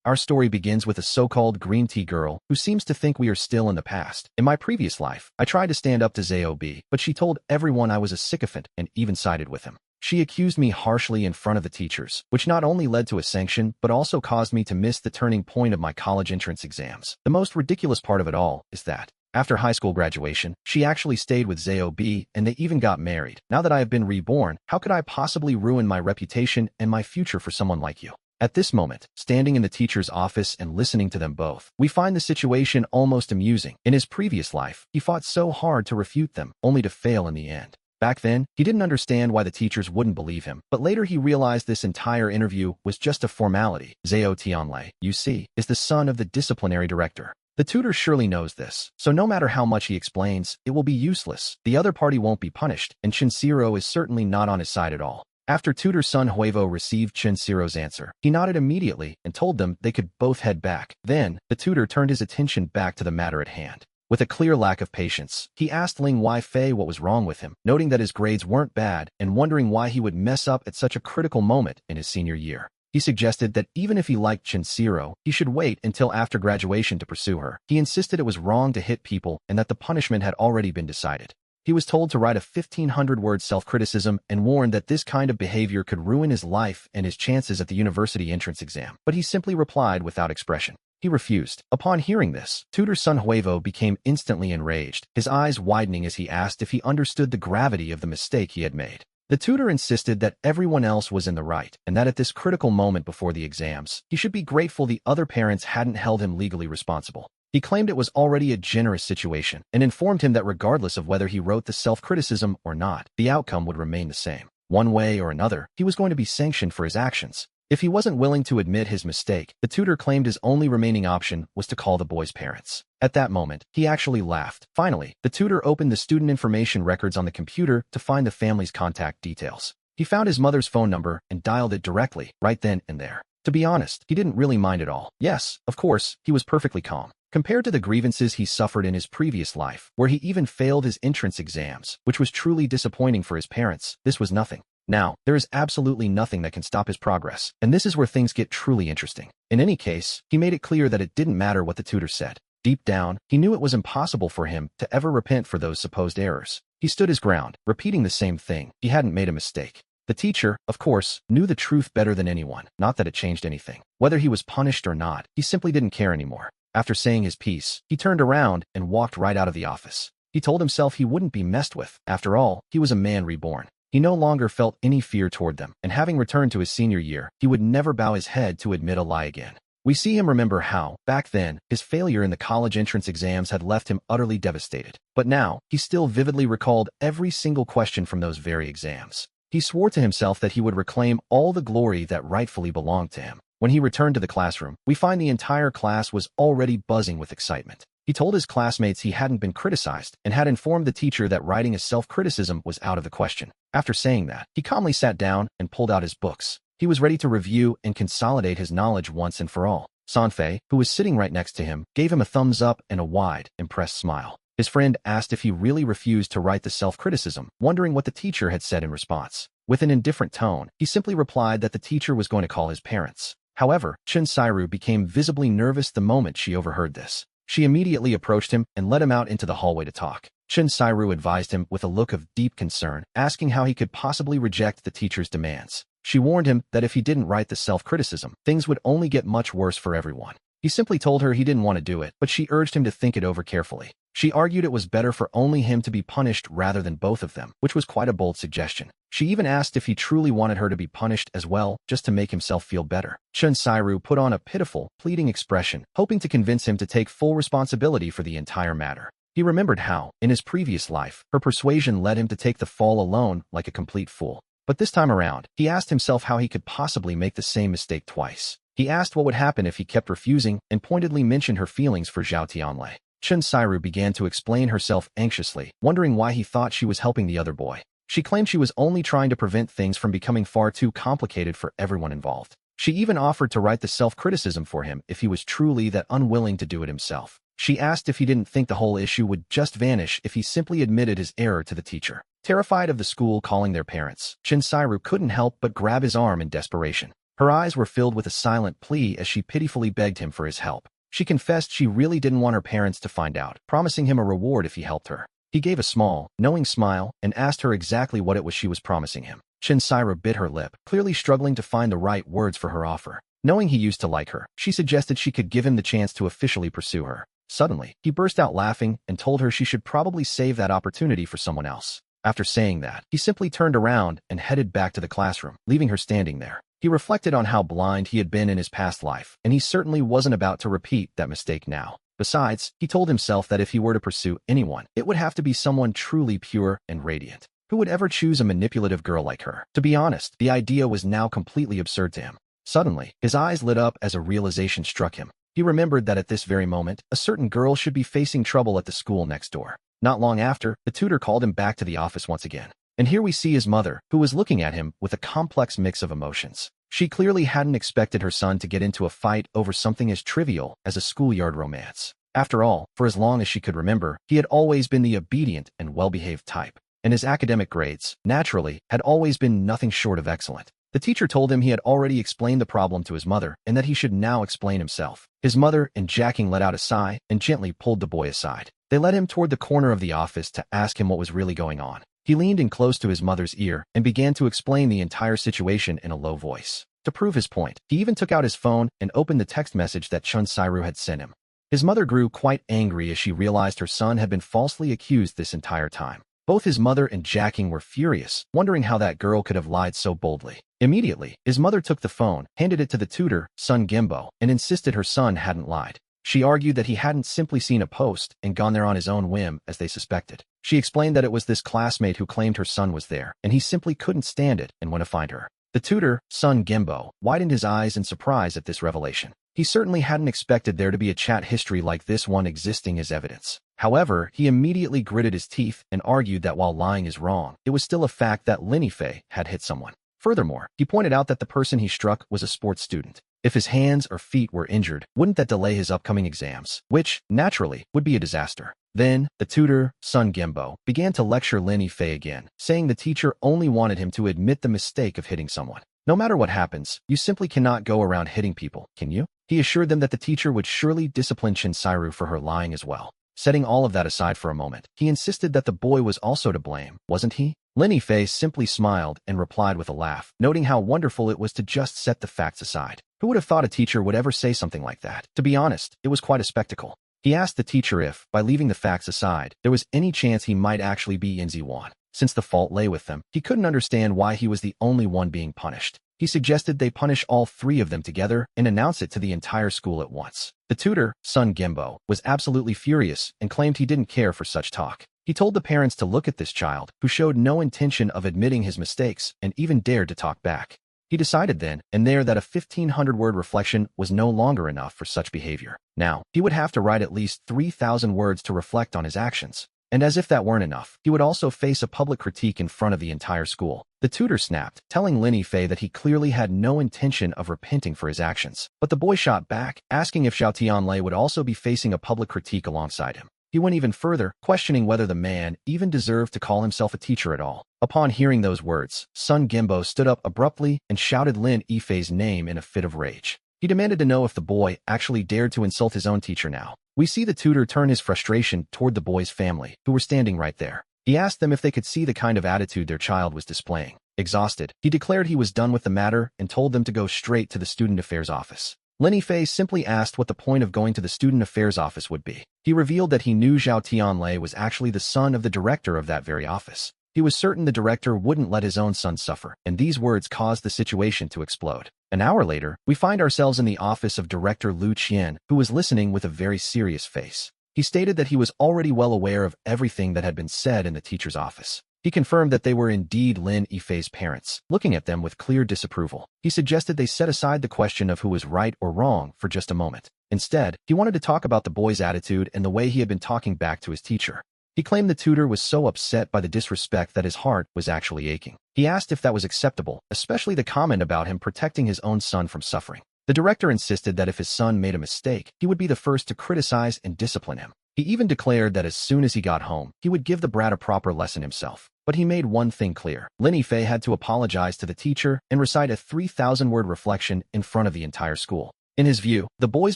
Our story begins with a so-called green tea girl who seems to think we are still in the past. In my previous life, I tried to stand up to Zaob, but she told everyone I was a sycophant and even sided with him. She accused me harshly in front of the teachers, which not only led to a sanction but also caused me to miss the turning point of my college entrance exams. The most ridiculous part of it all is that, after high school graduation, she actually stayed with Zaob and they even got married. Now that I have been reborn, how could I possibly ruin my reputation and my future for someone like you? At this moment, standing in the teacher's office and listening to them both, we find the situation almost amusing. In his previous life, he fought so hard to refute them, only to fail in the end. Back then, he didn't understand why the teachers wouldn't believe him, but later he realized this entire interview was just a formality. Zhao Tianlei, you see, is the son of the disciplinary director. The tutor surely knows this, so no matter how much he explains, it will be useless. The other party won't be punished, and Chinshiro is certainly not on his side at all. After tutor Sun Huevo received Chinshiro's answer, he nodded immediately and told them they could both head back. Then, the tutor turned his attention back to the matter at hand. With a clear lack of patience, he asked Ling Weifei what was wrong with him, noting that his grades weren't bad and wondering why he would mess up at such a critical moment in his senior year. He suggested that even if he liked Chinshiro, he should wait until after graduation to pursue her. He insisted it was wrong to hit people and that the punishment had already been decided. He was told to write a 1,500-word self-criticism and warned that this kind of behavior could ruin his life and his chances at the university entrance exam. But he simply replied without expression. He refused. Upon hearing this, tutor Sun Huevo became instantly enraged, his eyes widening as he asked if he understood the gravity of the mistake he had made. The tutor insisted that everyone else was in the right, and that at this critical moment before the exams, he should be grateful the other parents hadn't held him legally responsible. He claimed it was already a generous situation, and informed him that regardless of whether he wrote the self-criticism or not, the outcome would remain the same. One way or another, he was going to be sanctioned for his actions. If he wasn't willing to admit his mistake, the tutor claimed his only remaining option was to call the boy's parents. At that moment, he actually laughed. Finally, the tutor opened the student information records on the computer to find the family's contact details. He found his mother's phone number and dialed it directly, right then and there. To be honest, he didn't really mind at all. Yes, of course, he was perfectly calm. Compared to the grievances he suffered in his previous life, where he even failed his entrance exams, which was truly disappointing for his parents, this was nothing. Now, there is absolutely nothing that can stop his progress, and this is where things get truly interesting. In any case, he made it clear that it didn't matter what the tutor said. Deep down, he knew it was impossible for him to ever repent for those supposed errors. He stood his ground, repeating the same thing. He hadn't made a mistake. The teacher, of course, knew the truth better than anyone, not that it changed anything. Whether he was punished or not, he simply didn't care anymore. After saying his piece, he turned around and walked right out of the office. He told himself he wouldn't be messed with. After all, he was a man reborn. He no longer felt any fear toward them, and having returned to his senior year, he would never bow his head to admit a lie again. We see him remember how, back then, his failure in the college entrance exams had left him utterly devastated. But now, he still vividly recalled every single question from those very exams. He swore to himself that he would reclaim all the glory that rightfully belonged to him. When he returned to the classroom, we find the entire class was already buzzing with excitement. He told his classmates he hadn't been criticized and had informed the teacher that writing a self-criticism was out of the question. After saying that, he calmly sat down and pulled out his books. He was ready to review and consolidate his knowledge once and for all. Sanfei, who was sitting right next to him, gave him a thumbs up and a wide, impressed smile. His friend asked if he really refused to write the self-criticism, wondering what the teacher had said in response. With an indifferent tone, he simply replied that the teacher was going to call his parents. However, Chinshiro became visibly nervous the moment she overheard this. She immediately approached him and led him out into the hallway to talk. Chinshiro advised him with a look of deep concern, asking how he could possibly reject the teacher's demands. She warned him that if he didn't write the self-criticism, things would only get much worse for everyone. He simply told her he didn't want to do it, but she urged him to think it over carefully. She argued it was better for only him to be punished rather than both of them, which was quite a bold suggestion. She even asked if he truly wanted her to be punished as well, just to make himself feel better. Chinshiro put on a pitiful, pleading expression, hoping to convince him to take full responsibility for the entire matter. He remembered how, in his previous life, her persuasion led him to take the fall alone like a complete fool. But this time around, he asked himself how he could possibly make the same mistake twice. He asked what would happen if he kept refusing and pointedly mentioned her feelings for Zhao Tianlei. Chinshiro began to explain herself anxiously, wondering why he thought she was helping the other boy. She claimed she was only trying to prevent things from becoming far too complicated for everyone involved. She even offered to write the self-criticism for him if he was truly that unwilling to do it himself. She asked if he didn't think the whole issue would just vanish if he simply admitted his error to the teacher. Terrified of the school calling their parents, Chinshiro couldn't help but grab his arm in desperation. Her eyes were filled with a silent plea as she pitifully begged him for his help. She confessed she really didn't want her parents to find out, promising him a reward if he helped her. He gave a small, knowing smile and asked her exactly what it was she was promising him. Shinsairu bit her lip, clearly struggling to find the right words for her offer. Knowing he used to like her, she suggested she could give him the chance to officially pursue her. Suddenly, he burst out laughing and told her she should probably save that opportunity for someone else. After saying that, he simply turned around and headed back to the classroom, leaving her standing there. He reflected on how blind he had been in his past life, and he certainly wasn't about to repeat that mistake now. Besides, he told himself that if he were to pursue anyone, it would have to be someone truly pure and radiant. Who would ever choose a manipulative girl like her? To be honest, the idea was now completely absurd to him. Suddenly, his eyes lit up as a realization struck him. He remembered that at this very moment, a certain girl should be facing trouble at the school next door. Not long after, the tutor called him back to the office once again. And here we see his mother, who was looking at him with a complex mix of emotions. She clearly hadn't expected her son to get into a fight over something as trivial as a schoolyard romance. After all, for as long as she could remember, he had always been the obedient and well-behaved type. And his academic grades, naturally, had always been nothing short of excellent. The teacher told him he had already explained the problem to his mother and that he should now explain himself. His mother, in jacking, let out a sigh and gently pulled the boy aside. They led him toward the corner of the office to ask him what was really going on. He leaned in close to his mother's ear and began to explain the entire situation in a low voice. To prove his point, he even took out his phone and opened the text message that Shinsairu had sent him. His mother grew quite angry as she realized her son had been falsely accused this entire time. Both his mother and Jacking were furious, wondering how that girl could have lied so boldly. Immediately, his mother took the phone, handed it to the tutor, Son Gimbo, and insisted her son hadn't lied. She argued that he hadn't simply seen a post and gone there on his own whim, as they suspected. She explained that it was this classmate who claimed her son was there, and he simply couldn't stand it and went to find her. The tutor, Son Gimbo, widened his eyes in surprise at this revelation. He certainly hadn't expected there to be a chat history like this one existing as evidence. However, he immediately gritted his teeth and argued that while lying is wrong, it was still a fact that Linifei had hit someone. Furthermore, he pointed out that the person he struck was a sports student. If his hands or feet were injured, wouldn't that delay his upcoming exams, which, naturally, would be a disaster. Then, the tutor, Son Gimbo, began to lecture Linifei again, saying the teacher only wanted him to admit the mistake of hitting someone. No matter what happens, you simply cannot go around hitting people, can you? He assured them that the teacher would surely discipline Shinsairu for her lying as well. Setting all of that aside for a moment, he insisted that the boy was also to blame, wasn't he? Linifei simply smiled and replied with a laugh, noting how wonderful it was to just set the facts aside. Who would have thought a teacher would ever say something like that? To be honest, it was quite a spectacle. He asked the teacher if, by leaving the facts aside, there was any chance he might actually be Inzi-wan. Since the fault lay with them, he couldn't understand why he was the only one being punished. He suggested they punish all three of them together and announce it to the entire school at once. The tutor, Son Gimbo, was absolutely furious and claimed he didn't care for such talk. He told the parents to look at this child, who showed no intention of admitting his mistakes and even dared to talk back. He decided then and there that a 1,500-word reflection was no longer enough for such behavior. Now, he would have to write at least 3,000 words to reflect on his actions. And as if that weren't enough, he would also face a public critique in front of the entire school. The tutor snapped, telling Linifei that he clearly had no intention of repenting for his actions. But the boy shot back, asking if Xiao Tianlei would also be facing a public critique alongside him. He went even further, questioning whether the man even deserved to call himself a teacher at all. Upon hearing those words, Son Gimbo stood up abruptly and shouted Lin Yifei's name in a fit of rage. He demanded to know if the boy actually dared to insult his own teacher now. We see the tutor turn his frustration toward the boy's family, who were standing right there. He asked them if they could see the kind of attitude their child was displaying. Exhausted, he declared he was done with the matter and told them to go straight to the student affairs office. Linifei simply asked what the point of going to the student affairs office would be. He revealed that he knew Xiao Tianlei was actually the son of the director of that very office. He was certain the director wouldn't let his own son suffer, and these words caused the situation to explode. An hour later, we find ourselves in the office of Director Lu Qian, who was listening with a very serious face. He stated that he was already well aware of everything that had been said in the teacher's office. He confirmed that they were indeed Lin Yifei's parents, looking at them with clear disapproval. He suggested they set aside the question of who was right or wrong for just a moment. Instead, he wanted to talk about the boy's attitude and the way he had been talking back to his teacher. He claimed the tutor was so upset by the disrespect that his heart was actually aching. He asked if that was acceptable, especially the comment about him protecting his own son from suffering. The director insisted that if his son made a mistake, he would be the first to criticize and discipline him. He even declared that as soon as he got home, he would give the brat a proper lesson himself. But he made one thing clear. Lin Fei had to apologize to the teacher and recite a 3,000-word reflection in front of the entire school. In his view, the boy's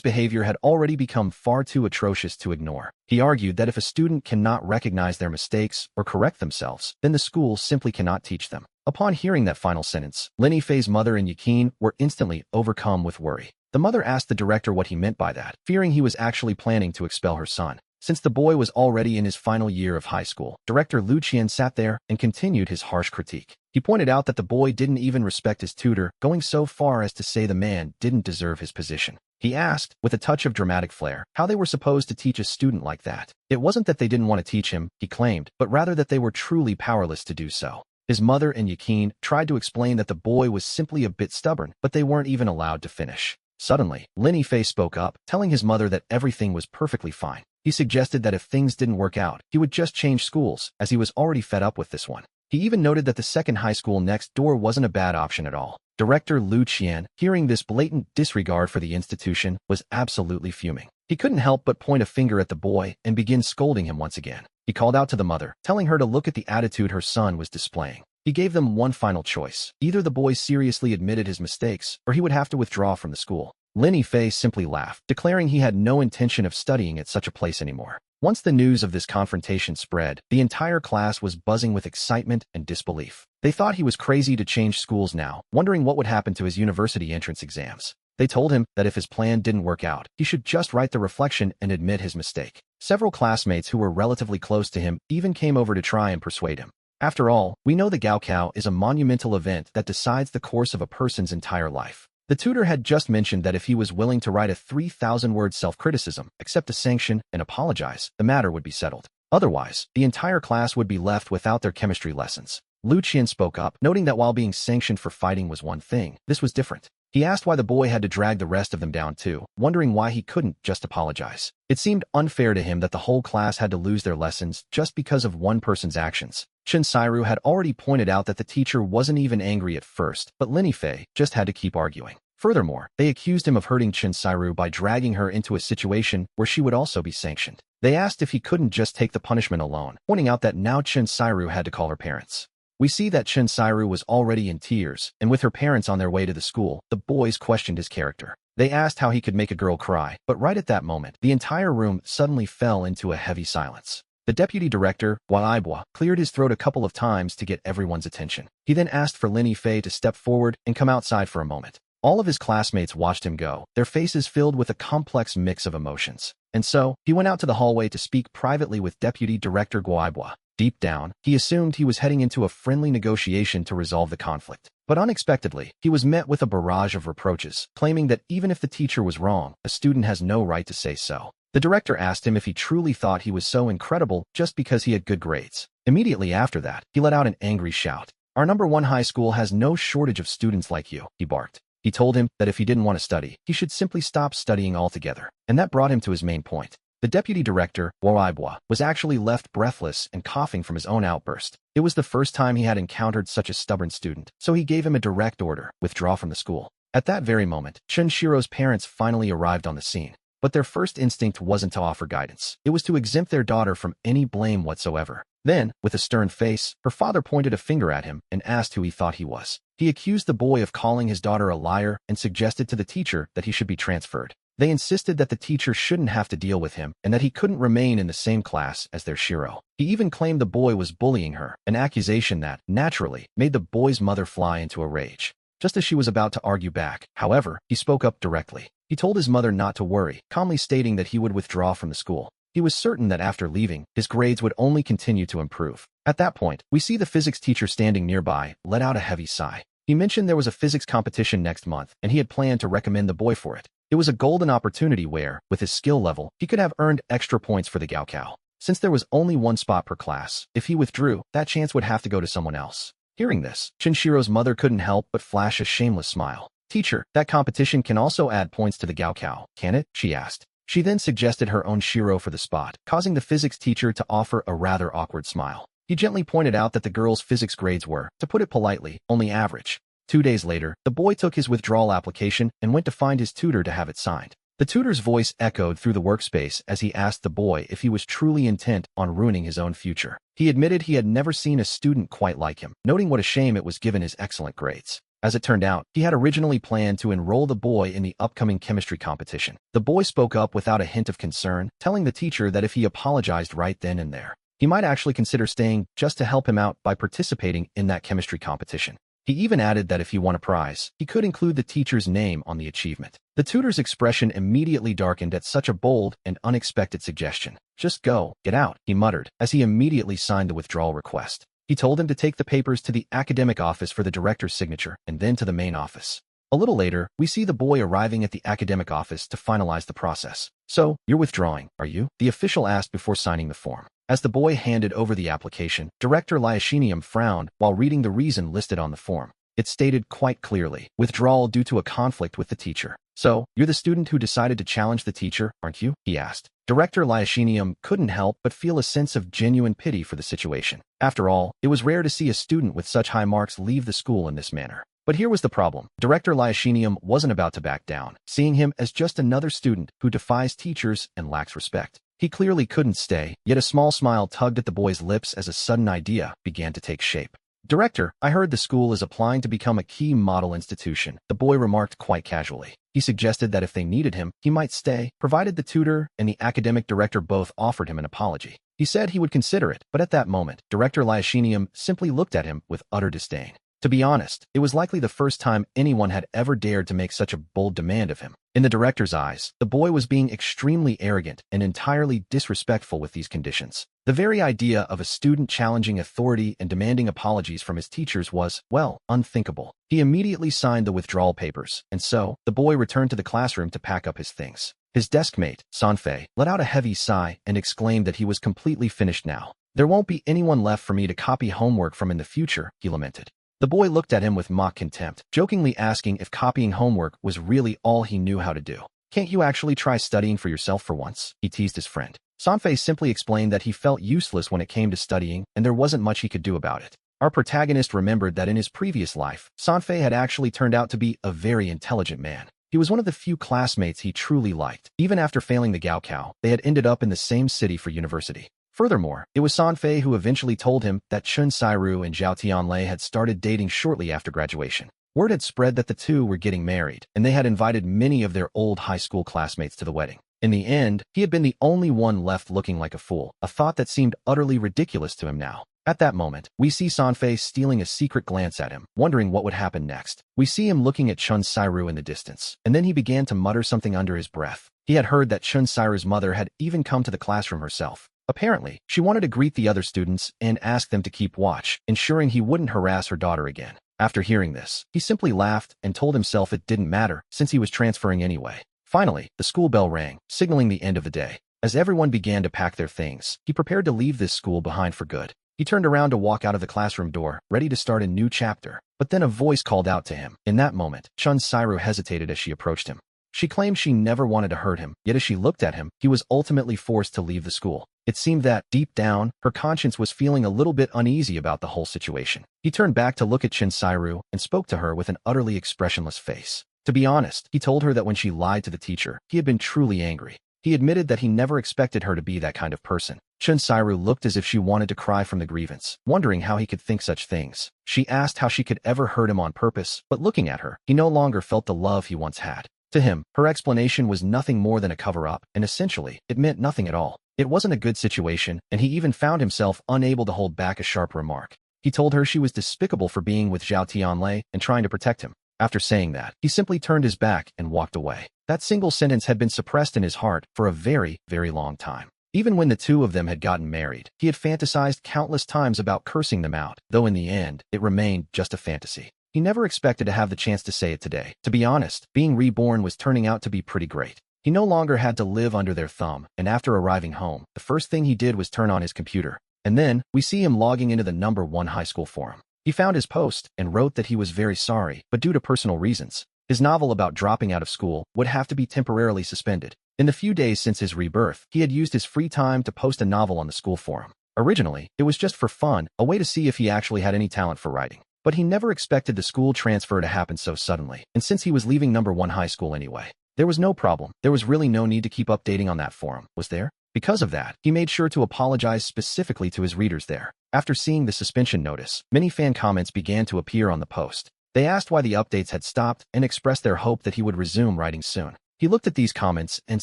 behavior had already become far too atrocious to ignore. He argued that if a student cannot recognize their mistakes or correct themselves, then the school simply cannot teach them. Upon hearing that final sentence, Lin Fei's mother and Yakin were instantly overcome with worry. The mother asked the director what he meant by that, fearing he was actually planning to expel her son. Since the boy was already in his final year of high school, Director Lu Qian sat there and continued his harsh critique. He pointed out that the boy didn't even respect his tutor, going so far as to say the man didn't deserve his position. He asked, with a touch of dramatic flair, how they were supposed to teach a student like that. It wasn't that they didn't want to teach him, he claimed, but rather that they were truly powerless to do so. His mother and Yakin tried to explain that the boy was simply a bit stubborn, but they weren't even allowed to finish. Suddenly, Lin Fei spoke up, telling his mother that everything was perfectly fine. He suggested that if things didn't work out, he would just change schools, as he was already fed up with this one. He even noted that the second high school next door wasn't a bad option at all. Director Lu Qian, hearing this blatant disregard for the institution, was absolutely fuming. He couldn't help but point a finger at the boy and begin scolding him once again. He called out to the mother, telling her to look at the attitude her son was displaying. He gave them one final choice. Either the boy seriously admitted his mistakes, or he would have to withdraw from the school. Lin Fei simply laughed, declaring he had no intention of studying at such a place anymore. Once the news of this confrontation spread, the entire class was buzzing with excitement and disbelief. They thought he was crazy to change schools now, wondering what would happen to his university entrance exams. They told him that if his plan didn't work out, he should just write the reflection and admit his mistake. Several classmates who were relatively close to him even came over to try and persuade him. After all, we know the Gaokao is a monumental event that decides the course of a person's entire life. The tutor had just mentioned that if he was willing to write a 3,000-word self-criticism, accept a sanction, and apologize, the matter would be settled. Otherwise, the entire class would be left without their chemistry lessons. Lu Qian spoke up, noting that while being sanctioned for fighting was one thing, this was different. He asked why the boy had to drag the rest of them down too, wondering why he couldn't just apologize. It seemed unfair to him that the whole class had to lose their lessons just because of one person's actions. Chen Sairu had already pointed out that the teacher wasn't even angry at first, but Lin Fei just had to keep arguing. Furthermore, they accused him of hurting Chen Sairu by dragging her into a situation where she would also be sanctioned. They asked if he couldn't just take the punishment alone, pointing out that now Chen Sairu had to call her parents. We see that Chen Sairu was already in tears, and with her parents on their way to the school, the boys questioned his character. They asked how he could make a girl cry, but right at that moment, the entire room suddenly fell into a heavy silence. The deputy director, Guaibua, cleared his throat a couple of times to get everyone's attention. He then asked for Lin Fei to step forward and come outside for a moment. All of his classmates watched him go, their faces filled with a complex mix of emotions. And so, he went out to the hallway to speak privately with Deputy Director Guaibua. Deep down, he assumed he was heading into a friendly negotiation to resolve the conflict. But unexpectedly, he was met with a barrage of reproaches, claiming that even if the teacher was wrong, a student has no right to say so. The director asked him if he truly thought he was so incredible just because he had good grades. Immediately after that, he let out an angry shout. "Our #1 high school has no shortage of students like you," he barked. He told him that if he didn't want to study, he should simply stop studying altogether. And that brought him to his main point. The deputy director, Guaibua, was actually left breathless and coughing from his own outburst. It was the first time he had encountered such a stubborn student, so he gave him a direct order: withdraw from the school. At that very moment, Chenshiro's parents finally arrived on the scene. But their first instinct wasn't to offer guidance. It was to exempt their daughter from any blame whatsoever. Then, with a stern face, her father pointed a finger at him and asked who he thought he was. He accused the boy of calling his daughter a liar and suggested to the teacher that he should be transferred. They insisted that the teacher shouldn't have to deal with him and that he couldn't remain in the same class as their Shiro. He even claimed the boy was bullying her, an accusation that, naturally, made the boy's mother fly into a rage. Just as she was about to argue back, however, he spoke up directly. He told his mother not to worry, calmly stating that he would withdraw from the school. He was certain that after leaving, his grades would only continue to improve. At that point, we see the physics teacher standing nearby let out a heavy sigh. He mentioned there was a physics competition next month, and he had planned to recommend the boy for it. It was a golden opportunity where, with his skill level, he could have earned extra points for the Gaokao. Since there was only one spot per class, if he withdrew, that chance would have to go to someone else. Hearing this, Chenshiro's mother couldn't help but flash a shameless smile. "Teacher, that competition can also add points to the Gaokao, can it?" she asked. She then suggested her own Shiro for the spot, causing the physics teacher to offer a rather awkward smile. He gently pointed out that the girl's physics grades were, to put it politely, only average. 2 days later, the boy took his withdrawal application and went to find his tutor to have it signed. The tutor's voice echoed through the workspace as he asked the boy if he was truly intent on ruining his own future. He admitted he had never seen a student quite like him, noting what a shame it was given his excellent grades. As it turned out, he had originally planned to enroll the boy in the upcoming chemistry competition. The boy spoke up without a hint of concern, telling the teacher that if he apologized right then and there, he might actually consider staying just to help him out by participating in that chemistry competition. He even added that if he won a prize, he could include the teacher's name on the achievement. The tutor's expression immediately darkened at such a bold and unexpected suggestion. "Just go, get out," he muttered, as he immediately signed the withdrawal request. He told him to take the papers to the academic office for the director's signature and then to the main office. A little later, we see the boy arriving at the academic office to finalize the process. "So, you're withdrawing, are you?" the official asked before signing the form. As the boy handed over the application, Director Lyashinium frowned while reading the reason listed on the form. It stated quite clearly, "Withdrawal due to a conflict with the teacher." "So, you're the student who decided to challenge the teacher, aren't you?" he asked. Director Lyashinium couldn't help but feel a sense of genuine pity for the situation. After all, it was rare to see a student with such high marks leave the school in this manner. But here was the problem. Director Lyashinium wasn't about to back down, seeing him as just another student who defies teachers and lacks respect. He clearly couldn't stay, yet a small smile tugged at the boy's lips as a sudden idea began to take shape. "Director, I heard the school is applying to become a key model institution," the boy remarked quite casually. He suggested that if they needed him, he might stay, provided the tutor and the academic director both offered him an apology. He said he would consider it, but at that moment, Director Lyashinium simply looked at him with utter disdain. To be honest, it was likely the first time anyone had ever dared to make such a bold demand of him. In the director's eyes, the boy was being extremely arrogant and entirely disrespectful with these conditions. The very idea of a student challenging authority and demanding apologies from his teachers was, well, unthinkable. He immediately signed the withdrawal papers, and so, the boy returned to the classroom to pack up his things. His deskmate, Sanfei, let out a heavy sigh and exclaimed that he was completely finished now. "There won't be anyone left for me to copy homework from in the future," he lamented. The boy looked at him with mock contempt, jokingly asking if copying homework was really all he knew how to do. "Can't you actually try studying for yourself for once?" he teased his friend. Sanfei simply explained that he felt useless when it came to studying, and there wasn't much he could do about it. Our protagonist remembered that in his previous life, Sanfei had actually turned out to be a very intelligent man. He was one of the few classmates he truly liked. Even after failing the Gaokao, they had ended up in the same city for university. Furthermore, it was Sanfei who eventually told him that Chun Sairu and Zhao Tianlei had started dating shortly after graduation. Word had spread that the two were getting married, and they had invited many of their old high school classmates to the wedding. In the end, he had been the only one left looking like a fool, a thought that seemed utterly ridiculous to him now. At that moment, we see Sanfei stealing a secret glance at him, wondering what would happen next. We see him looking at Chun Sairu in the distance, and then he began to mutter something under his breath. He had heard that Chun Sairu's mother had even come to the classroom herself. Apparently, she wanted to greet the other students and ask them to keep watch, ensuring he wouldn't harass her daughter again. After hearing this, he simply laughed and told himself it didn't matter, since he was transferring anyway. Finally, the school bell rang, signaling the end of the day. As everyone began to pack their things, he prepared to leave this school behind for good. He turned around to walk out of the classroom door, ready to start a new chapter. But then a voice called out to him. In that moment, Chun Sairu hesitated as she approached him. She claimed she never wanted to hurt him, yet as she looked at him, he was ultimately forced to leave the school. It seemed that, deep down, her conscience was feeling a little bit uneasy about the whole situation. He turned back to look at Chun Sairu and spoke to her with an utterly expressionless face. To be honest, he told her that when she lied to the teacher, he had been truly angry. He admitted that he never expected her to be that kind of person. Chun Sairu looked as if she wanted to cry from the grievance, wondering how he could think such things. She asked how she could ever hurt him on purpose, but looking at her, he no longer felt the love he once had. To him, her explanation was nothing more than a cover-up, and essentially, it meant nothing at all. It wasn't a good situation, and he even found himself unable to hold back a sharp remark. He told her she was despicable for being with Zhao Tianlei and trying to protect him. After saying that, he simply turned his back and walked away. That single sentence had been suppressed in his heart for a very, very long time. Even when the two of them had gotten married, he had fantasized countless times about cursing them out, though in the end, it remained just a fantasy. He never expected to have the chance to say it today. To be honest, being reborn was turning out to be pretty great. He no longer had to live under their thumb, and after arriving home, the first thing he did was turn on his computer. And then, we see him logging into the #1 high school forum. He found his post and wrote that he was very sorry, but due to personal reasons, his novel about dropping out of school would have to be temporarily suspended. In the few days since his rebirth, he had used his free time to post a novel on the school forum. Originally, it was just for fun, a way to see if he actually had any talent for writing. But he never expected the school transfer to happen so suddenly, and since he was leaving #1 high school anyway, There was no problem. There was really no need to keep updating on that forum, was there? Because of that, he made sure to apologize specifically to his readers there. After seeing the suspension notice, many fan comments began to appear on the post. They asked why the updates had stopped and expressed their hope that he would resume writing soon. He looked at these comments and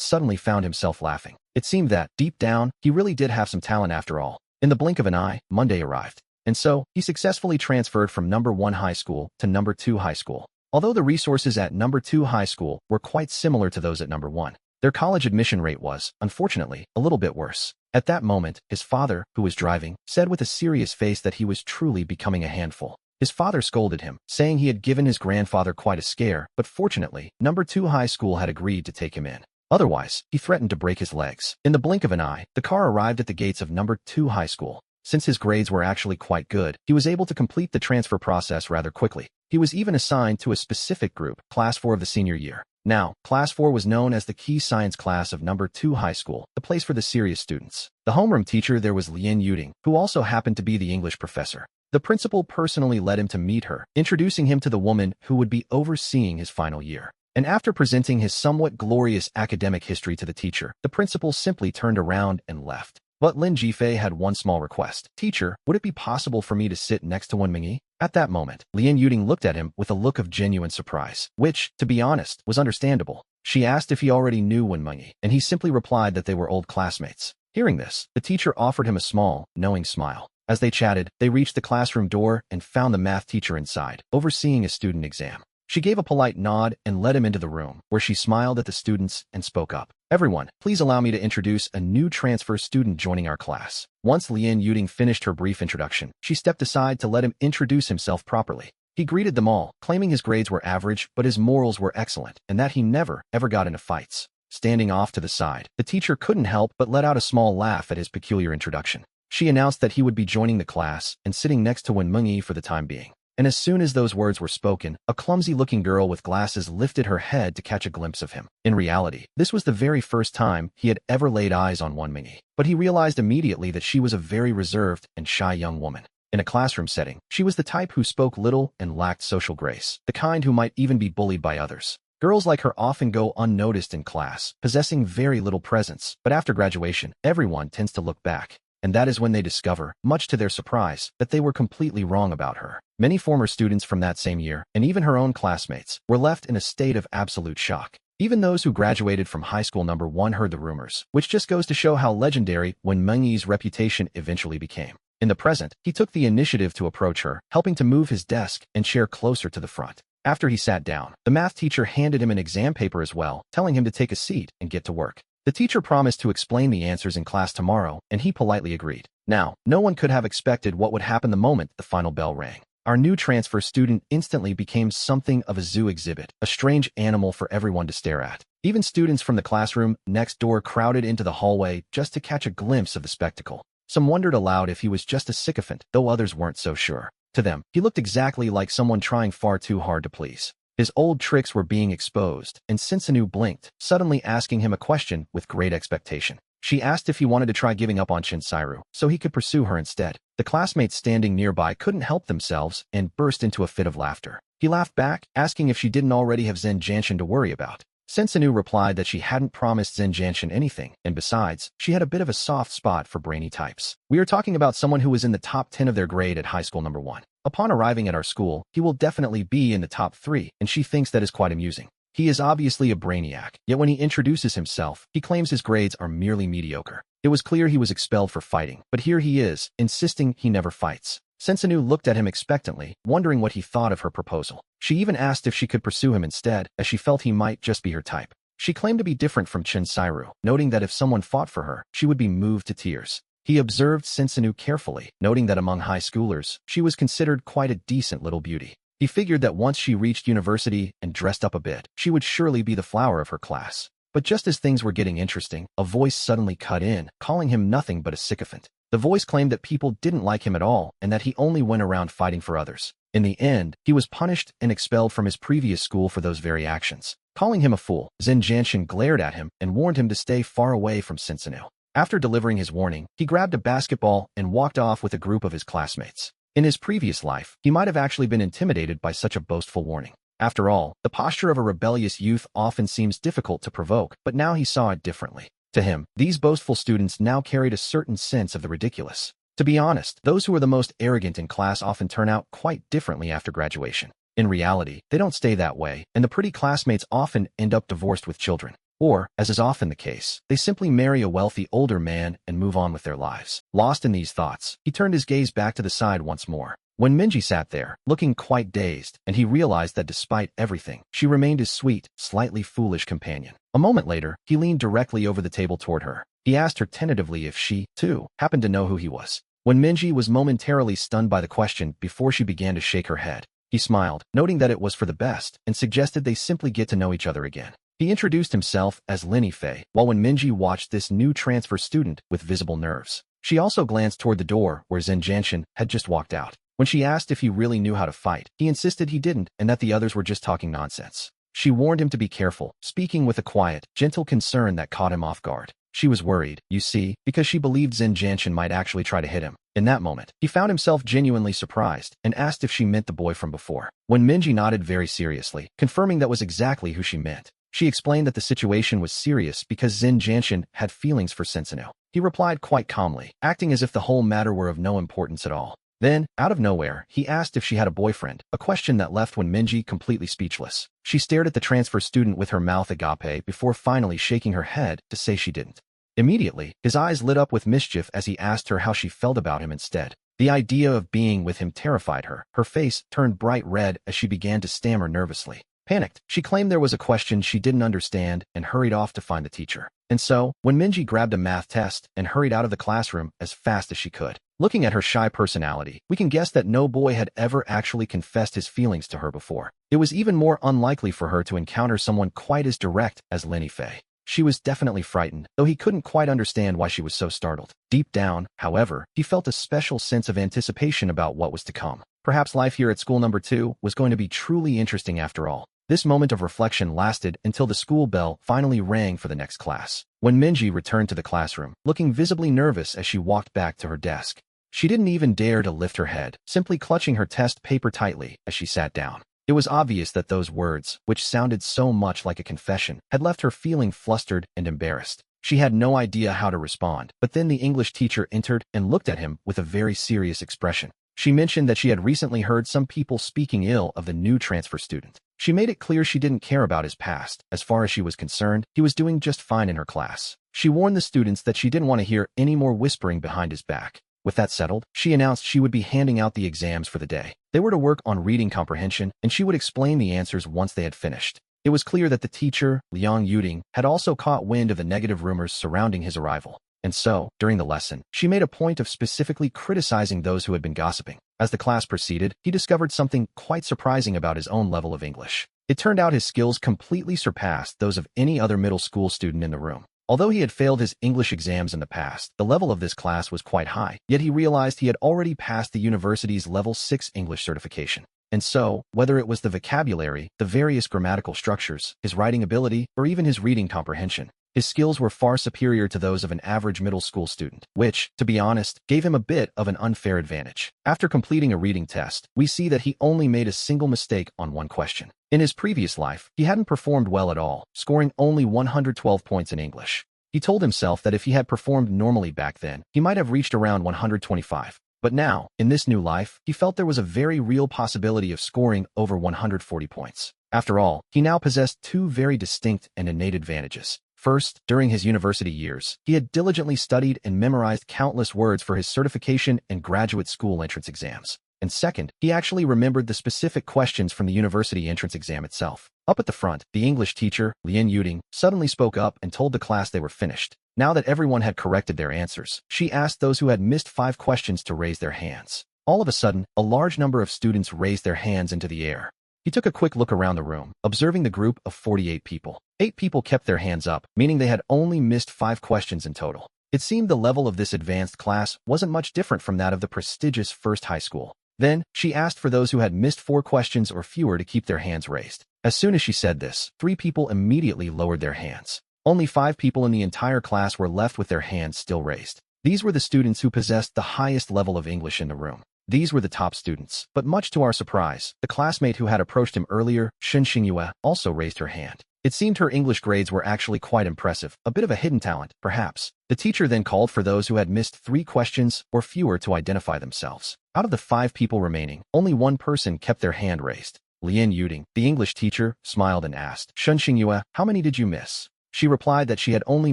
suddenly found himself laughing. It seemed that, deep down, he really did have some talent after all. In the blink of an eye, Monday arrived. And so, he successfully transferred from number 1 high school to number 2 high school. Although the resources at number 2 high school were quite similar to those at number 1, their college admission rate was, unfortunately, a little bit worse. At that moment, his father, who was driving, said with a serious face that he was truly becoming a handful. His father scolded him, saying he had given his grandfather quite a scare, but fortunately, number 2 high school had agreed to take him in. Otherwise, he threatened to break his legs. In the blink of an eye, the car arrived at the gates of number 2 high school. Since his grades were actually quite good, he was able to complete the transfer process rather quickly. He was even assigned to a specific group, Class 4 of the senior year. Now, Class 4 was known as the key science class of number 2 high school, the place for the serious students. The homeroom teacher there was Lien Yuding, who also happened to be the English professor. The principal personally led him to meet her, introducing him to the woman who would be overseeing his final year. And after presenting his somewhat glorious academic history to the teacher, the principal simply turned around and left. But Lin Jifei had one small request. Teacher, would it be possible for me to sit next to Wenmingyi? At that moment, Lien Yuding looked at him with a look of genuine surprise, which, to be honest, was understandable. She asked if he already knew Wenmingyi, and he simply replied that they were old classmates. Hearing this, the teacher offered him a small, knowing smile. As they chatted, they reached the classroom door and found the math teacher inside, overseeing a student exam. She gave a polite nod and led him into the room, where she smiled at the students and spoke up. Everyone, please allow me to introduce a new transfer student joining our class. Once Lien Yuding finished her brief introduction, she stepped aside to let him introduce himself properly. He greeted them all, claiming his grades were average, but his morals were excellent, and that he never, ever got into fights. Standing off to the side, the teacher couldn't help but let out a small laugh at his peculiar introduction. She announced that he would be joining the class and sitting next to Wenmingyi for the time being. And as soon as those words were spoken, a clumsy-looking girl with glasses lifted her head to catch a glimpse of him. In reality, this was the very first time he had ever laid eyes on Wenmingyi, but he realized immediately that she was a very reserved and shy young woman. In a classroom setting, she was the type who spoke little and lacked social grace, the kind who might even be bullied by others. Girls like her often go unnoticed in class, possessing very little presence, but after graduation, everyone tends to look back. And that is when they discover, much to their surprise, that they were completely wrong about her. Many former students from that same year, and even her own classmates, were left in a state of absolute shock. Even those who graduated from high school number 1 heard the rumors, which just goes to show how legendary Wenmingyi's reputation eventually became. In the present, he took the initiative to approach her, helping to move his desk and chair closer to the front. After he sat down, the math teacher handed him an exam paper as well, telling him to take a seat and get to work. The teacher promised to explain the answers in class tomorrow, and he politely agreed. Now, no one could have expected what would happen the moment the final bell rang. Our new transfer student instantly became something of a zoo exhibit, a strange animal for everyone to stare at. Even students from the classroom next door crowded into the hallway just to catch a glimpse of the spectacle. Some wondered aloud if he was just a sycophant, though others weren't so sure. To them, he looked exactly like someone trying far too hard to please. His old tricks were being exposed, and Sinsanu blinked, suddenly asking him a question with great expectation. She asked if he wanted to try giving up on Shinsairu, so he could pursue her instead. The classmates standing nearby couldn't help themselves and burst into a fit of laughter. He laughed back, asking if she didn't already have Zen Janshin to worry about. Sinsanu replied that she hadn't promised Zen Janshin anything, and besides, she had a bit of a soft spot for brainy types. We are talking about someone who was in the top 10 of their grade at high school number 1. Upon arriving at our school, he will definitely be in the top 3, and she thinks that is quite amusing. He is obviously a brainiac, yet when he introduces himself, he claims his grades are merely mediocre. It was clear he was expelled for fighting, but here he is, insisting he never fights. Sinsanu looked at him expectantly, wondering what he thought of her proposal. She even asked if she could pursue him instead, as she felt he might just be her type. She claimed to be different from Shinsairu, noting that if someone fought for her, she would be moved to tears. He observed Sinsanu carefully, noting that among high schoolers, she was considered quite a decent little beauty. He figured that once she reached university and dressed up a bit, she would surely be the flower of her class. But just as things were getting interesting, a voice suddenly cut in, calling him nothing but a sycophant. The voice claimed that people didn't like him at all and that he only went around fighting for others. In the end, he was punished and expelled from his previous school for those very actions. Calling him a fool, Zen Janshin glared at him and warned him to stay far away from Sinsanu. After delivering his warning, he grabbed a basketball and walked off with a group of his classmates. In his previous life, he might have actually been intimidated by such a boastful warning. After all, the posture of a rebellious youth often seems difficult to provoke, but now he saw it differently. To him, these boastful students now carried a certain sense of the ridiculous. To be honest, those who are the most arrogant in class often turn out quite differently after graduation. In reality, they don't stay that way, and the pretty classmates often end up divorced with children. Or, as is often the case, they simply marry a wealthy older man and move on with their lives. Lost in these thoughts, he turned his gaze back to the side once more. When Minji sat there, looking quite dazed, and he realized that despite everything, she remained his sweet, slightly foolish companion. A moment later, he leaned directly over the table toward her. He asked her tentatively if she, too, happened to know who he was. When Minji was momentarily stunned by the question before she began to shake her head, he smiled, noting that it was for the best, and suggested they simply get to know each other again. He introduced himself as Lin Fei, while when Minji watched this new transfer student with visible nerves. She also glanced toward the door where Zhen Jianxian had just walked out. When she asked if he really knew how to fight, he insisted he didn't and that the others were just talking nonsense. She warned him to be careful, speaking with a quiet, gentle concern that caught him off guard. She was worried, you see, because she believed Zhen Jianxian might actually try to hit him. In that moment, he found himself genuinely surprised and asked if she meant the boy from before. When Minji nodded very seriously, confirming that was exactly who she meant, she explained that the situation was serious because Zhen Jianxian had feelings for Sensino. He replied quite calmly, acting as if the whole matter were of no importance at all. Then, out of nowhere, he asked if she had a boyfriend, a question that left when Minji completely speechless. She stared at the transfer student with her mouth agape before finally shaking her head to say she didn't. Immediately, his eyes lit up with mischief as he asked her how she felt about him instead. The idea of being with him terrified her. Her face turned bright red as she began to stammer nervously. Panicked, she claimed there was a question she didn't understand and hurried off to find the teacher. And so, when Minji grabbed a math test and hurried out of the classroom as fast as she could. Looking at her shy personality, we can guess that no boy had ever actually confessed his feelings to her before. It was even more unlikely for her to encounter someone quite as direct as Lin Fei. She was definitely frightened, though he couldn't quite understand why she was so startled. Deep down, however, he felt a special sense of anticipation about what was to come. Perhaps life here at school number 2 was going to be truly interesting after all. This moment of reflection lasted until the school bell finally rang for the next class. When Minji returned to the classroom, looking visibly nervous as she walked back to her desk, she didn't even dare to lift her head, simply clutching her test paper tightly as she sat down. It was obvious that those words, which sounded so much like a confession, had left her feeling flustered and embarrassed. She had no idea how to respond, but then the English teacher entered and looked at him with a very serious expression. She mentioned that she had recently heard some people speaking ill of the new transfer student. She made it clear she didn't care about his past. As far as she was concerned, he was doing just fine in her class. She warned the students that she didn't want to hear any more whispering behind his back. With that settled, she announced she would be handing out the exams for the day. They were to work on reading comprehension, and she would explain the answers once they had finished. It was clear that the teacher, Liang Yuding, had also caught wind of the negative rumors surrounding his arrival. And so, during the lesson, she made a point of specifically criticizing those who had been gossiping. As the class proceeded, he discovered something quite surprising about his own level of English. It turned out his skills completely surpassed those of any other middle school student in the room. Although he had failed his English exams in the past, the level of this class was quite high, yet he realized he had already passed the university's Level 6 English certification. And so, whether it was the vocabulary, the various grammatical structures, his writing ability, or even his reading comprehension, his skills were far superior to those of an average middle school student, which, to be honest, gave him a bit of an unfair advantage. After completing a reading test, we see that he only made a single mistake on one question. In his previous life, he hadn't performed well at all, scoring only 112 points in English. He told himself that if he had performed normally back then, he might have reached around 125. But now, in this new life, he felt there was a very real possibility of scoring over 140 points. After all, he now possessed two very distinct and innate advantages. First, during his university years, he had diligently studied and memorized countless words for his certification and graduate school entrance exams. And second, he actually remembered the specific questions from the university entrance exam itself. Up at the front, the English teacher, Liang Yuding, suddenly spoke up and told the class they were finished. Now that everyone had corrected their answers, she asked those who had missed 5 questions to raise their hands. All of a sudden, a large number of students raised their hands into the air. He took a quick look around the room, observing the group of 48 people. 8 people kept their hands up, meaning they had only missed 5 questions in total. It seemed the level of this advanced class wasn't much different from that of the prestigious first high school. Then, she asked for those who had missed 4 questions or fewer to keep their hands raised. As soon as she said this, 3 people immediately lowered their hands. Only 5 people in the entire class were left with their hands still raised. These were the students who possessed the highest level of English in the room. These were the top students. But much to our surprise, the classmate who had approached him earlier, Shen Xingyue, also raised her hand. It seemed her English grades were actually quite impressive, a bit of a hidden talent, perhaps. The teacher then called for those who had missed 3 questions or fewer to identify themselves. Out of the 5 people remaining, only one person kept their hand raised. Lien Yuding, the English teacher, smiled and asked, Shen Xingyue, how many did you miss? She replied that she had only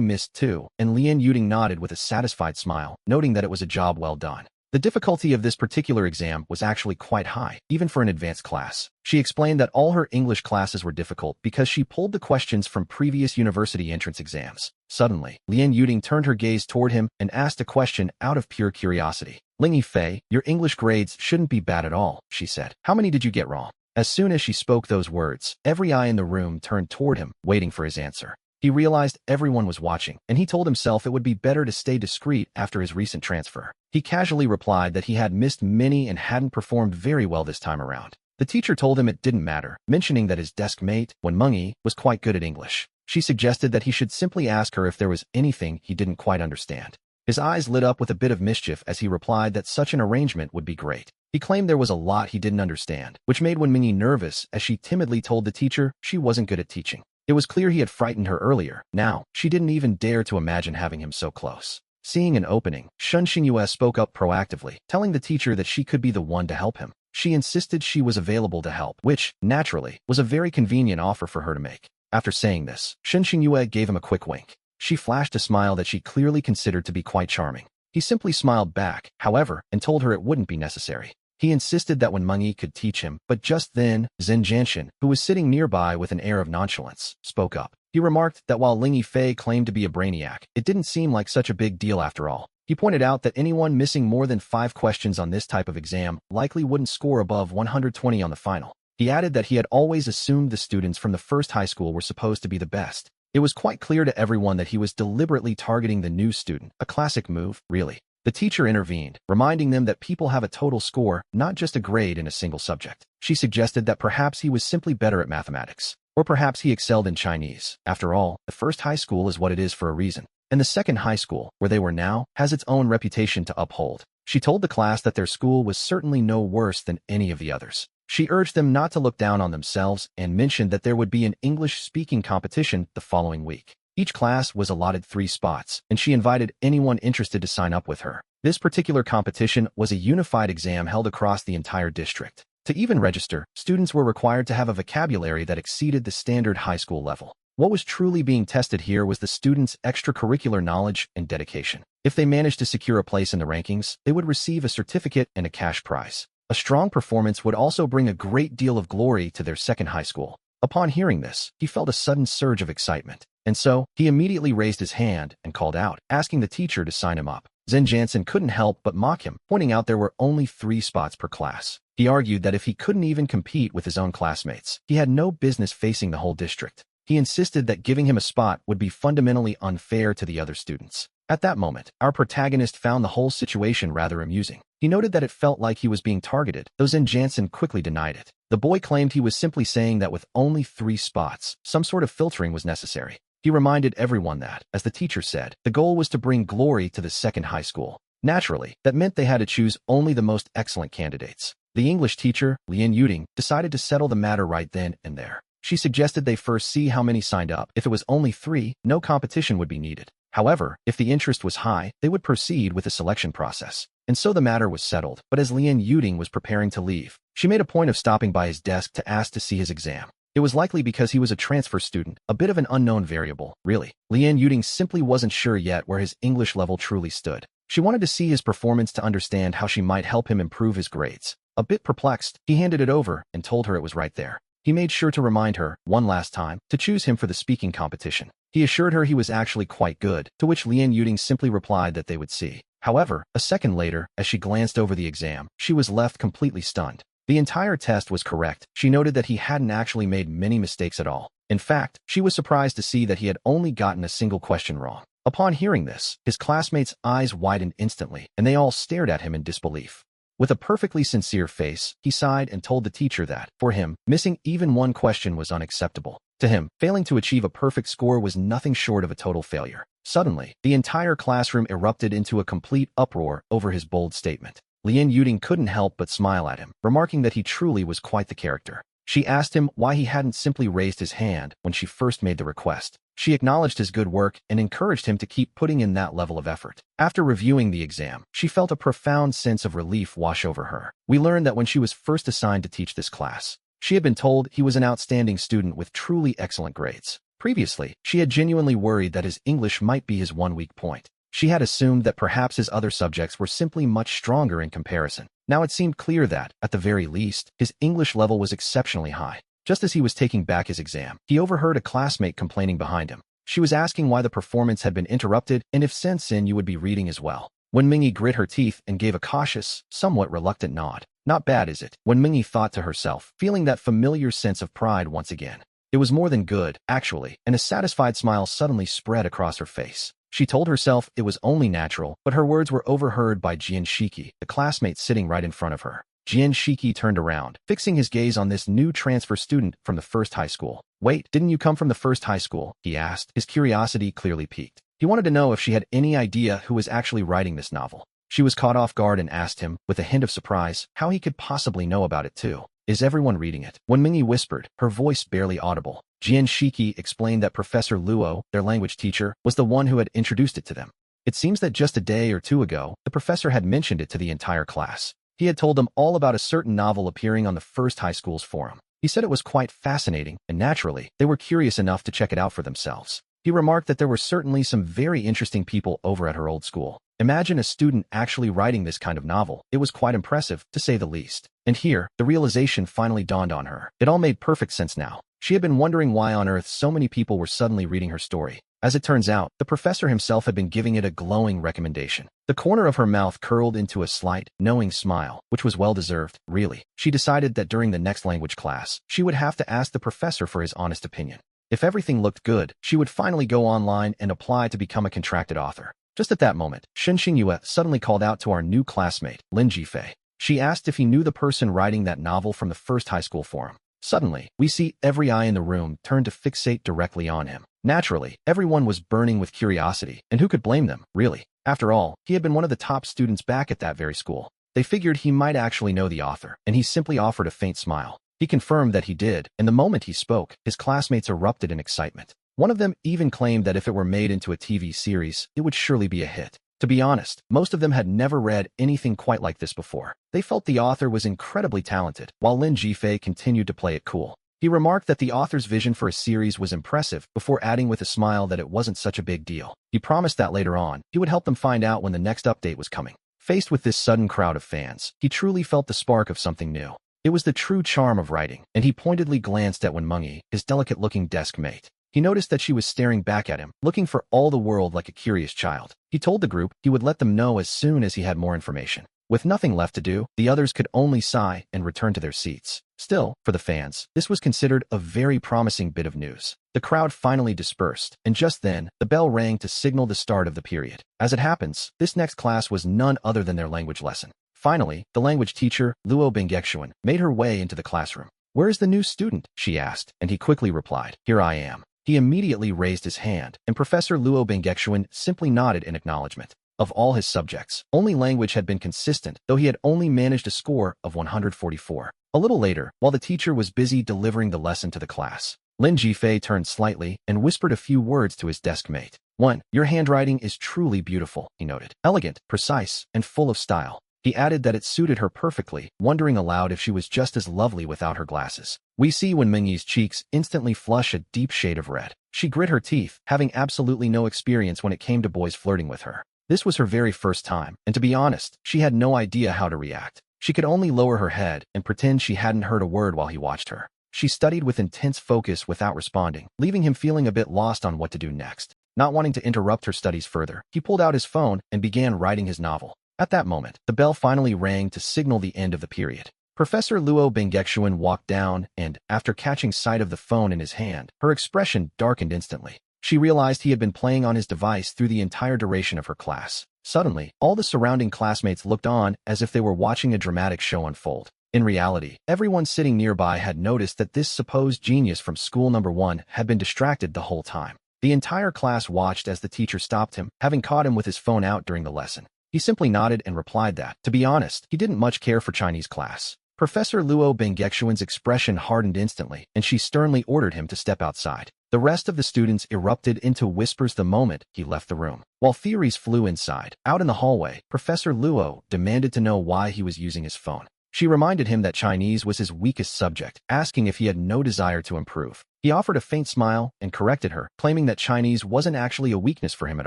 missed 2, and Lien Yuding nodded with a satisfied smile, noting that it was a job well done. The difficulty of this particular exam was actually quite high, even for an advanced class. She explained that all her English classes were difficult because she pulled the questions from previous university entrance exams. Suddenly, Lien Yuding turned her gaze toward him and asked a question out of pure curiosity. Ling Yifei, your English grades shouldn't be bad at all, she said. How many did you get wrong? As soon as she spoke those words, every eye in the room turned toward him, waiting for his answer. He realized everyone was watching, and he told himself it would be better to stay discreet after his recent transfer. He casually replied that he had missed many and hadn't performed very well this time around. The teacher told him it didn't matter, mentioning that his desk mate, Wen Mengyi, was quite good at English. She suggested that he should simply ask her if there was anything he didn't quite understand. His eyes lit up with a bit of mischief as he replied that such an arrangement would be great. He claimed there was a lot he didn't understand, which made Wen Mengyi nervous as she timidly told the teacher she wasn't good at teaching. It was clear he had frightened her earlier. Now, she didn't even dare to imagine having him so close. Seeing an opening, Shen Xingyue spoke up proactively, telling the teacher that she could be the one to help him. She insisted she was available to help, which, naturally, was a very convenient offer for her to make. After saying this, Shen Xingyue gave him a quick wink. She flashed a smile that she clearly considered to be quite charming. He simply smiled back, however, and told her it wouldn't be necessary. He insisted that Wen Mengyi could teach him, but just then, Zhen Jianshan, who was sitting nearby with an air of nonchalance, spoke up. He remarked that while Ling Yifei claimed to be a brainiac, it didn't seem like such a big deal after all. He pointed out that anyone missing more than 5 questions on this type of exam likely wouldn't score above 120 on the final. He added that he had always assumed the students from the first high school were supposed to be the best. It was quite clear to everyone that he was deliberately targeting the new student, a classic move, really. The teacher intervened, reminding them that people have a total score, not just a grade in a single subject. She suggested that perhaps he was simply better at mathematics. Or perhaps he excelled in Chinese. After all, the first high school is what it is for a reason. And the second high school, where they were now, has its own reputation to uphold. She told the class that their school was certainly no worse than any of the others. She urged them not to look down on themselves and mentioned that there would be an English-speaking competition the following week. Each class was allotted 3 spots, and she invited anyone interested to sign up with her. This particular competition was a unified exam held across the entire district. To even register, students were required to have a vocabulary that exceeded the standard high school level. What was truly being tested here was the students' extracurricular knowledge and dedication. If they managed to secure a place in the rankings, they would receive a certificate and a cash prize. A strong performance would also bring a great deal of glory to their second high school. Upon hearing this, he felt a sudden surge of excitement. And so, he immediately raised his hand and called out, asking the teacher to sign him up. Zhen Jianshan couldn't help but mock him, pointing out there were only 3 spots per class. He argued that if he couldn't even compete with his own classmates, he had no business facing the whole district. He insisted that giving him a spot would be fundamentally unfair to the other students. At that moment, our protagonist found the whole situation rather amusing. He noted that it felt like he was being targeted, though Zhen Jianshan quickly denied it. The boy claimed he was simply saying that with only 3 spots, some sort of filtering was necessary. He reminded everyone that, as the teacher said, the goal was to bring glory to the second high school. Naturally, that meant they had to choose only the most excellent candidates. The English teacher, Lien Yuding, decided to settle the matter right then and there. She suggested they first see how many signed up. If it was only 3, no competition would be needed. However, if the interest was high, they would proceed with the selection process. And so the matter was settled, but as Lien Yuding was preparing to leave, she made a point of stopping by his desk to ask to see his exam. It was likely because he was a transfer student, a bit of an unknown variable, really. Lien Yuding simply wasn't sure yet where his English level truly stood. She wanted to see his performance to understand how she might help him improve his grades. A bit perplexed, he handed it over and told her it was right there. He made sure to remind her, one last time, to choose him for the speaking competition. He assured her he was actually quite good, to which Lien Yuding simply replied that they would see. However, a second later, as she glanced over the exam, she was left completely stunned. The entire test was correct. She noted that he hadn't actually made many mistakes at all. In fact, she was surprised to see that he had only gotten a single question wrong. Upon hearing this, his classmates' eyes widened instantly, and they all stared at him in disbelief. With a perfectly sincere face, he sighed and told the teacher that, for him, missing even 1 question was unacceptable. To him, failing to achieve a perfect score was nothing short of a total failure. Suddenly, the entire classroom erupted into a complete uproar over his bold statement. Lien Yuding couldn't help but smile at him, remarking that he truly was quite the character. She asked him why he hadn't simply raised his hand when she first made the request. She acknowledged his good work and encouraged him to keep putting in that level of effort. After reviewing the exam, she felt a profound sense of relief wash over her. We learned that when she was first assigned to teach this class, she had been told he was an outstanding student with truly excellent grades. Previously, she had genuinely worried that his English might be his one weak point. She had assumed that perhaps his other subjects were simply much stronger in comparison. Now it seemed clear that, at the very least, his English level was exceptionally high. Just as he was taking back his exam, he overheard a classmate complaining behind him. She was asking why the performance had been interrupted and if since then you would be reading as well. When Mingy grit her teeth and gave a cautious, somewhat reluctant nod. Not bad, is it? When Mingy thought to herself, feeling that familiar sense of pride once again. It was more than good, actually, and a satisfied smile suddenly spread across her face. She told herself it was only natural, but her words were overheard by Jian Shiki, the classmate sitting right in front of her. Jian Shiki turned around, fixing his gaze on this new transfer student from the first high school. Wait, didn't you come from the first high school? He asked, his curiosity clearly piqued. He wanted to know if she had any idea who was actually writing this novel. She was caught off guard and asked him, with a hint of surprise, how he could possibly know about it too. Is everyone reading it? When Mingy whispered, her voice barely audible, Jian Shiki explained that Professor Luo, their language teacher, was the one who had introduced it to them. It seems that just a day or two ago, the professor had mentioned it to the entire class. He had told them all about a certain novel appearing on the first high school's forum. He said it was quite fascinating, and naturally, they were curious enough to check it out for themselves. He remarked that there were certainly some very interesting people over at her old school. Imagine a student actually writing this kind of novel. It was quite impressive, to say the least. And here, the realization finally dawned on her. It all made perfect sense now. She had been wondering why on earth so many people were suddenly reading her story. As it turns out, the professor himself had been giving it a glowing recommendation. The corner of her mouth curled into a slight, knowing smile, which was well-deserved, really. She decided that during the next language class, she would have to ask the professor for his honest opinion. If everything looked good, she would finally go online and apply to become a contracted author. Just at that moment, Shen Xingyue suddenly called out to our new classmate, Lin Jifei. She asked if he knew the person writing that novel from the first high school forum. Suddenly, we see every eye in the room turn to fixate directly on him. Naturally, everyone was burning with curiosity, and who could blame them, really? After all, he had been one of the top students back at that very school. They figured he might actually know the author, and he simply offered a faint smile. He confirmed that he did, and the moment he spoke, his classmates erupted in excitement. One of them even claimed that if it were made into a TV series, it would surely be a hit. To be honest, most of them had never read anything quite like this before. They felt the author was incredibly talented, while Lin Jifei continued to play it cool. He remarked that the author's vision for a series was impressive before adding with a smile that it wasn't such a big deal. He promised that later on, he would help them find out when the next update was coming. Faced with this sudden crowd of fans, he truly felt the spark of something new. It was the true charm of writing, and he pointedly glanced at Wenmengyi, his delicate-looking desk mate. He noticed that she was staring back at him, looking for all the world like a curious child. He told the group he would let them know as soon as he had more information. With nothing left to do, the others could only sigh and return to their seats. Still, for the fans, this was considered a very promising bit of news. The crowd finally dispersed, and just then, the bell rang to signal the start of the period. As it happens, this next class was none other than their language lesson. Finally, the language teacher, Luo Bengekshuan, made her way into the classroom. "Where is the new student?" she asked, and he quickly replied, "Here I am." He immediately raised his hand, and Professor Luo Bengekshuan simply nodded in acknowledgement. Of all his subjects, only language had been consistent, though he had only managed a score of 144. A little later, while the teacher was busy delivering the lesson to the class, Lin Jifei turned slightly and whispered a few words to his desk mate. "1. Your handwriting is truly beautiful," he noted. "Elegant, precise, and full of style." He added that it suited her perfectly, wondering aloud if she was just as lovely without her glasses. We see Wenmengyi's cheeks instantly flush a deep shade of red. She grit her teeth, having absolutely no experience when it came to boys flirting with her. This was her very first time, and to be honest, she had no idea how to react. She could only lower her head and pretend she hadn't heard a word while he watched her. She studied with intense focus without responding, leaving him feeling a bit lost on what to do next. Not wanting to interrupt her studies further, he pulled out his phone and began writing his novel. At that moment, the bell finally rang to signal the end of the period. Professor Luo Bengekshuan walked down and, after catching sight of the phone in his hand, her expression darkened instantly. She realized he had been playing on his device through the entire duration of her class. Suddenly, all the surrounding classmates looked on as if they were watching a dramatic show unfold. In reality, everyone sitting nearby had noticed that this supposed genius from school number 1 had been distracted the whole time. The entire class watched as the teacher stopped him, having caught him with his phone out during the lesson. He simply nodded and replied that, to be honest, he didn't much care for Chinese class. Professor Luo Bengexuan's expression hardened instantly, and she sternly ordered him to step outside. The rest of the students erupted into whispers the moment he left the room. While theories flew inside, out in the hallway, Professor Luo demanded to know why he was using his phone. She reminded him that Chinese was his weakest subject, asking if he had no desire to improve. He offered a faint smile and corrected her, claiming that Chinese wasn't actually a weakness for him at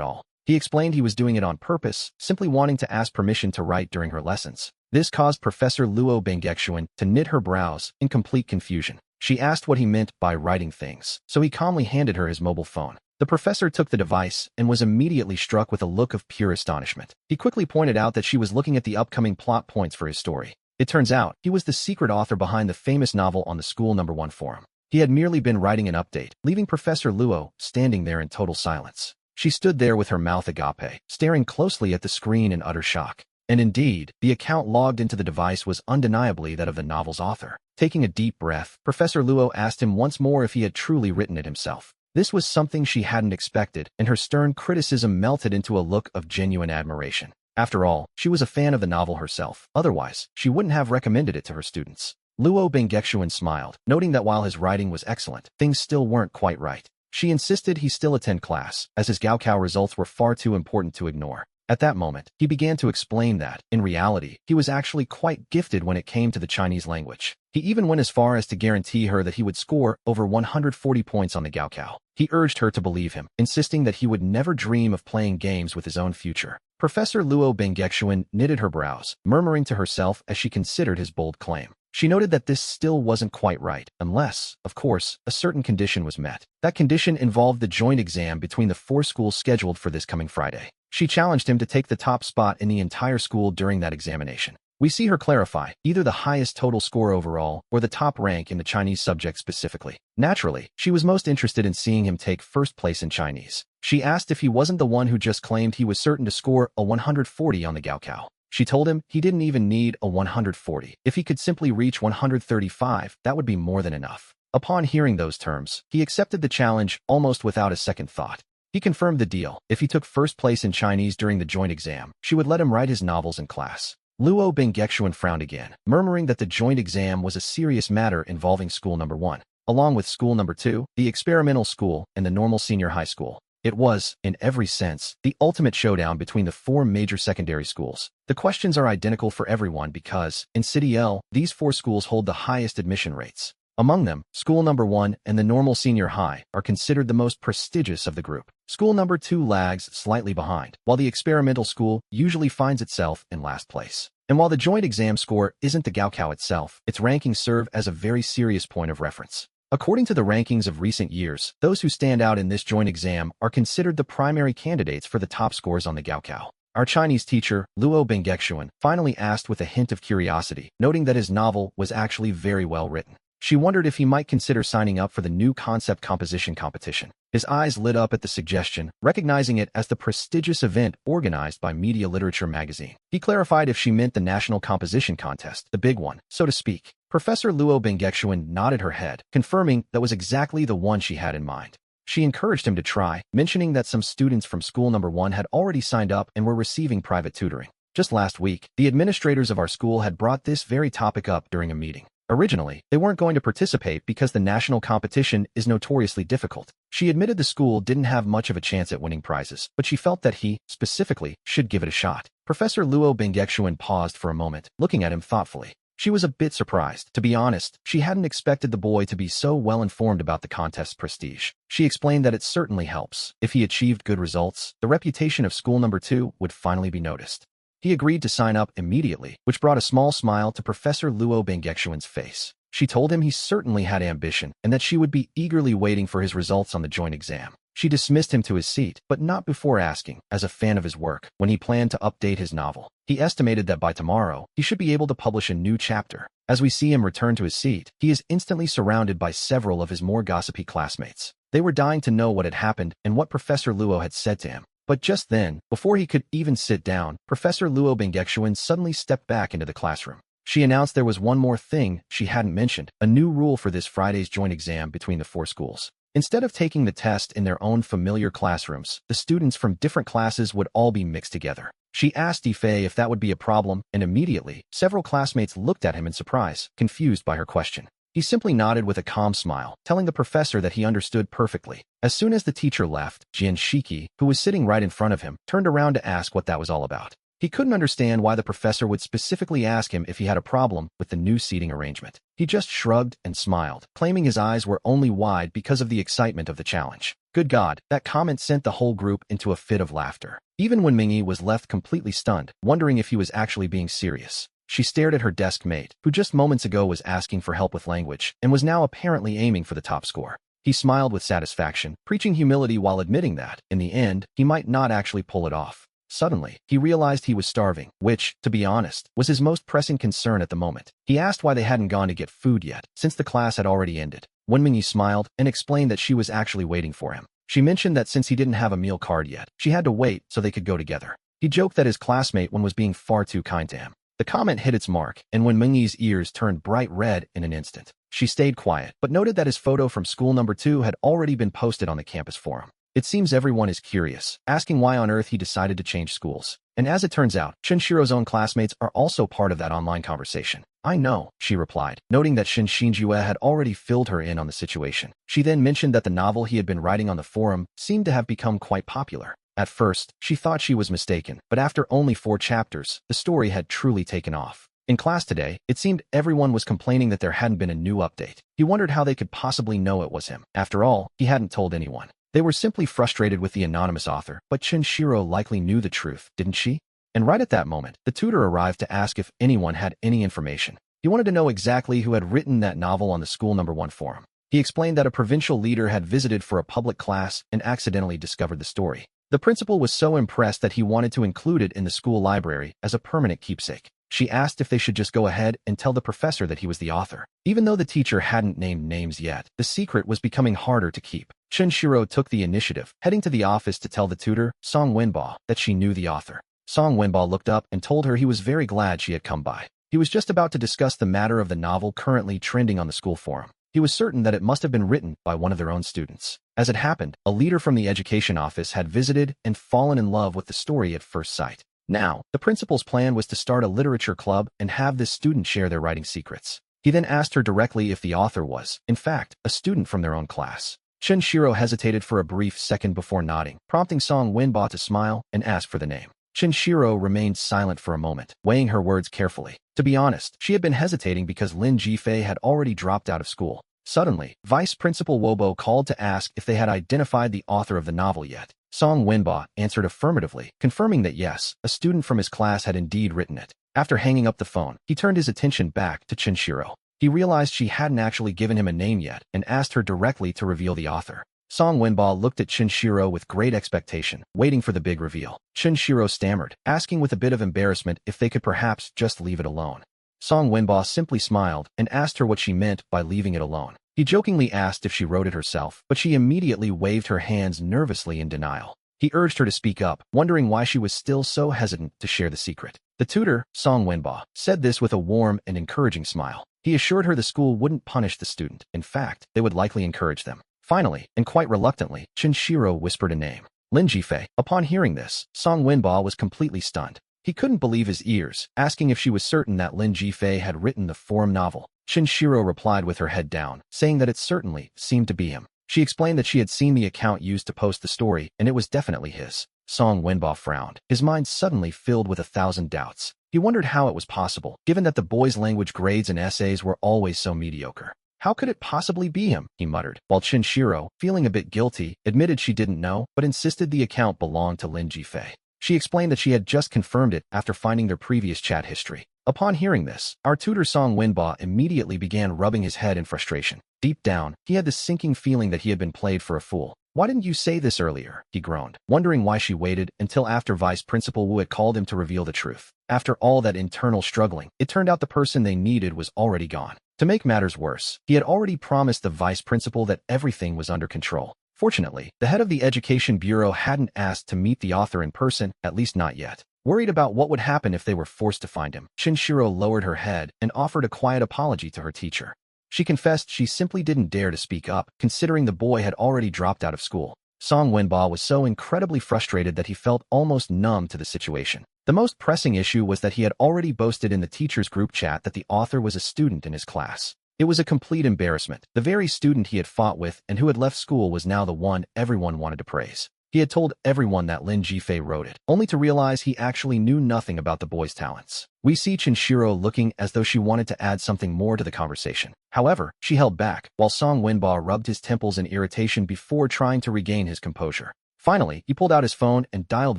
all. He explained he was doing it on purpose, simply wanting to ask permission to write during her lessons. This caused Professor Luo Bengexuan to knit her brows in complete confusion. She asked what he meant by writing things, so he calmly handed her his mobile phone. The professor took the device and was immediately struck with a look of pure astonishment. He quickly pointed out that she was looking at the upcoming plot points for his story. It turns out, he was the secret author behind the famous novel on the School No. 1 forum. He had merely been writing an update, leaving Professor Luo standing there in total silence. She stood there with her mouth agape, staring closely at the screen in utter shock. And indeed, the account logged into the device was undeniably that of the novel's author. Taking a deep breath, Professor Luo asked him once more if he had truly written it himself. This was something she hadn't expected, and her stern criticism melted into a look of genuine admiration. After all, she was a fan of the novel herself. Otherwise, she wouldn't have recommended it to her students. Luo Bengexuan smiled, noting that while his writing was excellent, things still weren't quite right. She insisted he still attend class, as his Gaokao results were far too important to ignore. At that moment, he began to explain that, in reality, he was actually quite gifted when it came to the Chinese language. He even went as far as to guarantee her that he would score over 140 points on the Gaokao. He urged her to believe him, insisting that he would never dream of playing games with his own future. Professor Luo Bengexuan knitted her brows, murmuring to herself as she considered his bold claim. She noted that this still wasn't quite right, unless, of course, a certain condition was met. That condition involved the joint exam between the 4 schools scheduled for this coming Friday. She challenged him to take the top spot in the entire school during that examination. We see her clarify, either the highest total score overall or the top rank in the Chinese subject specifically. Naturally, she was most interested in seeing him take first place in Chinese. She asked if he wasn't the one who just claimed he was certain to score a 140 on the Gaokao. She told him he didn't even need a 140. If he could simply reach 135, that would be more than enough. Upon hearing those terms, he accepted the challenge almost without a second thought. He confirmed the deal. If he took first place in Chinese during the joint exam, she would let him write his novels in class. Luo Bengexuan frowned again, murmuring that the joint exam was a serious matter involving School No. 1, along with School No. 2, the experimental school, and the normal senior high school. It was, in every sense, the ultimate showdown between the 4 major secondary schools. The questions are identical for everyone because, in City L, these 4 schools hold the highest admission rates. Among them, School No. 1 and the normal senior high are considered the most prestigious of the group. School No. 2 lags slightly behind, while the experimental school usually finds itself in last place. And while the joint exam score isn't the Gaokao itself, its rankings serve as a very serious point of reference. According to the rankings of recent years, those who stand out in this joint exam are considered the primary candidates for the top scores on the Gaokao. Our Chinese teacher, Luo Bengexuan, finally asked with a hint of curiosity, noting that his novel was actually very well written. She wondered if he might consider signing up for the new concept composition competition. His eyes lit up at the suggestion, recognizing it as the prestigious event organized by Media Literature magazine. He clarified if she meant the national composition contest, the big one, so to speak. Professor Luo Bengexuan nodded her head, confirming that was exactly the one she had in mind. She encouraged him to try, mentioning that some students from School No. 1 had already signed up and were receiving private tutoring. Just last week, the administrators of our school had brought this very topic up during a meeting. Originally, they weren't going to participate because the national competition is notoriously difficult. She admitted the school didn't have much of a chance at winning prizes, but she felt that he, specifically, should give it a shot. Professor Luo Bengexuan paused for a moment, looking at him thoughtfully. She was a bit surprised. To be honest, she hadn't expected the boy to be so well informed about the contest's prestige. She explained that it certainly helps. If he achieved good results, the reputation of School No. 2 would finally be noticed. He agreed to sign up immediately, which brought a small smile to Professor Luo Bengexuan's face. She told him he certainly had ambition and that she would be eagerly waiting for his results on the joint exam. She dismissed him to his seat, but not before asking, as a fan of his work, when he planned to update his novel. He estimated that by tomorrow, he should be able to publish a new chapter. As we see him return to his seat, he is instantly surrounded by several of his more gossipy classmates. They were dying to know what had happened and what Professor Luo had said to him. But just then, before he could even sit down, Professor Luo Bengexuan suddenly stepped back into the classroom. She announced there was one more thing she hadn't mentioned, a new rule for this Friday's joint exam between the 4 schools. Instead of taking the test in their own familiar classrooms, the students from different classes would all be mixed together. She asked Ifei if that would be a problem, and immediately, several classmates looked at him in surprise, confused by her question. He simply nodded with a calm smile, telling the professor that he understood perfectly. As soon as the teacher left, Jin Shiki, who was sitting right in front of him, turned around to ask what that was all about. He couldn't understand why the professor would specifically ask him if he had a problem with the new seating arrangement. He just shrugged and smiled, claiming his eyes were only wide because of the excitement of the challenge. Good God, that comment sent the whole group into a fit of laughter. Even when Mingyi was left completely stunned, wondering if he was actually being serious. She stared at her desk mate, who just moments ago was asking for help with language, and was now apparently aiming for the top score. He smiled with satisfaction, preaching humility while admitting that, in the end, he might not actually pull it off. Suddenly, he realized he was starving, which, to be honest, was his most pressing concern at the moment. He asked why they hadn't gone to get food yet, since the class had already ended. Wenmingyi smiled and explained that she was actually waiting for him. She mentioned that since he didn't have a meal card yet, she had to wait so they could go together. He joked that his classmate was being far too kind to him. The comment hit its mark, and when Mingyi's ears turned bright red in an instant. She stayed quiet, but noted that his photo from school number 2 had already been posted on the campus forum. It seems everyone is curious, asking why on earth he decided to change schools. And as it turns out, Shinshiro's own classmates are also part of that online conversation. I know, she replied, noting that Shinjue had already filled her in on the situation. She then mentioned that the novel he had been writing on the forum seemed to have become quite popular. At first, she thought she was mistaken, but after only 4 chapters, the story had truly taken off. In class today, it seemed everyone was complaining that there hadn't been a new update. He wondered how they could possibly know it was him. After all, he hadn't told anyone. They were simply frustrated with the anonymous author, but Shinshiro likely knew the truth, didn't she? And right at that moment, the tutor arrived to ask if anyone had any information. He wanted to know exactly who had written that novel on the school number 1 forum. He explained that a provincial leader had visited for a public class and accidentally discovered the story. The principal was so impressed that he wanted to include it in the school library as a permanent keepsake. She asked if they should just go ahead and tell the professor that he was the author. Even though the teacher hadn't named names yet, the secret was becoming harder to keep. Shinshiro took the initiative, heading to the office to tell the tutor, Song Wenba, that she knew the author. Song Wenba looked up and told her he was very glad she had come by. He was just about to discuss the matter of the novel currently trending on the school forum. He was certain that it must have been written by one of their own students. As it happened, a leader from the education office had visited and fallen in love with the story at first sight. Now, the principal's plan was to start a literature club and have this student share their writing secrets. He then asked her directly if the author was, in fact, a student from their own class. Shinshiro hesitated for a brief second before nodding, prompting Song Wenba to smile and ask for the name. Shinshiro remained silent for a moment, weighing her words carefully. To be honest, she had been hesitating because Lin Jifei had already dropped out of school. Suddenly, Vice Principal Wobo called to ask if they had identified the author of the novel yet. Song Wenba answered affirmatively, confirming that yes, a student from his class had indeed written it. After hanging up the phone, he turned his attention back to Shinshiro. He realized she hadn't actually given him a name yet and asked her directly to reveal the author. Song Wenba looked at Shinshiro with great expectation, waiting for the big reveal. Shinshiro stammered, asking with a bit of embarrassment if they could perhaps just leave it alone. Song Wenba simply smiled and asked her what she meant by leaving it alone. He jokingly asked if she wrote it herself, but she immediately waved her hands nervously in denial. He urged her to speak up, wondering why she was still so hesitant to share the secret. The tutor, Song Wenba, said this with a warm and encouraging smile. He assured her the school wouldn't punish the student. In fact, they would likely encourage them. Finally, and quite reluctantly, Shinshiro whispered a name. Lin Jifei. Upon hearing this, Song Wenba was completely stunned. He couldn't believe his ears, asking if she was certain that Lin Jifei had written the forum novel. Shinshiro replied with her head down, saying that it certainly seemed to be him. She explained that she had seen the account used to post the story, and it was definitely his. Song Wenba frowned, his mind suddenly filled with 1,000 doubts. He wondered how it was possible, given that the boy's language grades and essays were always so mediocre. How could it possibly be him, he muttered, while Shinshiro, feeling a bit guilty, admitted she didn't know, but insisted the account belonged to Lin Jifei. She explained that she had just confirmed it after finding their previous chat history. Upon hearing this, our tutor Song Wenba immediately began rubbing his head in frustration. Deep down, he had this sinking feeling that he had been played for a fool. Why didn't you say this earlier? He groaned, wondering why she waited until after Vice Principal Wu had called him to reveal the truth. After all that internal struggling, it turned out the person they needed was already gone. To make matters worse, he had already promised the vice principal that everything was under control. Fortunately, the head of the Education Bureau hadn't asked to meet the author in person, at least not yet. Worried about what would happen if they were forced to find him, Shinshiro lowered her head and offered a quiet apology to her teacher. She confessed she simply didn't dare to speak up, considering the boy had already dropped out of school. Song Wenba was so incredibly frustrated that he felt almost numb to the situation. The most pressing issue was that he had already boasted in the teacher's group chat that the author was a student in his class. It was a complete embarrassment. The very student he had fought with and who had left school was now the one everyone wanted to praise. He had told everyone that Lin Jifei wrote it, only to realize he actually knew nothing about the boy's talents. We see Chinshiro looking as though she wanted to add something more to the conversation. However, she held back, while Song Wenba rubbed his temples in irritation before trying to regain his composure. Finally, he pulled out his phone and dialed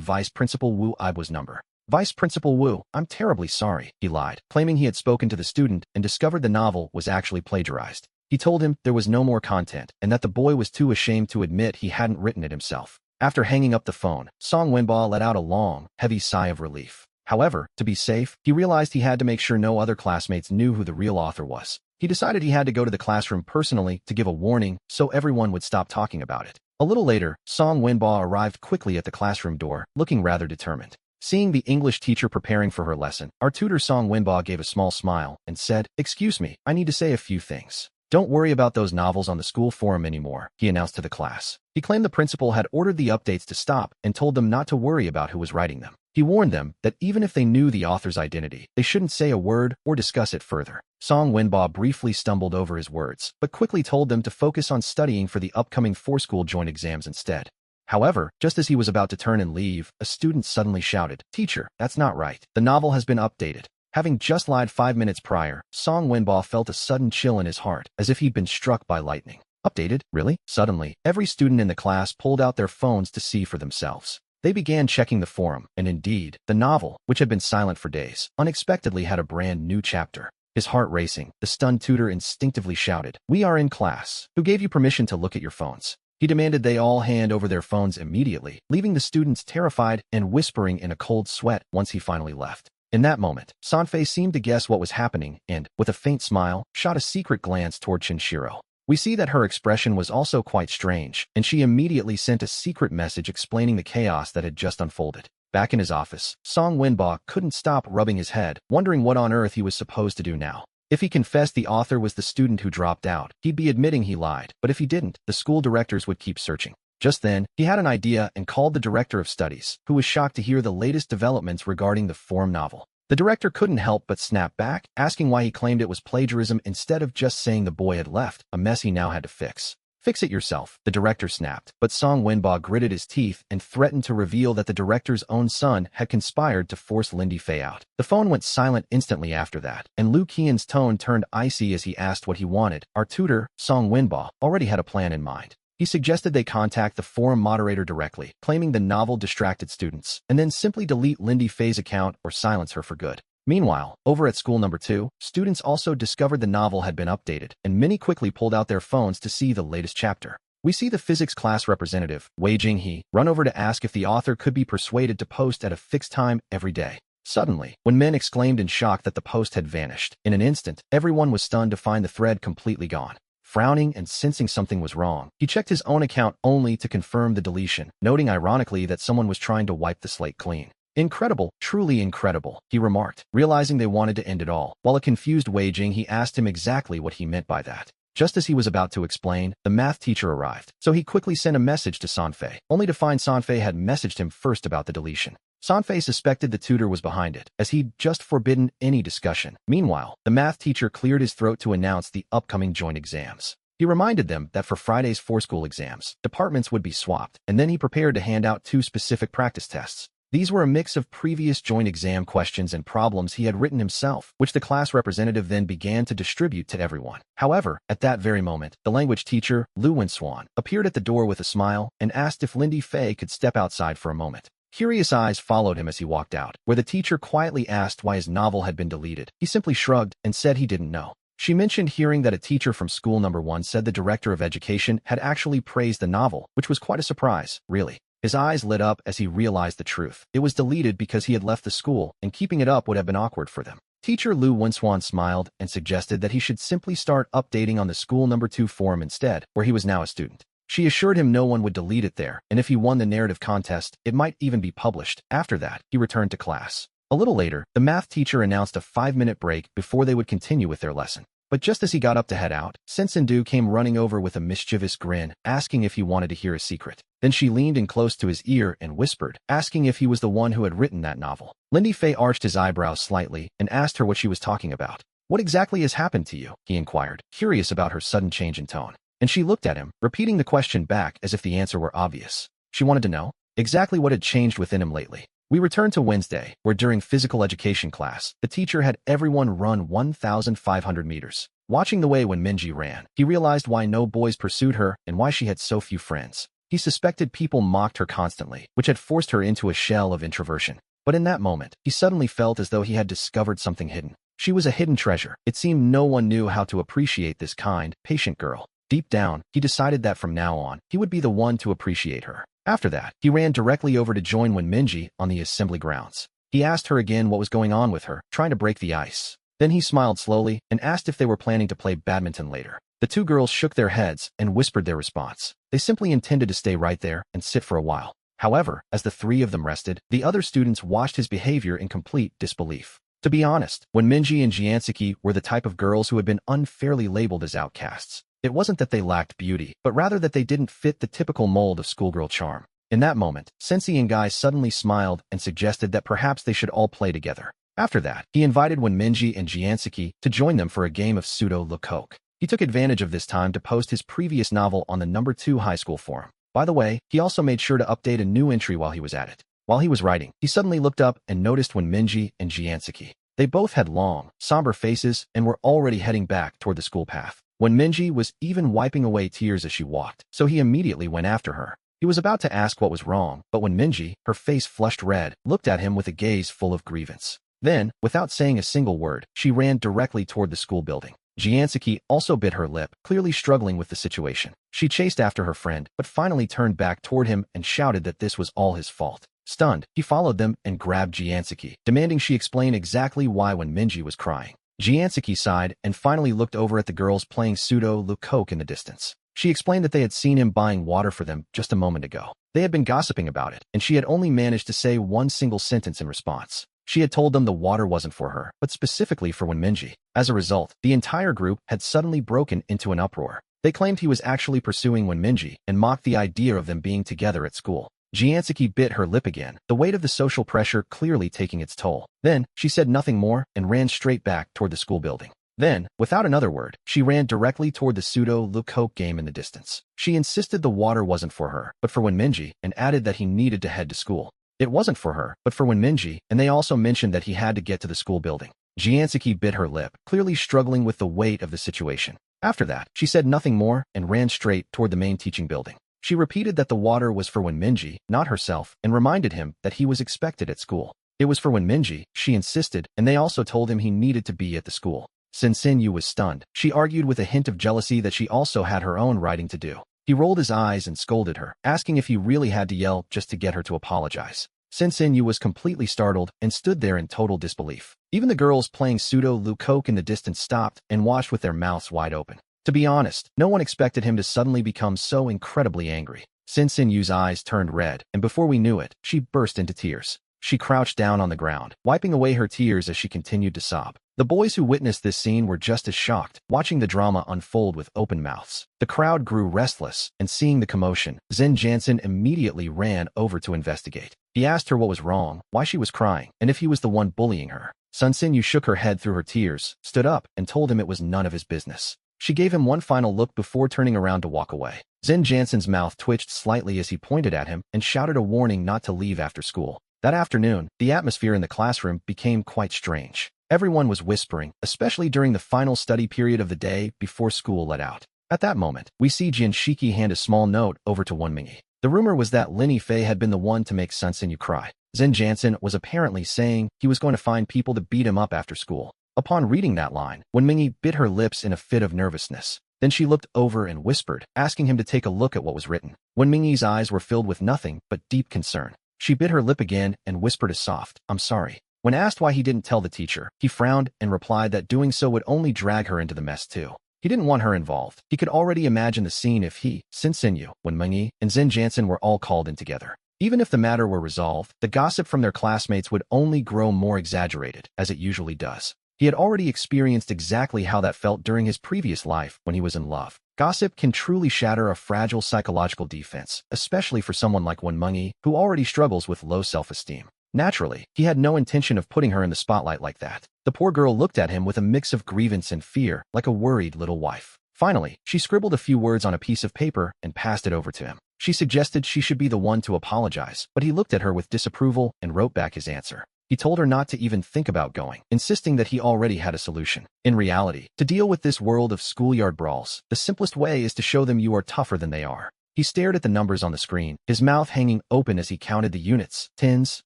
Vice Principal Wu Ibo's number. Vice Principal Wu, I'm terribly sorry, he lied, claiming he had spoken to the student and discovered the novel was actually plagiarized. He told him there was no more content and that the boy was too ashamed to admit he hadn't written it himself. After hanging up the phone, Song Wenba let out a long, heavy sigh of relief. However, to be safe, he realized he had to make sure no other classmates knew who the real author was. He decided he had to go to the classroom personally to give a warning so everyone would stop talking about it. A little later, Song Wenba arrived quickly at the classroom door, looking rather determined. Seeing the English teacher preparing for her lesson, our tutor Song Wenba gave a small smile and said, "Excuse me, I need to say a few things." "Don't worry about those novels on the school forum anymore," he announced to the class. He claimed the principal had ordered the updates to stop and told them not to worry about who was writing them. He warned them that even if they knew the author's identity, they shouldn't say a word or discuss it further. Song Wenba briefly stumbled over his words, but quickly told them to focus on studying for the upcoming four-school joint exams instead. However, just as he was about to turn and leave, a student suddenly shouted, "Teacher, that's not right. The novel has been updated." Having just lied 5 minutes prior, Song Wenba felt a sudden chill in his heart, as if he'd been struck by lightning. Updated? Really? Suddenly, every student in the class pulled out their phones to see for themselves. They began checking the forum, and indeed, the novel, which had been silent for days, unexpectedly had a brand new chapter. His heart racing, the stunned tutor instinctively shouted, "We are in class. Who gave you permission to look at your phones?" He demanded they all hand over their phones immediately, leaving the students terrified and whispering in a cold sweat once he finally left. In that moment, Sanfei seemed to guess what was happening and, with a faint smile, shot a secret glance toward Chinshiro. We see that her expression was also quite strange, and she immediately sent a secret message explaining the chaos that had just unfolded. Back in his office, Song Wenba couldn't stop rubbing his head, wondering what on earth he was supposed to do now. If he confessed the author was the student who dropped out, he'd be admitting he lied, but if he didn't, the school directors would keep searching. Just then, he had an idea and called the director of studies, who was shocked to hear the latest developments regarding the forum novel. The director couldn't help but snap back, asking why he claimed it was plagiarism instead of just saying the boy had left, a mess he now had to fix. "Fix it yourself," the director snapped, but Song Wenba gritted his teeth and threatened to reveal that the director's own son had conspired to force Lin Jifei out. The phone went silent instantly after that, and Lu Qian's tone turned icy as he asked what he wanted. Our tutor, Song Wenba, already had a plan in mind. He suggested they contact the forum moderator directly, claiming the novel distracted students, and then simply delete Lin Jifei's account or silence her for good. Meanwhile, over at school number 2, students also discovered the novel had been updated, and many quickly pulled out their phones to see the latest chapter. We see the physics class representative, Wei Jinghee, run over to ask if the author could be persuaded to post at a fixed time every day. Suddenly, when men exclaimed in shock that the post had vanished, in an instant, everyone was stunned to find the thread completely gone. Frowning and sensing something was wrong, he checked his own account only to confirm the deletion, noting ironically that someone was trying to wipe the slate clean. "Incredible, truly incredible," he remarked, realizing they wanted to end it all. While a confused Wei Jing, asked him exactly what he meant by that. Just as he was about to explain, the math teacher arrived, so he quickly sent a message to Sanfei, only to find Sanfei had messaged him first about the deletion. Sanfei suspected the tutor was behind it, as he'd just forbidden any discussion. Meanwhile, the math teacher cleared his throat to announce the upcoming joint exams. He reminded them that for Friday's four-school exams, departments would be swapped, and then he prepared to hand out 2 specific practice tests. These were a mix of previous joint exam questions and problems he had written himself, which the class representative then began to distribute to everyone. However, at that very moment, the language teacher, Lu Wenswan, appeared at the door with a smile and asked if Lin Jifei could step outside for a moment. Curious eyes followed him as he walked out, where the teacher quietly asked why his novel had been deleted. He simply shrugged and said he didn't know. She mentioned hearing that a teacher from school number 1 said the director of education had actually praised the novel, which was quite a surprise, really. His eyes lit up as he realized the truth. It was deleted because he had left the school, and keeping it up would have been awkward for them. Teacher Lu Wenswan smiled and suggested that he should simply start updating on the school number 2 forum instead, where he was now a student. She assured him no one would delete it there, and if he won the narrative contest, it might even be published. After that, he returned to class. A little later, the math teacher announced a 5-minute break before they would continue with their lesson. But just as he got up to head out, Sensendu came running over with a mischievous grin, asking if he wanted to hear a secret. Then she leaned in close to his ear and whispered, asking if he was the one who had written that novel. Lindy Fei arched his eyebrows slightly and asked her what she was talking about. "What exactly has happened to you?" he inquired, curious about her sudden change in tone. And she looked at him, repeating the question back as if the answer were obvious. She wanted to know exactly what had changed within him lately. We returned to Wednesday, where during physical education class, the teacher had everyone run 1,500 meters. Watching the way when Minji ran, he realized why no boys pursued her and why she had so few friends. He suspected people mocked her constantly, which had forced her into a shell of introversion. But in that moment, he suddenly felt as though he had discovered something hidden. She was a hidden treasure. It seemed no one knew how to appreciate this kind, patient girl. Deep down, he decided that from now on, he would be the one to appreciate her. After that, he ran directly over to join Minji on the assembly grounds. He asked her again what was going on with her, trying to break the ice. Then he smiled slowly and asked if they were planning to play badminton later. The two girls shook their heads and whispered their response. They simply intended to stay right there and sit for a while. However, as the three of them rested, the other students watched his behavior in complete disbelief. To be honest, when Minji and Jianseki were the type of girls who had been unfairly labeled as outcasts, it wasn't that they lacked beauty, but rather that they didn't fit the typical mold of schoolgirl charm. In that moment, Sensei Ngai suddenly smiled and suggested that perhaps they should all play together. After that, he invited Minji and Jianseki to join them for a game of pseudo-lecoq. He took advantage of this time to post his previous novel on the No. 2 high school forum. By the way, he also made sure to update a new entry while he was at it. While he was writing, he suddenly looked up and noticed Minji and Jianseki. They both had long, somber faces and were already heading back toward the school path. Minji was even wiping away tears as she walked, so he immediately went after her. He was about to ask what was wrong, but when Minji, her face flushed red, looked at him with a gaze full of grievance. Then, without saying a single word, she ran directly toward the school building. Jianseki also bit her lip, clearly struggling with the situation. She chased after her friend, but finally turned back toward him and shouted that this was all his fault. Stunned, he followed them and grabbed Jianseki, demanding she explain exactly why when Minji was crying. Jianseki sighed and finally looked over at the girls playing pseudo-lecoq in the distance. She explained that they had seen him buying water for them just a moment ago. They had been gossiping about it, and she had only managed to say one single sentence in response. She had told them the water wasn't for her, but specifically for Minji. As a result, the entire group had suddenly broken into an uproar. They claimed he was actually pursuing Minji and mocked the idea of them being together at school. Jianseki bit her lip again, the weight of the social pressure clearly taking its toll. Then, she said nothing more and ran straight back toward the school building. Then, without another word, she ran directly toward the pseudo-lecoq game in the distance. She insisted the water wasn't for her, but for Minji, and added that he needed to head to school. It wasn't for her, but for Minji, and they also mentioned that he had to get to the school building. Jianseki bit her lip, clearly struggling with the weight of the situation. After that, she said nothing more and ran straight toward the main teaching building. She repeated that the water was for Minji, not herself, and reminded him that he was expected at school. It was for Minji, she insisted, and they also told him he needed to be at the school. Sensenyu was stunned. She argued with a hint of jealousy that she also had her own writing to do. He rolled his eyes and scolded her, asking if he really had to yell just to get her to apologize. Sensenyu was completely startled and stood there in total disbelief. Even the girls playing pseudo-lecoq in the distance stopped and watched with their mouths wide open. To be honest, no one expected him to suddenly become so incredibly angry. Sensenyu's eyes turned red, and before we knew it, she burst into tears. She crouched down on the ground, wiping away her tears as she continued to sob. The boys who witnessed this scene were just as shocked, watching the drama unfold with open mouths. The crowd grew restless, and seeing the commotion, Zen Jansen immediately ran over to investigate. He asked her what was wrong, why she was crying, and if he was the one bullying her. Sensenyu shook her head through her tears, stood up, and told him it was none of his business. She gave him one final look before turning around to walk away. Zen Jansen's mouth twitched slightly as he pointed at him and shouted a warning not to leave after school. That afternoon, the atmosphere in the classroom became quite strange. Everyone was whispering, especially during the final study period of the day before school let out. At that moment, we see Jinshiki hand a small note over to Mingi. The rumor was that Linny Fei had been the one to make Sensenyu cry. Zen Jansen was apparently saying he was going to find people to beat him up after school. Upon reading that line, Mingi bit her lips in a fit of nervousness. Then she looked over and whispered, asking him to take a look at what was written. Mingi's eyes were filled with nothing but deep concern. She bit her lip again and whispered a soft, "I'm sorry." When asked why he didn't tell the teacher, he frowned and replied that doing so would only drag her into the mess too. He didn't want her involved. He could already imagine the scene if he, Sensenyu, Mingi, and Zen Jansen were all called in together. Even if the matter were resolved, the gossip from their classmates would only grow more exaggerated, as it usually does. He had already experienced exactly how that felt during his previous life when he was in love. Gossip can truly shatter a fragile psychological defense, especially for someone like Wonmungi, who already struggles with low self-esteem. Naturally, he had no intention of putting her in the spotlight like that. The poor girl looked at him with a mix of grievance and fear, like a worried little wife. Finally, she scribbled a few words on a piece of paper and passed it over to him. She suggested she should be the one to apologize, but he looked at her with disapproval and wrote back his answer. He told her not to even think about going, insisting that he already had a solution. In reality, to deal with this world of schoolyard brawls, the simplest way is to show them you are tougher than they are. He stared at the numbers on the screen, his mouth hanging open as he counted the units, tens,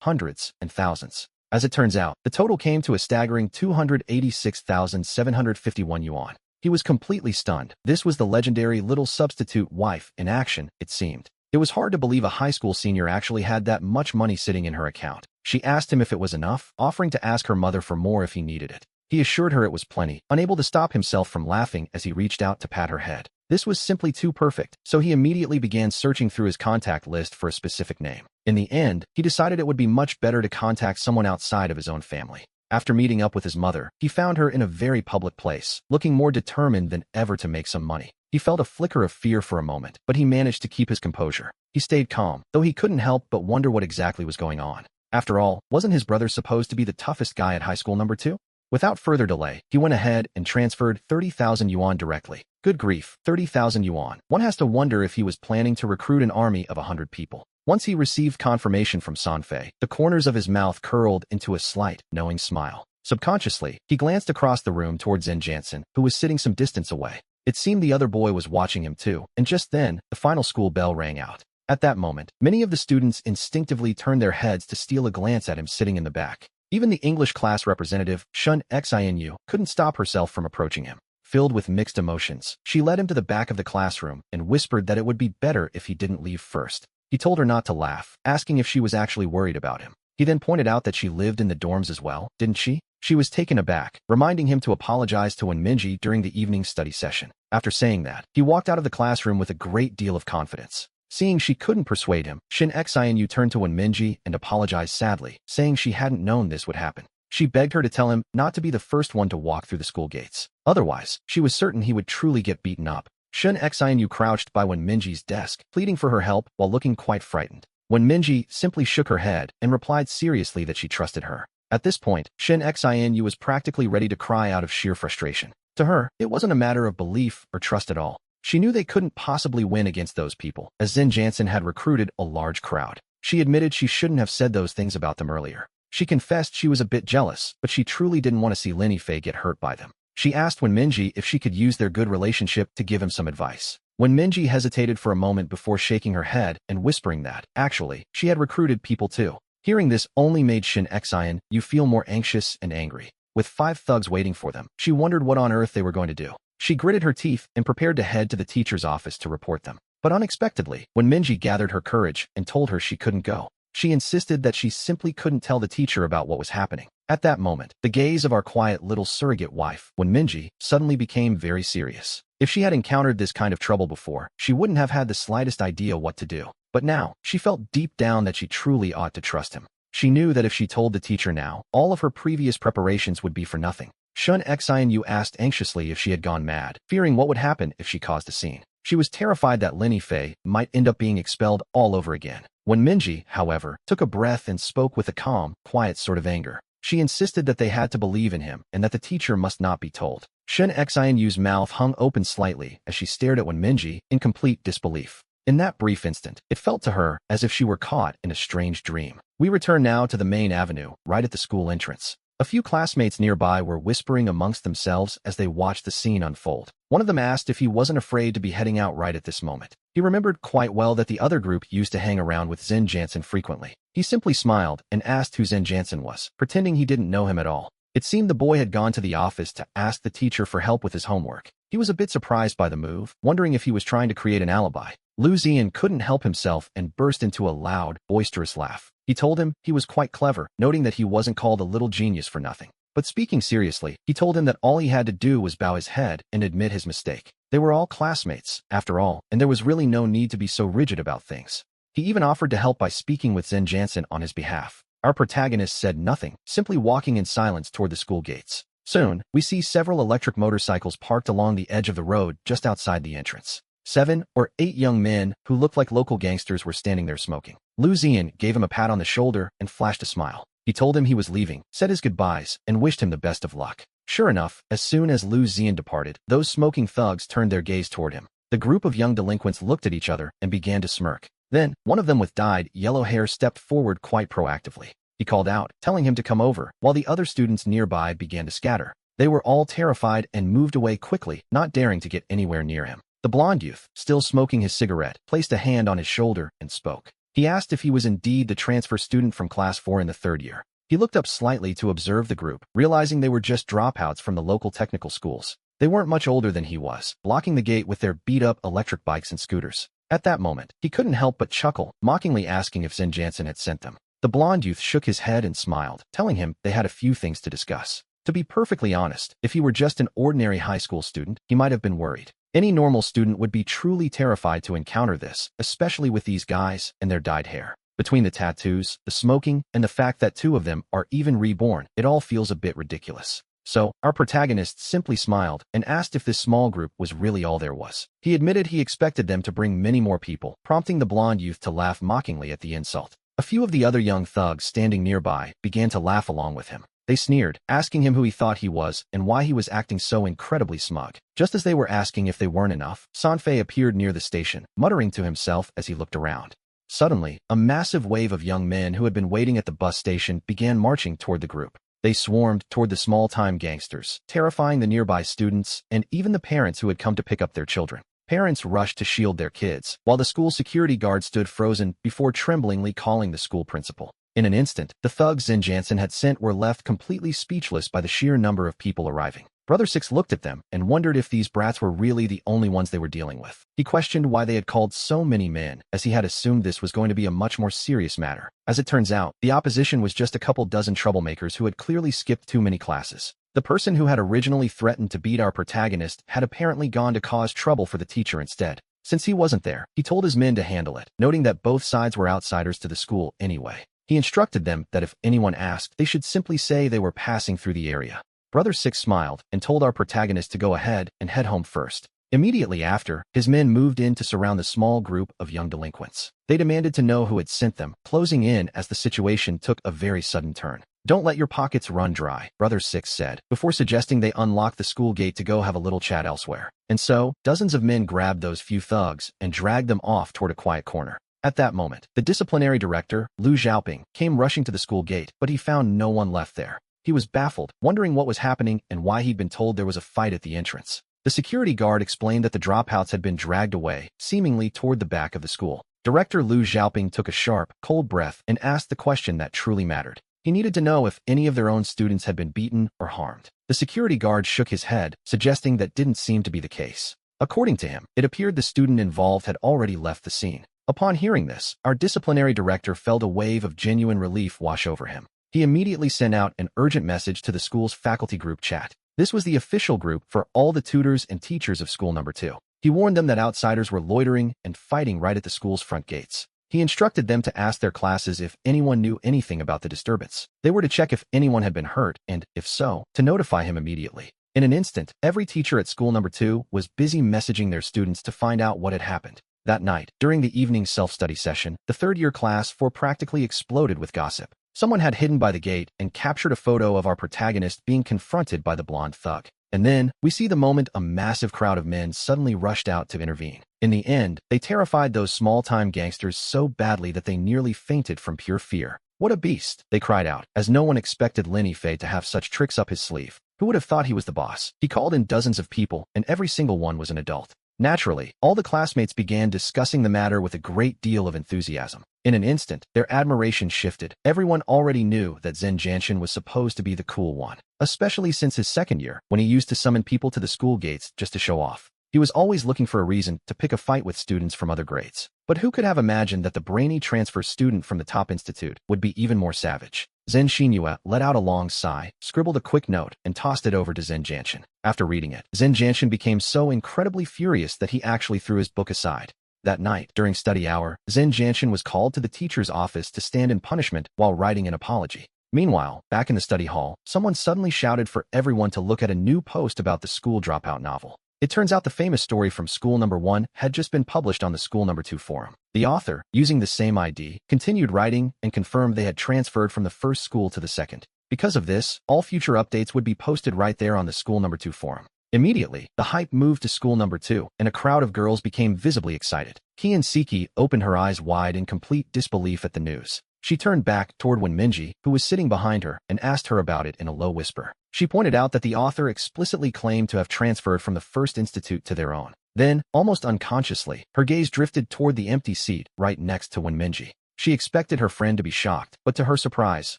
hundreds, and thousands. As it turns out, the total came to a staggering 286,751 yuan. He was completely stunned. This was the legendary little substitute wife in action, it seemed. It was hard to believe a high school senior actually had that much money sitting in her account. She asked him if it was enough, offering to ask her mother for more if he needed it. He assured her it was plenty, unable to stop himself from laughing as he reached out to pat her head. This was simply too perfect, so he immediately began searching through his contact list for a specific name. In the end, he decided it would be much better to contact someone outside of his own family. After meeting up with his mother, he found her in a very public place, looking more determined than ever to make some money. He felt a flicker of fear for a moment, but he managed to keep his composure. He stayed calm, though he couldn't help but wonder what exactly was going on. After all, wasn't his brother supposed to be the toughest guy at high school number 2? Without further delay, he went ahead and transferred 30,000 yuan directly. Good grief, 30,000 yuan. One has to wonder if he was planning to recruit an army of 100 people. Once he received confirmation from Sanfei, the corners of his mouth curled into a slight, knowing smile. Subconsciously, he glanced across the room towards Zen Jansen, who was sitting some distance away. It seemed the other boy was watching him too, and just then, the final school bell rang out. At that moment, many of the students instinctively turned their heads to steal a glance at him sitting in the back. Even the English class representative, Shun Xinu, couldn't stop herself from approaching him. Filled with mixed emotions, she led him to the back of the classroom and whispered that it would be better if he didn't leave first. He told her not to laugh, asking if she was actually worried about him. He then pointed out that she lived in the dorms as well, didn't she? She was taken aback, reminding him to apologize to Wonmungi during the evening study session. After saying that, he walked out of the classroom with a great deal of confidence. Seeing she couldn't persuade him, Shin Xinu turned to Wonmungi and apologized sadly, saying she hadn't known this would happen. She begged her to tell him not to be the first one to walk through the school gates. Otherwise, she was certain he would truly get beaten up. Shun Xinu crouched by Wonmungi's desk, pleading for her help while looking quite frightened. Wonmungi simply shook her head and replied seriously that she trusted her. At this point, Shin Xinu was practically ready to cry out of sheer frustration. To her, it wasn't a matter of belief or trust at all. She knew they couldn't possibly win against those people, as Zen Jansen had recruited a large crowd. She admitted she shouldn't have said those things about them earlier. She confessed she was a bit jealous, but she truly didn't want to see Lin Yifei get hurt by them. She asked Wonmungi if she could use their good relationship to give him some advice. Wonmungi hesitated for a moment before shaking her head and whispering that, actually, she had recruited people too. Hearing this only made Shin Xinu feel more anxious and angry. With 5 thugs waiting for them, she wondered what on earth they were going to do. She gritted her teeth and prepared to head to the teacher's office to report them. But unexpectedly, Wonmungi gathered her courage and told her she couldn't go. She insisted that she simply couldn't tell the teacher about what was happening. At that moment, the gaze of our quiet little surrogate wife, Wonmungi, suddenly became very serious. If she had encountered this kind of trouble before, she wouldn't have had the slightest idea what to do. But now, she felt deep down that she truly ought to trust him. She knew that if she told the teacher now, all of her previous preparations would be for nothing. Shun Xinu asked anxiously if she had gone mad, fearing what would happen if she caused a scene. She was terrified that Lin Yifei might end up being expelled all over again. Wonmungi, however, took a breath and spoke with a calm, quiet sort of anger. She insisted that they had to believe in him and that the teacher must not be told. Shin Xinu's mouth hung open slightly as she stared at Wonmungi in complete disbelief. In that brief instant, it felt to her as if she were caught in a strange dream. We return now to the main avenue, right at the school entrance. A few classmates nearby were whispering amongst themselves as they watched the scene unfold. One of them asked if he wasn't afraid to be heading out right at this moment. He remembered quite well that the other group used to hang around with Zen Jansen frequently. He simply smiled and asked who Zen Jansen was, pretending he didn't know him at all. It seemed the boy had gone to the office to ask the teacher for help with his homework. He was a bit surprised by the move, wondering if he was trying to create an alibi. Lu Zian couldn't help himself and burst into a loud, boisterous laugh. He told him he was quite clever, noting that he wasn't called a little genius for nothing. But speaking seriously, he told him that all he had to do was bow his head and admit his mistake. They were all classmates, after all, and there was really no need to be so rigid about things. He even offered to help by speaking with Zen Jansen on his behalf. Our protagonist said nothing, simply walking in silence toward the school gates. Soon, we see several electric motorcycles parked along the edge of the road just outside the entrance. 7 or 8 young men who looked like local gangsters were standing there smoking. Lu Zian gave him a pat on the shoulder and flashed a smile. He told him he was leaving, said his goodbyes, and wished him the best of luck. Sure enough, as soon as Lu Zian departed, those smoking thugs turned their gaze toward him. The group of young delinquents looked at each other and began to smirk. Then, one of them with dyed yellow hair stepped forward quite proactively. He called out, telling him to come over, while the other students nearby began to scatter. They were all terrified and moved away quickly, not daring to get anywhere near him. The blond youth, still smoking his cigarette, placed a hand on his shoulder and spoke. He asked if he was indeed the transfer student from class 4 in the 3rd year. He looked up slightly to observe the group, realizing they were just dropouts from the local technical schools. They weren't much older than he was, blocking the gate with their beat-up electric bikes and scooters. At that moment, he couldn't help but chuckle, mockingly asking if Zen Jansen had sent them. The blond youth shook his head and smiled, telling him they had a few things to discuss. To be perfectly honest, if he were just an ordinary high school student, he might have been worried. Any normal student would be truly terrified to encounter this, especially with these guys and their dyed hair. Between the tattoos, the smoking, and the fact that 2 of them are even reborn, it all feels a bit ridiculous. So, our protagonist simply smiled and asked if this small group was really all there was. He admitted he expected them to bring many more people, prompting the blond youth to laugh mockingly at the insult. A few of the other young thugs standing nearby began to laugh along with him. They sneered, asking him who he thought he was and why he was acting so incredibly smug. Just as they were asking if they weren't enough, Sanfei appeared near the station, muttering to himself as he looked around. Suddenly, a massive wave of young men who had been waiting at the bus station began marching toward the group. They swarmed toward the small-time gangsters, terrifying the nearby students and even the parents who had come to pick up their children. Parents rushed to shield their kids, while the school security guard stood frozen before tremblingly calling the school principal. In an instant, the thugs Zen Jansen had sent were left completely speechless by the sheer number of people arriving. Brother Six looked at them and wondered if these brats were really the only ones they were dealing with. He questioned why they had called so many men, as he had assumed this was going to be a much more serious matter. As it turns out, the opposition was just a couple dozen troublemakers who had clearly skipped too many classes. The person who had originally threatened to beat our protagonist had apparently gone to cause trouble for the teacher instead. Since he wasn't there, he told his men to handle it, noting that both sides were outsiders to the school anyway. He instructed them that if anyone asked, they should simply say they were passing through the area. Brother Six smiled and told our protagonist to go ahead and head home first. Immediately after, his men moved in to surround the small group of young delinquents. They demanded to know who had sent them, closing in as the situation took a very sudden turn. "Don't let your pockets run dry," Brother Six said, before suggesting they unlock the school gate to go have a little chat elsewhere. And so, dozens of men grabbed those few thugs and dragged them off toward a quiet corner. At that moment, the disciplinary director, Lu Xiaoping, came rushing to the school gate, but he found no one left there. He was baffled, wondering what was happening and why he'd been told there was a fight at the entrance. The security guard explained that the dropouts had been dragged away, seemingly toward the back of the school. Director Lu Xiaoping took a sharp, cold breath and asked the question that truly mattered. He needed to know if any of their own students had been beaten or harmed. The security guard shook his head, suggesting that didn't seem to be the case. According to him, it appeared the student involved had already left the scene. Upon hearing this, our disciplinary director felt a wave of genuine relief wash over him. He immediately sent out an urgent message to the school's faculty group chat. This was the official group for all the tutors and teachers of school number 2. He warned them that outsiders were loitering and fighting right at the school's front gates. He instructed them to ask their classes if anyone knew anything about the disturbance. They were to check if anyone had been hurt and, if so, to notify him immediately. In an instant, every teacher at school number 2 was busy messaging their students to find out what had happened. That night, during the evening self-study session, the third-year class 4 practically exploded with gossip. Someone had hidden by the gate and captured a photo of our protagonist being confronted by the blonde thug. And then, we see the moment a massive crowd of men suddenly rushed out to intervene. In the end, they terrified those small-time gangsters so badly that they nearly fainted from pure fear. "What a beast!" they cried out, as no one expected Lin Fei to have such tricks up his sleeve. Who would have thought he was the boss? He called in dozens of people, and every single one was an adult. Naturally, all the classmates began discussing the matter with a great deal of enthusiasm. In an instant, their admiration shifted. Everyone already knew that Zen Jansen was supposed to be the cool one, especially since his second year, when he used to summon people to the school gates just to show off. He was always looking for a reason to pick a fight with students from other grades. But who could have imagined that the brainy transfer student from the top institute would be even more savage? Zen Xinyue let out a long sigh, scribbled a quick note, and tossed it over to Zen Jansen. After reading it, Zen Jansen became so incredibly furious that he actually threw his book aside. That night, during study hour, Zen Jansen was called to the teacher's office to stand in punishment while writing an apology. Meanwhile, back in the study hall, someone suddenly shouted for everyone to look at a new post about the school dropout novel. It turns out the famous story from School Number 1 had just been published on the School Number 2 forum. The author, using the same ID, continued writing and confirmed they had transferred from the first school to the second. Because of this, all future updates would be posted right there on the School Number 2 forum. Immediately, the hype moved to School Number 2, and a crowd of girls became visibly excited. Ki opened her eyes wide in complete disbelief at the news. She turned back toward Wenminji, who was sitting behind her, and asked her about it in a low whisper. She pointed out that the author explicitly claimed to have transferred from the first institute to their own. Then, almost unconsciously, her gaze drifted toward the empty seat right next to Wenminji. She expected her friend to be shocked, but to her surprise,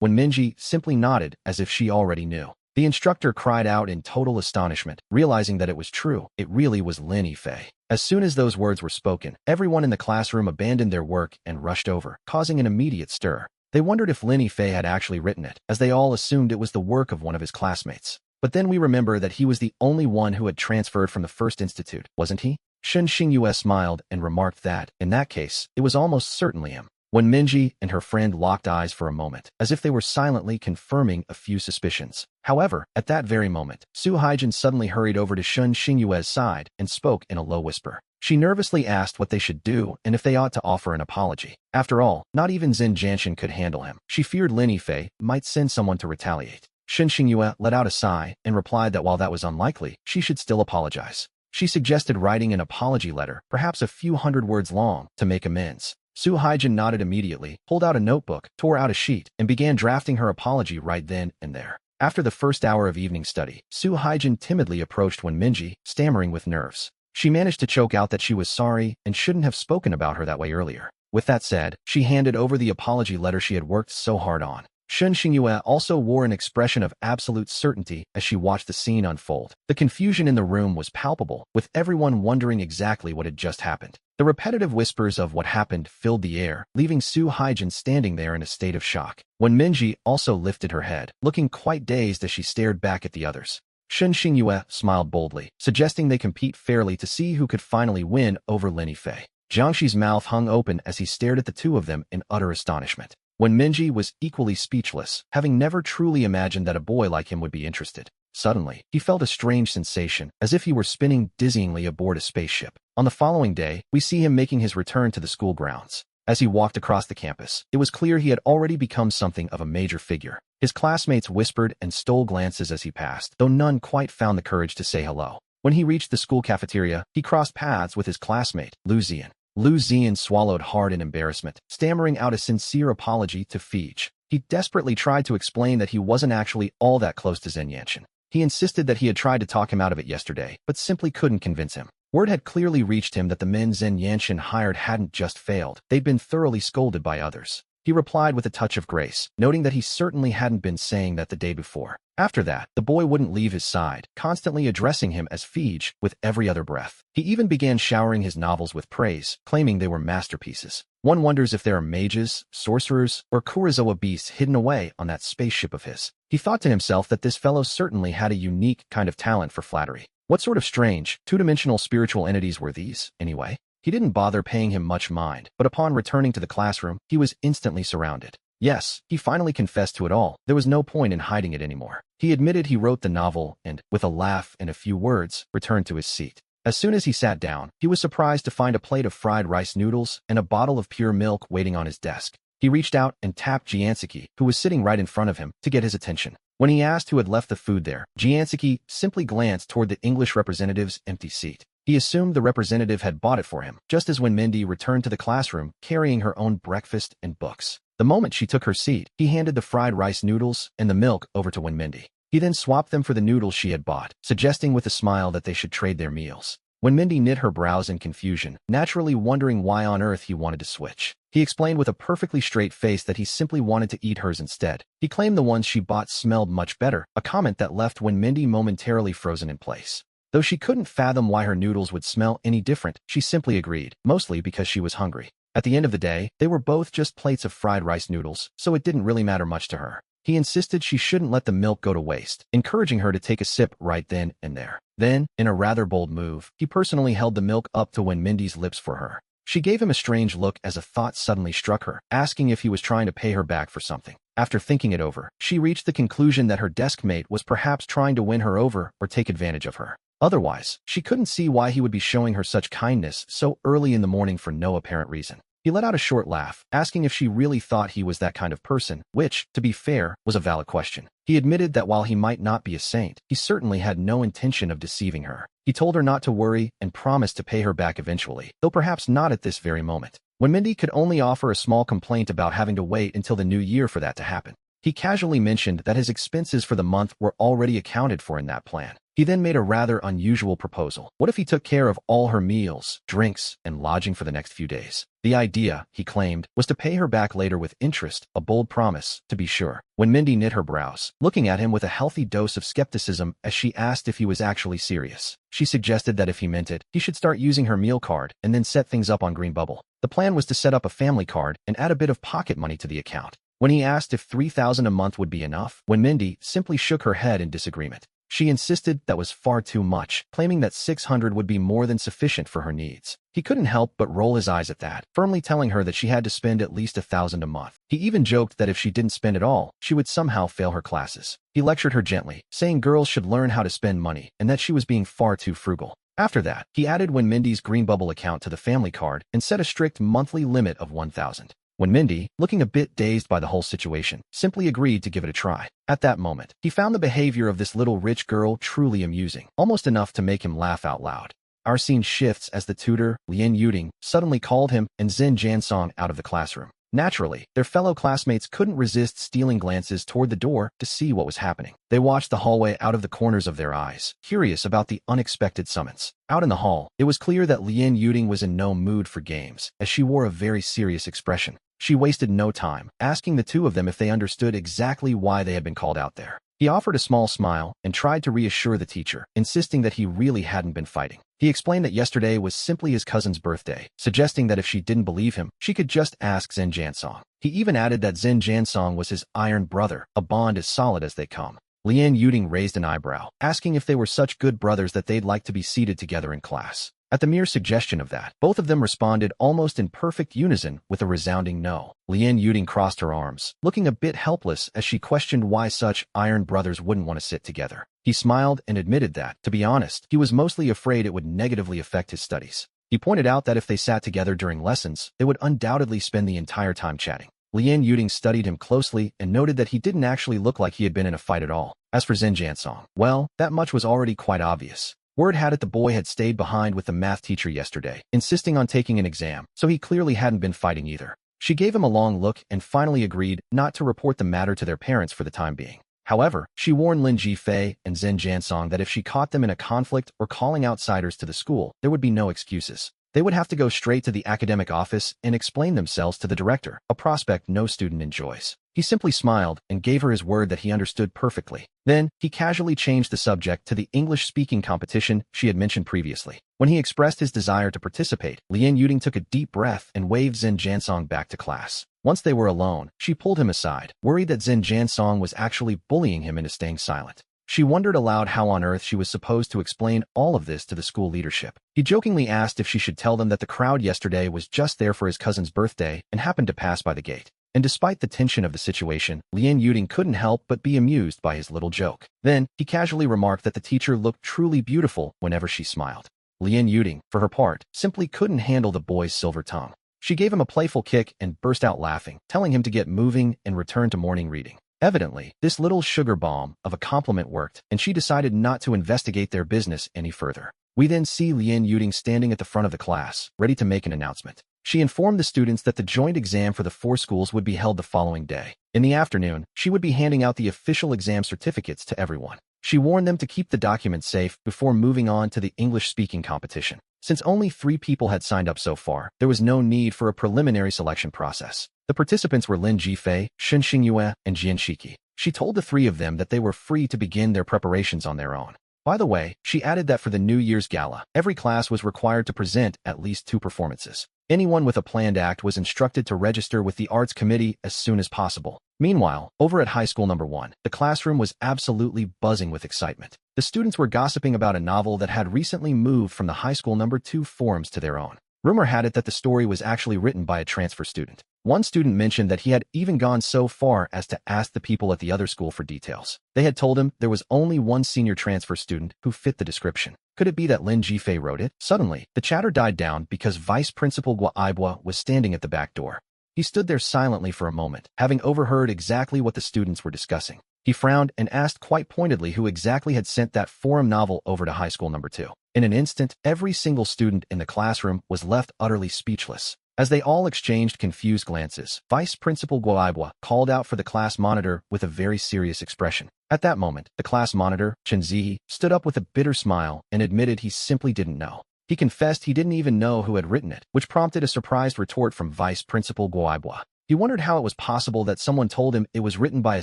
Wenminji simply nodded as if she already knew. The instructor cried out in total astonishment, realizing that it was true. It really was Lin Yifei. As soon as those words were spoken, everyone in the classroom abandoned their work and rushed over, causing an immediate stir. They wondered if Lin Yifei had actually written it, as they all assumed it was the work of one of his classmates. But then we remember that he was the only one who had transferred from the first institute, wasn't he? Shen Xingyue smiled and remarked that, in that case, it was almost certainly him. When Minji and her friend locked eyes for a moment, as if they were silently confirming a few suspicions. However, at that very moment, Su Haijin suddenly hurried over to Shun Xingyue's side and spoke in a low whisper. She nervously asked what they should do and if they ought to offer an apology. After all, not even Zin Jianshin could handle him. She feared Lin Yifei might send someone to retaliate. Shun Xingyue let out a sigh and replied that while that was unlikely, she should still apologize. She suggested writing an apology letter, perhaps a few hundred words long, to make amends. Su Haijin nodded immediately, pulled out a notebook, tore out a sheet, and began drafting her apology right then and there. After the first hour of evening study, Su Haijin timidly approached Wenminji, stammering with nerves. She managed to choke out that she was sorry and shouldn't have spoken about her that way earlier. With that said, she handed over the apology letter she had worked so hard on. Shun Xingyue also wore an expression of absolute certainty as she watched the scene unfold. The confusion in the room was palpable, with everyone wondering exactly what had just happened. The repetitive whispers of what happened filled the air, leaving Su Haijin standing there in a state of shock. When Minji also lifted her head, looking quite dazed as she stared back at the others. Shun Xingyue smiled boldly, suggesting they compete fairly to see who could finally win over Lin Yifei. Jiangxi's mouth hung open as he stared at the two of them in utter astonishment. When Minji was equally speechless, having never truly imagined that a boy like him would be interested. Suddenly, he felt a strange sensation, as if he were spinning dizzyingly aboard a spaceship. On the following day, we see him making his return to the school grounds. As he walked across the campus, it was clear he had already become something of a major figure. His classmates whispered and stole glances as he passed, though none quite found the courage to say hello. When he reached the school cafeteria, he crossed paths with his classmate, Lu Zian. Lu Zian swallowed hard in embarrassment, stammering out a sincere apology to Fij. He desperately tried to explain that he wasn't actually all that close to Zin Yanshin. He insisted that he had tried to talk him out of it yesterday, but simply couldn't convince him. Word had clearly reached him that the men Zin Yanshin hired hadn't just failed, they'd been thoroughly scolded by others. He replied with a touch of grace, noting that he certainly hadn't been saying that the day before. After that, the boy wouldn't leave his side, constantly addressing him as Fij with every other breath. He even began showering his novels with praise, claiming they were masterpieces. One wonders if there are mages, sorcerers, or Kurosawa beasts hidden away on that spaceship of his. He thought to himself that this fellow certainly had a unique kind of talent for flattery. What sort of strange, two-dimensional spiritual entities were these, anyway? He didn't bother paying him much mind, but upon returning to the classroom, he was instantly surrounded. Yes, he finally confessed to it all. There was no point in hiding it anymore. He admitted he wrote the novel and, with a laugh and a few words, returned to his seat. As soon as he sat down, he was surprised to find a plate of fried rice noodles and a bottle of pure milk waiting on his desk. He reached out and tapped Jianseki, who was sitting right in front of him, to get his attention. When he asked who had left the food there, Jianseki simply glanced toward the English representative's empty seat. He assumed the representative had bought it for him, just as when Mindy returned to the classroom, carrying her own breakfast and books. The moment she took her seat, he handed the fried rice noodles and the milk over to Wenmindy. He then swapped them for the noodles she had bought, suggesting with a smile that they should trade their meals. Wenmindy knit her brows in confusion, naturally wondering why on earth he wanted to switch. He explained with a perfectly straight face that he simply wanted to eat hers instead. He claimed the ones she bought smelled much better, a comment that left Wenmindy momentarily frozen in place. Though she couldn't fathom why her noodles would smell any different, she simply agreed, mostly because she was hungry. At the end of the day, they were both just plates of fried rice noodles, so it didn't really matter much to her. He insisted she shouldn't let the milk go to waste, encouraging her to take a sip right then and there. Then, in a rather bold move, he personally held the milk up to Wenmindy's lips for her. She gave him a strange look as a thought suddenly struck her, asking if he was trying to pay her back for something. After thinking it over, she reached the conclusion that her desk mate was perhaps trying to win her over or take advantage of her. Otherwise, she couldn't see why he would be showing her such kindness so early in the morning for no apparent reason. He let out a short laugh, asking if she really thought he was that kind of person, which, to be fair, was a valid question. He admitted that while he might not be a saint, he certainly had no intention of deceiving her. He told her not to worry and promised to pay her back eventually, though perhaps not at this very moment. When Mindy could only offer a small complaint about having to wait until the new year for that to happen, he casually mentioned that his expenses for the month were already accounted for in that plan. He then made a rather unusual proposal. What if he took care of all her meals, drinks, and lodging for the next few days? The idea, he claimed, was to pay her back later with interest, a bold promise, to be sure. When Mindy knit her brows, looking at him with a healthy dose of skepticism as she asked if he was actually serious, she suggested that if he meant it, he should start using her meal card and then set things up on Green Bubble. The plan was to set up a family card and add a bit of pocket money to the account. When he asked if $3,000 a month would be enough, when Mindy simply shook her head in disagreement. She insisted that was far too much, claiming that $600 would be more than sufficient for her needs. He couldn't help but roll his eyes at that, firmly telling her that she had to spend at least $1,000 a month. He even joked that if she didn't spend it all, she would somehow fail her classes. He lectured her gently, saying girls should learn how to spend money and that she was being far too frugal. After that, he added Mindy's Green Bubble account to the family card and set a strict monthly limit of $1,000. When Mindy, looking a bit dazed by the whole situation, simply agreed to give it a try. At that moment, he found the behavior of this little rich girl truly amusing, almost enough to make him laugh out loud. Our scene shifts as the tutor, Lien Yuding, suddenly called him and Zhen Jansong out of the classroom. Naturally, their fellow classmates couldn't resist stealing glances toward the door to see what was happening. They watched the hallway out of the corners of their eyes, curious about the unexpected summons. Out in the hall, it was clear that Lien Yuding was in no mood for games, as she wore a very serious expression. She wasted no time, asking the two of them if they understood exactly why they had been called out there. He offered a small smile and tried to reassure the teacher, insisting that he really hadn't been fighting. He explained that yesterday was simply his cousin's birthday, suggesting that if she didn't believe him, she could just ask Zhen Jansong. He even added that Zhen Jansong was his iron brother, a bond as solid as they come. Lien Yuding raised an eyebrow, asking if they were such good brothers that they'd like to be seated together in class. At the mere suggestion of that, both of them responded almost in perfect unison with a resounding no. Lien Yuding crossed her arms, looking a bit helpless as she questioned why such iron brothers wouldn't want to sit together. He smiled and admitted that, to be honest, he was mostly afraid it would negatively affect his studies. He pointed out that if they sat together during lessons, they would undoubtedly spend the entire time chatting. Lien Yuding studied him closely and noted that he didn't actually look like he had been in a fight at all. As for Zhen Jansong, well, that much was already quite obvious. Word had it the boy had stayed behind with the math teacher yesterday, insisting on taking an exam, so he clearly hadn't been fighting either. She gave him a long look and finally agreed not to report the matter to their parents for the time being. However, she warned Lin Jifei and Zhen Jansong that if she caught them in a conflict or calling outsiders to the school, there would be no excuses. They would have to go straight to the academic office and explain themselves to the director, a prospect no student enjoys. He simply smiled and gave her his word that he understood perfectly. Then, he casually changed the subject to the English-speaking competition she had mentioned previously. When he expressed his desire to participate, Lien Yuding took a deep breath and waved Zhen Jansong back to class. Once they were alone, she pulled him aside, worried that Zhen Jansong was actually bullying him into staying silent. She wondered aloud how on earth she was supposed to explain all of this to the school leadership. He jokingly asked if she should tell them that the crowd yesterday was just there for his cousin's birthday and happened to pass by the gate. And despite the tension of the situation, Lien Yuding couldn't help but be amused by his little joke. Then, he casually remarked that the teacher looked truly beautiful whenever she smiled. Lien Yuding, for her part, simply couldn't handle the boy's silver tongue. She gave him a playful kick and burst out laughing, telling him to get moving and return to morning reading. Evidently, this little sugar bomb of a compliment worked, and she decided not to investigate their business any further. We then see Lien Yuding standing at the front of the class, ready to make an announcement. She informed the students that the joint exam for the 4 schools would be held the following day. In the afternoon, she would be handing out the official exam certificates to everyone. She warned them to keep the documents safe before moving on to the English-speaking competition. Since only 3 people had signed up so far, there was no need for a preliminary selection process. The participants were Lin Jifei, Shen Xingyue, and Jian Shiki. She told the 3 of them that they were free to begin their preparations on their own. By the way, she added that for the New Year's Gala, every class was required to present at least 2 performances. Anyone with a planned act was instructed to register with the Arts Committee as soon as possible. Meanwhile, over at High School Number 1, the classroom was absolutely buzzing with excitement. The students were gossiping about a novel that had recently moved from the High School Number 2 forums to their own. Rumor had it that the story was actually written by a transfer student. One student mentioned that he had even gone so far as to ask the people at the other school for details. They had told him there was only one senior transfer student who fit the description. Could it be that Lin Jifei wrote it? Suddenly, the chatter died down because Vice Principal Guaibua was standing at the back door. He stood there silently for a moment, having overheard exactly what the students were discussing. He frowned and asked quite pointedly who exactly had sent that forum novel over to high school number 2. In an instant, every single student in the classroom was left utterly speechless. As they all exchanged confused glances, Vice Principal Guaibua called out for the class monitor with a very serious expression. At that moment, the class monitor, Chen Ziyi, stood up with a bitter smile and admitted he simply didn't know. He confessed he didn't even know who had written it, which prompted a surprised retort from Vice Principal Guaibua. He wondered how it was possible that someone told him it was written by a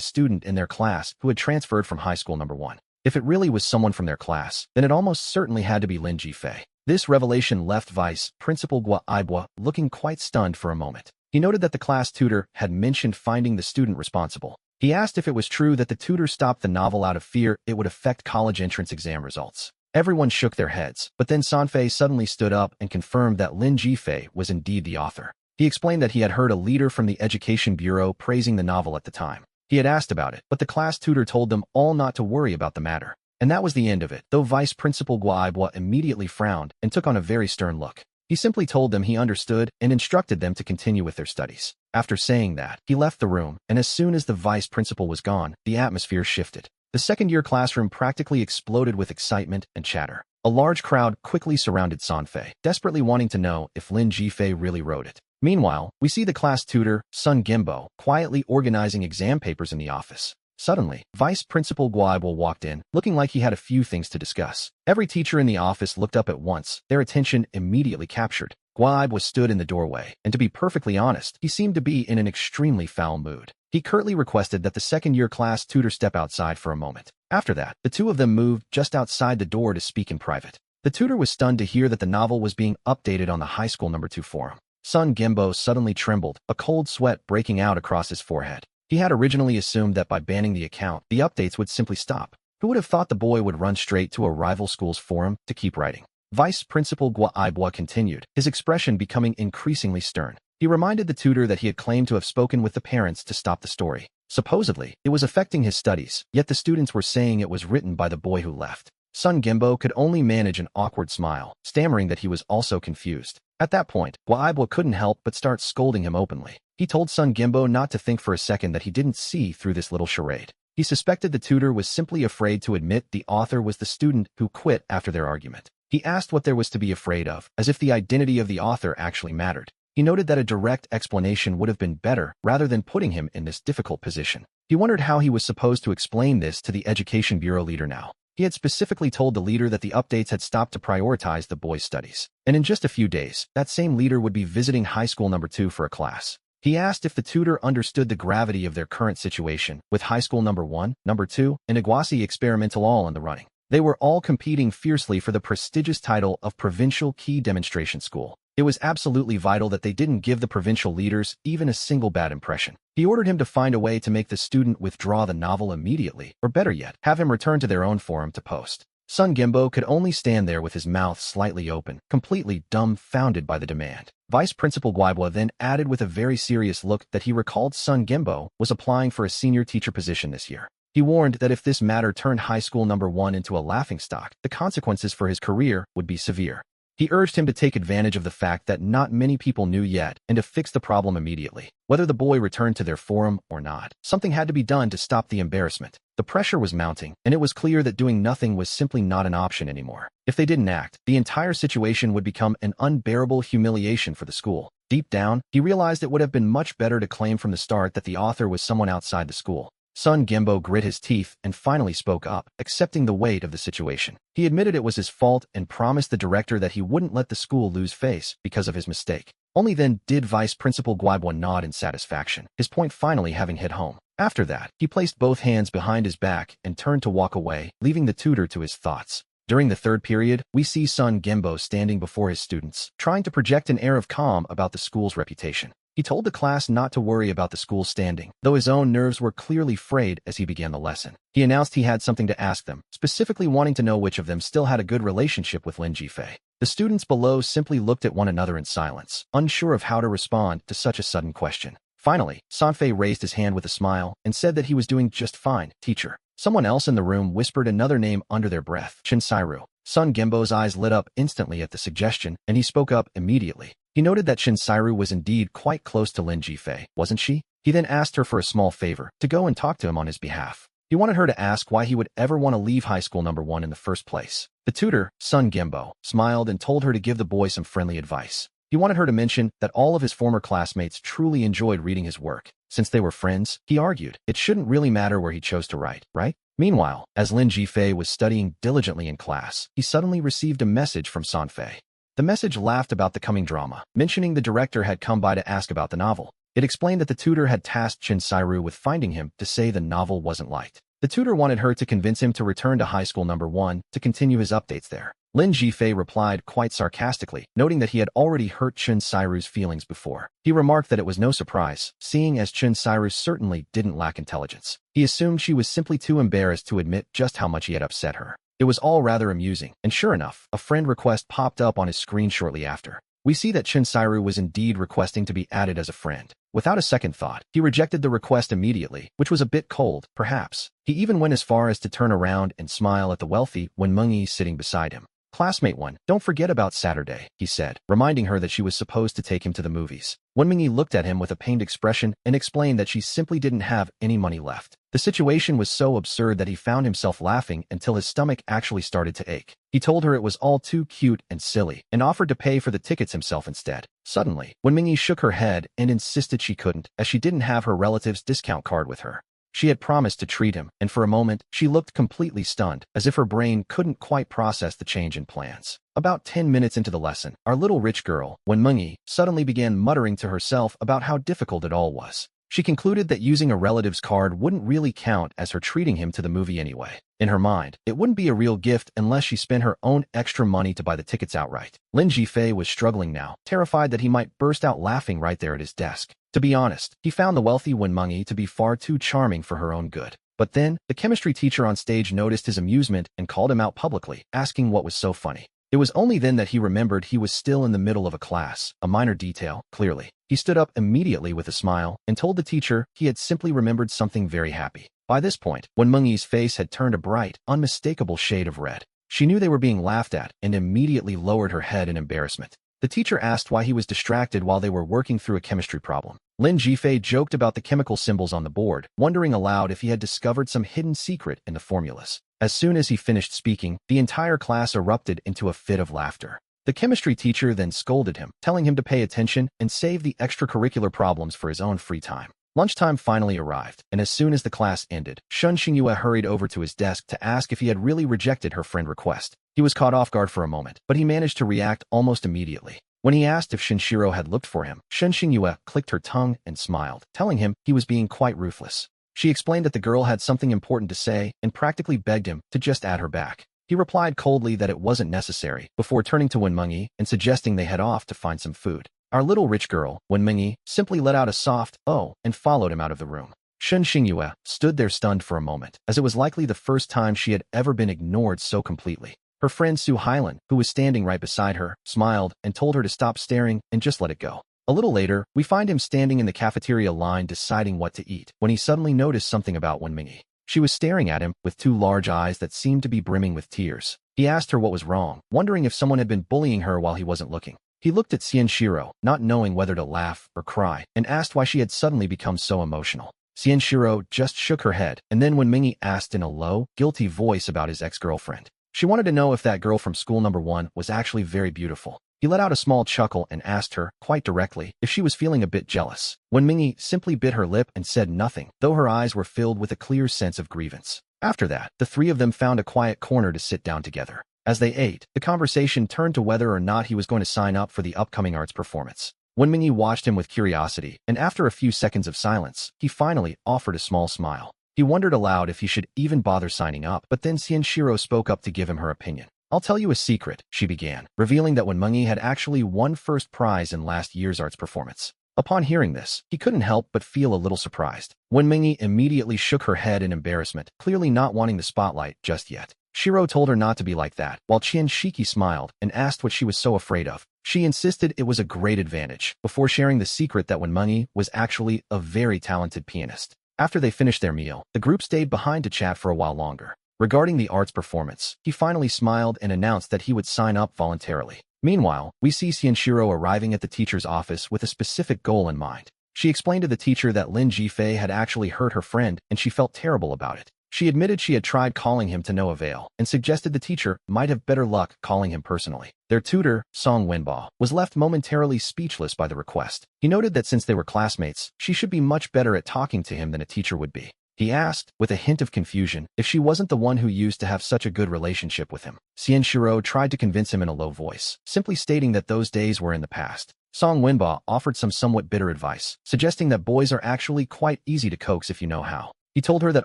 student in their class who had transferred from high school number 1. If it really was someone from their class, then it almost certainly had to be Lin Jifei. This revelation left Vice Principal Guaibua looking quite stunned for a moment. He noted that the class tutor had mentioned finding the student responsible. He asked if it was true that the tutor stopped the novel out of fear it would affect college entrance exam results. Everyone shook their heads, but then Sanfei suddenly stood up and confirmed that Lin Jifei was indeed the author. He explained that he had heard a leader from the Education Bureau praising the novel at the time. He had asked about it, but the class tutor told them all not to worry about the matter. And that was the end of it, though Vice Principal Guaibua immediately frowned and took on a very stern look. He simply told them he understood and instructed them to continue with their studies. After saying that, he left the room, and as soon as the vice principal was gone, the atmosphere shifted. The second-year classroom practically exploded with excitement and chatter. A large crowd quickly surrounded Sanfei, desperately wanting to know if Lin Jifei really wrote it. Meanwhile, we see the class tutor, Sun Gimbo, quietly organizing exam papers in the office. Suddenly, Vice Principal Guaibua walked in, looking like he had a few things to discuss. Every teacher in the office looked up at once, their attention immediately captured. Guaibua stood in the doorway, and to be perfectly honest, he seemed to be in an extremely foul mood. He curtly requested that the second-year class tutor step outside for a moment. After that, the two of them moved just outside the door to speak in private. The tutor was stunned to hear that the novel was being updated on the high school number 2 forum. Sun Gimbo suddenly trembled, a cold sweat breaking out across his forehead. He had originally assumed that by banning the account, the updates would simply stop. Who would have thought the boy would run straight to a rival school's forum to keep writing? Vice Principal Guaibua continued, his expression becoming increasingly stern. He reminded the tutor that he had claimed to have spoken with the parents to stop the story. Supposedly, it was affecting his studies, yet the students were saying it was written by the boy who left. Sun Gimbo could only manage an awkward smile, stammering that he was also confused. At that point, Guaibua couldn't help but start scolding him openly. He told Sun Gimbo not to think for a second that he didn't see through this little charade. He suspected the tutor was simply afraid to admit the author was the student who quit after their argument. He asked what there was to be afraid of, as if the identity of the author actually mattered. He noted that a direct explanation would have been better rather than putting him in this difficult position. He wondered how he was supposed to explain this to the Education Bureau leader now. He had specifically told the leader that the updates had stopped to prioritize the boys' studies. And in just a few days, that same leader would be visiting high school number 2 for a class. He asked if the tutor understood the gravity of their current situation, with high school number 1, number 2, and Iguasi Experimental all in the running. They were all competing fiercely for the prestigious title of Provincial Key Demonstration School. It was absolutely vital that they didn't give the provincial leaders even a single bad impression. He ordered him to find a way to make the student withdraw the novel immediately, or better yet, have him return to their own forum to post. Sun Gimbo could only stand there with his mouth slightly open, completely dumbfounded by the demand. Vice Principal Guaibua then added with a very serious look that he recalled Sun Gimbo was applying for a senior teacher position this year. He warned that if this matter turned high school number 1 into a laughingstock, the consequences for his career would be severe. He urged him to take advantage of the fact that not many people knew yet and to fix the problem immediately. Whether the boy returned to their forum or not, something had to be done to stop the embarrassment. The pressure was mounting, and it was clear that doing nothing was simply not an option anymore. If they didn't act, the entire situation would become an unbearable humiliation for the school. Deep down, he realized it would have been much better to claim from the start that the author was someone outside the school. Sun Gimbo grit his teeth and finally spoke up, accepting the weight of the situation. He admitted it was his fault and promised the director that he wouldn't let the school lose face because of his mistake. Only then did Vice Principal Guaibua nod in satisfaction, his point finally having hit home. After that, he placed both hands behind his back and turned to walk away, leaving the tutor to his thoughts. During the third period, we see Sun Gimbo standing before his students, trying to project an air of calm about the school's reputation. He told the class not to worry about the school's standing, though his own nerves were clearly frayed as he began the lesson. He announced he had something to ask them, specifically wanting to know which of them still had a good relationship with Lin Jifei. The students below simply looked at one another in silence, unsure of how to respond to such a sudden question. Finally, Sanfei raised his hand with a smile and said that he was doing just fine, teacher. Someone else in the room whispered another name under their breath, Shinsairu. Sun Gembo's eyes lit up instantly at the suggestion, and he spoke up immediately. He noted that Shinsairu was indeed quite close to Lin Jifei, wasn't she? He then asked her for a small favor, to go and talk to him on his behalf. He wanted her to ask why he would ever want to leave high school number 1 in the first place. The tutor, Sun Gembo, smiled and told her to give the boy some friendly advice. He wanted her to mention that all of his former classmates truly enjoyed reading his work. Since they were friends, he argued, it shouldn't really matter where he chose to write, right? Meanwhile, as Lin Jifei was studying diligently in class, he suddenly received a message from Sanfei. The message laughed about the coming drama, mentioning the director had come by to ask about the novel. It explained that the tutor had tasked Shinsairu with finding him to say the novel wasn't liked. The tutor wanted her to convince him to return to high school number 1 to continue his updates there. Lin Jifei replied quite sarcastically, noting that he had already hurt Shinsairu's feelings before. He remarked that it was no surprise, seeing as Shinsairu certainly didn't lack intelligence. He assumed she was simply too embarrassed to admit just how much he had upset her. It was all rather amusing, and sure enough, a friend request popped up on his screen shortly after. We see that Shinsairu was indeed requesting to be added as a friend. Without a second thought, he rejected the request immediately, which was a bit cold, perhaps. He even went as far as to turn around and smile at the wealthy Wenmeng sitting beside him. Classmate 1, don't forget about Saturday, he said, reminding her that she was supposed to take him to the movies. Wenmeng looked at him with a pained expression and explained that she simply didn't have any money left. The situation was so absurd that he found himself laughing until his stomach actually started to ache. He told her it was all too cute and silly, and offered to pay for the tickets himself instead. Suddenly, Wenmeng shook her head and insisted she couldn't, as she didn't have her relative's discount card with her. She had promised to treat him, and for a moment, she looked completely stunned, as if her brain couldn't quite process the change in plans. About 10 minutes into the lesson, our little rich girl, Wenmeng, suddenly began muttering to herself about how difficult it all was. She concluded that using a relative's card wouldn't really count as her treating him to the movie anyway. In her mind, it wouldn't be a real gift unless she spent her own extra money to buy the tickets outright. Lin Jifei was struggling now, terrified that he might burst out laughing right there at his desk. To be honest, he found the wealthy Wenmeng to be far too charming for her own good. But then, the chemistry teacher on stage noticed his amusement and called him out publicly, asking what was so funny. It was only then that he remembered he was still in the middle of a class, a minor detail, clearly. He stood up immediately with a smile and told the teacher he had simply remembered something very happy. By this point, Wenmeng's face had turned a bright, unmistakable shade of red. She knew they were being laughed at and immediately lowered her head in embarrassment. The teacher asked why he was distracted while they were working through a chemistry problem. Lin Jifei joked about the chemical symbols on the board, wondering aloud if he had discovered some hidden secret in the formulas. As soon as he finished speaking, the entire class erupted into a fit of laughter. The chemistry teacher then scolded him, telling him to pay attention and save the extracurricular problems for his own free time. Lunchtime finally arrived, and as soon as the class ended, Shun Xingyue hurried over to his desk to ask if he had really rejected her friend request. He was caught off guard for a moment, but he managed to react almost immediately. When he asked if Shinshiro had looked for him, Shun Xingyue clicked her tongue and smiled, telling him he was being quite ruthless. She explained that the girl had something important to say and practically begged him to just add her back. He replied coldly that it wasn't necessary, before turning to Wenmeng and suggesting they head off to find some food. Our little rich girl, Wenmeng, simply let out a soft "oh" and followed him out of the room. Shun Xingyue stood there stunned for a moment, as it was likely the first time she had ever been ignored so completely. Her friend Su Hailan, who was standing right beside her, smiled and told her to stop staring and just let it go. A little later, we find him standing in the cafeteria line deciding what to eat, when he suddenly noticed something about Wenmeng. She was staring at him with two large eyes that seemed to be brimming with tears. He asked her what was wrong, wondering if someone had been bullying her while he wasn't looking. He looked at Xianshiro, not knowing whether to laugh or cry, and asked why she had suddenly become so emotional. Xianshiro just shook her head, and then Wenmeng asked in a low, guilty voice about his ex-girlfriend. She wanted to know if that girl from school number 1 was actually very beautiful. He let out a small chuckle and asked her, quite directly, if she was feeling a bit jealous. Wenmeng simply bit her lip and said nothing, though her eyes were filled with a clear sense of grievance. After that, the three of them found a quiet corner to sit down together. As they ate, the conversation turned to whether or not he was going to sign up for the upcoming arts performance. Wenmeng watched him with curiosity, and after a few seconds of silence, he finally offered a small smile. He wondered aloud if he should even bother signing up, but then Xianshiro spoke up to give him her opinion. I'll tell you a secret, she began, revealing that Wenmeng had actually won first prize in last year's arts performance. Upon hearing this, he couldn't help but feel a little surprised. Wenmeng immediately shook her head in embarrassment, clearly not wanting the spotlight just yet. Shiro told her not to be like that, while Chien Shiki smiled and asked what she was so afraid of. She insisted it was a great advantage, before sharing the secret that Manhwa was actually a very talented pianist. After they finished their meal, the group stayed behind to chat for a while longer. Regarding the arts performance, he finally smiled and announced that he would sign up voluntarily. Meanwhile, we see Shiro arriving at the teacher's office with a specific goal in mind. She explained to the teacher that Lin Jifei had actually hurt her friend and she felt terrible about it. She admitted she had tried calling him to no avail and suggested the teacher might have better luck calling him personally. Their tutor, Song Wenba, was left momentarily speechless by the request. He noted that since they were classmates, she should be much better at talking to him than a teacher would be. He asked, with a hint of confusion, if she wasn't the one who used to have such a good relationship with him. Shiro tried to convince him in a low voice, simply stating that those days were in the past. Song Wenba offered some somewhat bitter advice, suggesting that boys are actually quite easy to coax if you know how. He told her that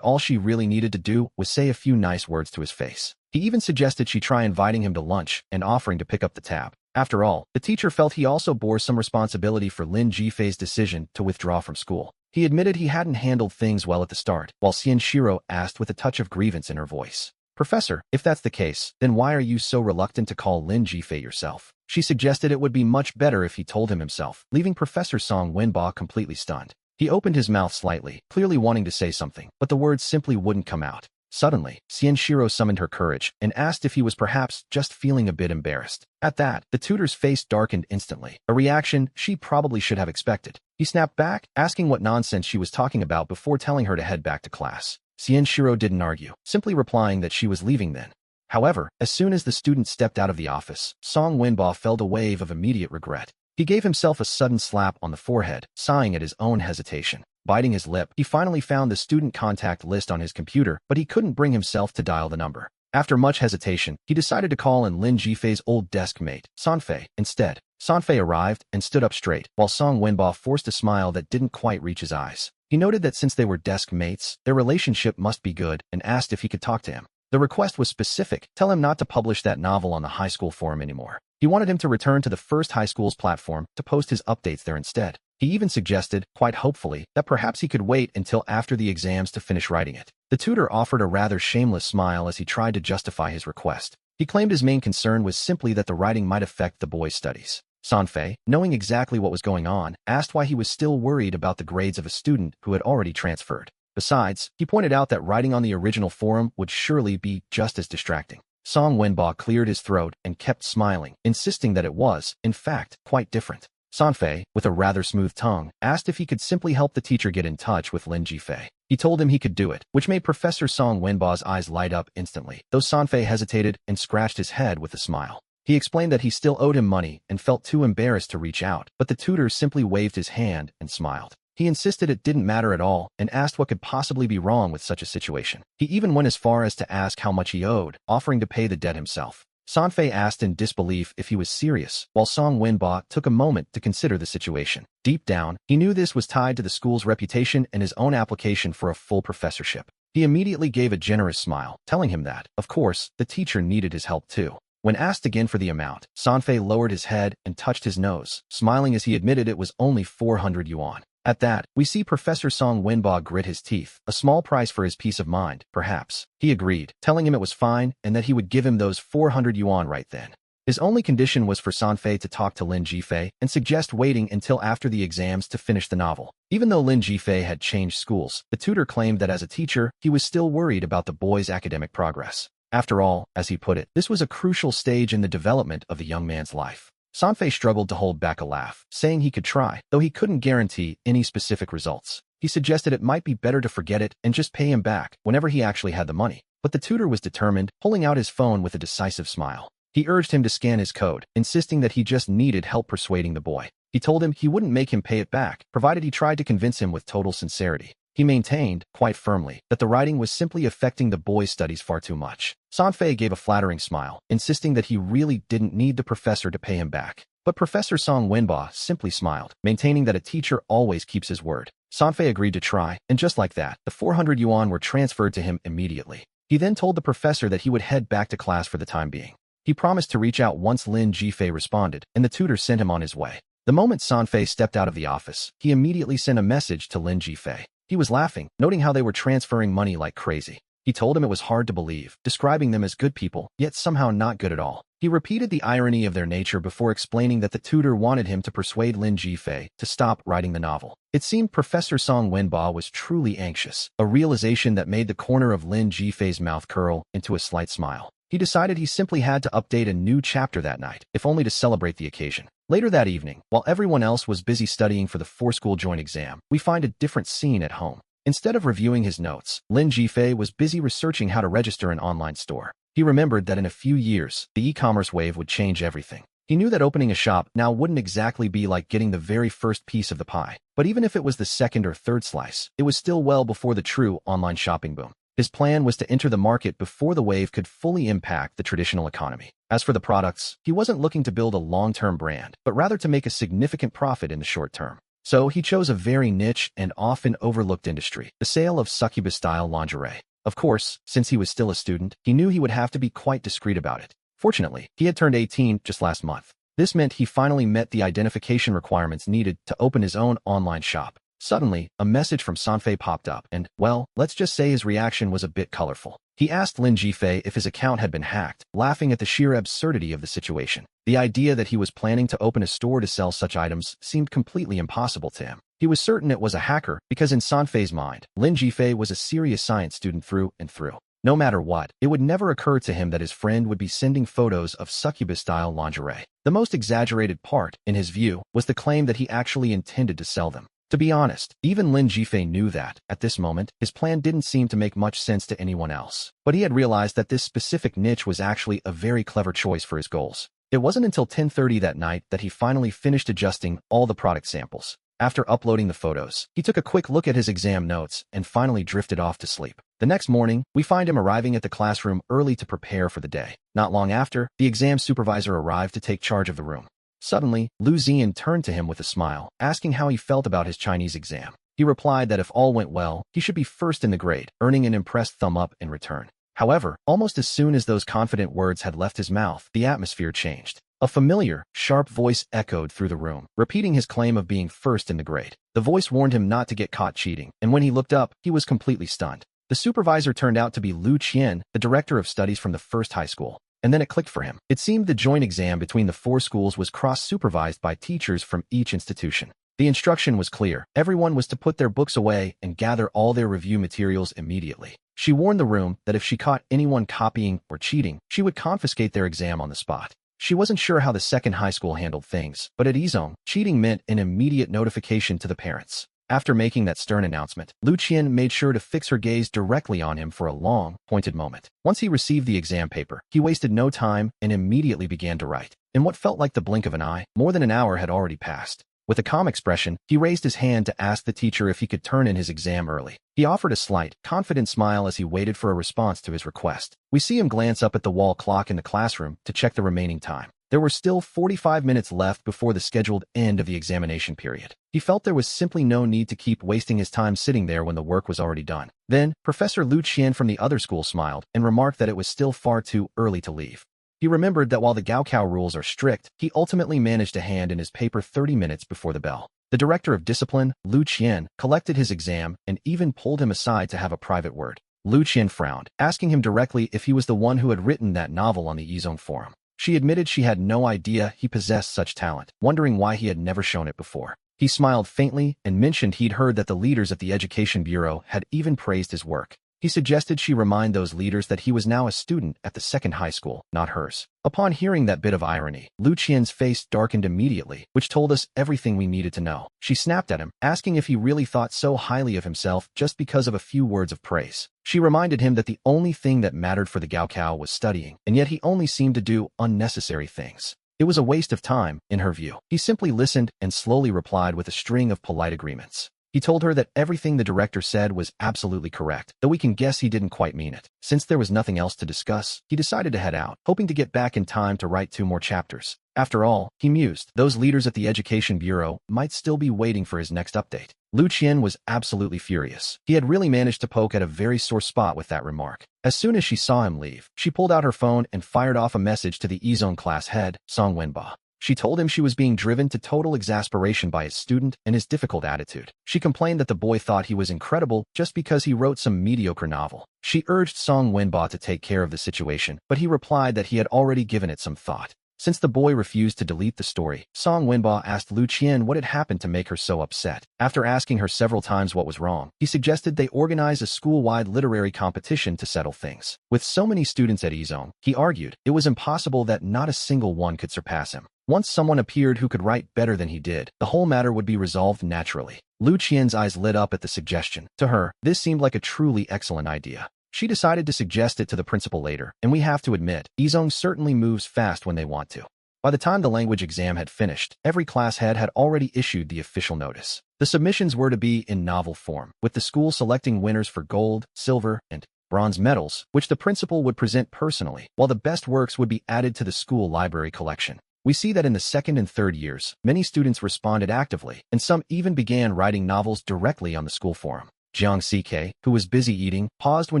all she really needed to do was say a few nice words to his face. He even suggested she try inviting him to lunch and offering to pick up the tab. After all, the teacher felt he also bore some responsibility for Lin Jifei's decision to withdraw from school. He admitted he hadn't handled things well at the start, while Shiro asked with a touch of grievance in her voice. Professor, if that's the case, then why are you so reluctant to call Lin Jifei yourself? She suggested it would be much better if he told him himself, leaving Professor Song Wenba completely stunned. He opened his mouth slightly, clearly wanting to say something, but the words simply wouldn't come out. Suddenly, Shiro summoned her courage and asked if he was perhaps just feeling a bit embarrassed. At that, the tutor's face darkened instantly, a reaction she probably should have expected. He snapped back, asking what nonsense she was talking about before telling her to head back to class. Shiro didn't argue, simply replying that she was leaving then. However, as soon as the student stepped out of the office, Song Wenba felt a wave of immediate regret. He gave himself a sudden slap on the forehead, sighing at his own hesitation. Biting his lip, he finally found the student contact list on his computer, but he couldn't bring himself to dial the number. After much hesitation, he decided to call in Lin Jifei's old desk mate, Sanfei, instead. Sanfei arrived and stood up straight, while Song Wenba forced a smile that didn't quite reach his eyes. He noted that since they were desk mates, their relationship must be good, and asked if he could talk to him. The request was specific: tell him not to publish that novel on the high school forum anymore. He wanted him to return to the first high school's platform to post his updates there instead. He even suggested, quite hopefully, that perhaps he could wait until after the exams to finish writing it. The tutor offered a rather shameless smile as he tried to justify his request. He claimed his main concern was simply that the writing might affect the boy's studies. Sanfei, knowing exactly what was going on, asked why he was still worried about the grades of a student who had already transferred. Besides, he pointed out that writing on the original forum would surely be just as distracting. Song Wenba cleared his throat and kept smiling, insisting that it was, in fact, quite different. Sanfei, with a rather smooth tongue, asked if he could simply help the teacher get in touch with Lin Jifei. He told him he could do it, which made Professor Song Wenba's eyes light up instantly, though Sanfei hesitated and scratched his head with a smile. He explained that he still owed him money and felt too embarrassed to reach out, but the tutor simply waved his hand and smiled. He insisted it didn't matter at all and asked what could possibly be wrong with such a situation. He even went as far as to ask how much he owed, offering to pay the debt himself. Sanfei asked in disbelief if he was serious, while Song Wenba took a moment to consider the situation. Deep down, he knew this was tied to the school's reputation and his own application for a full professorship. He immediately gave a generous smile, telling him that, of course, the teacher needed his help too. When asked again for the amount, Sanfei lowered his head and touched his nose, smiling as he admitted it was only 400 yuan. At that, we see Professor Song Wenba grit his teeth, a small price for his peace of mind, perhaps. He agreed, telling him it was fine and that he would give him those 400 yuan right then. His only condition was for Sanfei to talk to Lin Jifei and suggest waiting until after the exams to finish the novel. Even though Lin Jifei had changed schools, the tutor claimed that as a teacher, he was still worried about the boy's academic progress. After all, as he put it, this was a crucial stage in the development of the young man's life. Sanfei struggled to hold back a laugh, saying he could try, though he couldn't guarantee any specific results. He suggested it might be better to forget it and just pay him back whenever he actually had the money. But the tutor was determined, pulling out his phone with a decisive smile. He urged him to scan his code, insisting that he just needed help persuading the boy. He told him he wouldn't make him pay it back, provided he tried to convince him with total sincerity. He maintained, quite firmly, that the writing was simply affecting the boy's studies far too much. Sanfei gave a flattering smile, insisting that he really didn't need the professor to pay him back. But Professor Song Wenba simply smiled, maintaining that a teacher always keeps his word. Sanfei agreed to try, and just like that, the 400 yuan were transferred to him immediately. He then told the professor that he would head back to class for the time being. He promised to reach out once Lin Jifei responded, and the tutor sent him on his way. The moment Sanfei stepped out of the office, he immediately sent a message to Lin Jifei. He was laughing, noting how they were transferring money like crazy. He told him it was hard to believe, describing them as good people, yet somehow not good at all. He repeated the irony of their nature before explaining that the tutor wanted him to persuade Lin Jifei to stop writing the novel. It seemed Professor Song Wenba was truly anxious, a realization that made the corner of Lin Jifei's mouth curl into a slight smile. He decided he simply had to update a new chapter that night, if only to celebrate the occasion. Later that evening, while everyone else was busy studying for the four-school joint exam, we find a different scene at home. Instead of reviewing his notes, Lin Jifei was busy researching how to register an online store. He remembered that in a few years, the e-commerce wave would change everything. He knew that opening a shop now wouldn't exactly be like getting the very first piece of the pie. But even if it was the second or third slice, it was still well before the true online shopping boom. His plan was to enter the market before the wave could fully impact the traditional economy. As for the products, he wasn't looking to build a long-term brand, but rather to make a significant profit in the short term. So he chose a very niche and often overlooked industry, the sale of succubus-style lingerie. Of course, since he was still a student, he knew he would have to be quite discreet about it. Fortunately, he had turned 18 just last month. This meant he finally met the identification requirements needed to open his own online shop. Suddenly, a message from Sanfei popped up and, well, let's just say his reaction was a bit colorful. He asked Lin Jifei if his account had been hacked, laughing at the sheer absurdity of the situation. The idea that he was planning to open a store to sell such items seemed completely impossible to him. He was certain it was a hacker because in Sanfei's mind, Lin Jifei was a serious science student through and through. No matter what, it would never occur to him that his friend would be sending photos of succubus-style lingerie. The most exaggerated part, in his view, was the claim that he actually intended to sell them. To be honest, even Lin Jifei knew that, at this moment, his plan didn't seem to make much sense to anyone else. But he had realized that this specific niche was actually a very clever choice for his goals. It wasn't until 10:30 that night that he finally finished adjusting all the product samples. After uploading the photos, he took a quick look at his exam notes and finally drifted off to sleep. The next morning, we find him arriving at the classroom early to prepare for the day. Not long after, the exam supervisor arrived to take charge of the room. Suddenly, Lu Zian turned to him with a smile, asking how he felt about his Chinese exam. He replied that if all went well, he should be first in the grade, earning an impressed thumb up in return. However, almost as soon as those confident words had left his mouth, the atmosphere changed. A familiar, sharp voice echoed through the room, repeating his claim of being first in the grade. The voice warned him not to get caught cheating, and when he looked up, he was completely stunned. The supervisor turned out to be Lu Qian, the director of studies from the first high school. And then it clicked for him. It seemed the joint exam between the four schools was cross-supervised by teachers from each institution. The instruction was clear. Everyone was to put their books away and gather all their review materials immediately. She warned the room that if she caught anyone copying or cheating, she would confiscate their exam on the spot. She wasn't sure how the second high school handled things, but at Izong, cheating meant an immediate notification to the parents. After making that stern announcement, Lu Qian made sure to fix her gaze directly on him for a long, pointed moment. Once he received the exam paper, he wasted no time and immediately began to write. In what felt like the blink of an eye, more than an hour had already passed. With a calm expression, he raised his hand to ask the teacher if he could turn in his exam early. He offered a slight, confident smile as he waited for a response to his request. We see him glance up at the wall clock in the classroom to check the remaining time. There were still 45 minutes left before the scheduled end of the examination period. He felt there was simply no need to keep wasting his time sitting there when the work was already done. Then, Professor Lu Qian from the other school smiled and remarked that it was still far too early to leave. He remembered that while the Gaokao rules are strict, he ultimately managed to hand in his paper 30 minutes before the bell. The director of discipline, Lu Qian, collected his exam and even pulled him aside to have a private word. Lu Qian frowned, asking him directly if he was the one who had written that novel on the Izong forum. She admitted she had no idea he possessed such talent, wondering why he had never shown it before. He smiled faintly and mentioned he'd heard that the leaders at the Education Bureau had even praised his work. He suggested she remind those leaders that he was now a student at the second high school, not hers. Upon hearing that bit of irony, Lu Qian's face darkened immediately, which told us everything we needed to know. She snapped at him, asking if he really thought so highly of himself just because of a few words of praise. She reminded him that the only thing that mattered for the Gaokao was studying, and yet he only seemed to do unnecessary things. It was a waste of time, in her view. He simply listened and slowly replied with a string of polite agreements. He told her that everything the director said was absolutely correct, though we can guess he didn't quite mean it. Since there was nothing else to discuss, he decided to head out, hoping to get back in time to write 2 more chapters. After all, he mused, those leaders at the Education Bureau might still be waiting for his next update. Lu Qian was absolutely furious. He had really managed to poke at a very sore spot with that remark. As soon as she saw him leave, she pulled out her phone and fired off a message to the Izong class head, Song Wenba. She told him she was being driven to total exasperation by his student and his difficult attitude. She complained that the boy thought he was incredible just because he wrote some mediocre novel. She urged Song Wenba to take care of the situation, but he replied that he had already given it some thought. Since the boy refused to delete the story, Song Wenba asked Lu Qian what had happened to make her so upset. After asking her several times what was wrong, he suggested they organize a school-wide literary competition to settle things. With so many students at Izong, he argued, it was impossible that not a single one could surpass him. Once someone appeared who could write better than he did, the whole matter would be resolved naturally. Lu Qian's eyes lit up at the suggestion. To her, this seemed like a truly excellent idea. She decided to suggest it to the principal later, and we have to admit, Izong certainly moves fast when they want to. By the time the language exam had finished, every class head had already issued the official notice. The submissions were to be in novel form, with the school selecting winners for gold, silver, and bronze medals, which the principal would present personally, while the best works would be added to the school library collection. We see that in the second and third years, many students responded actively, and some even began writing novels directly on the school forum. Jiang CK, who was busy eating, paused when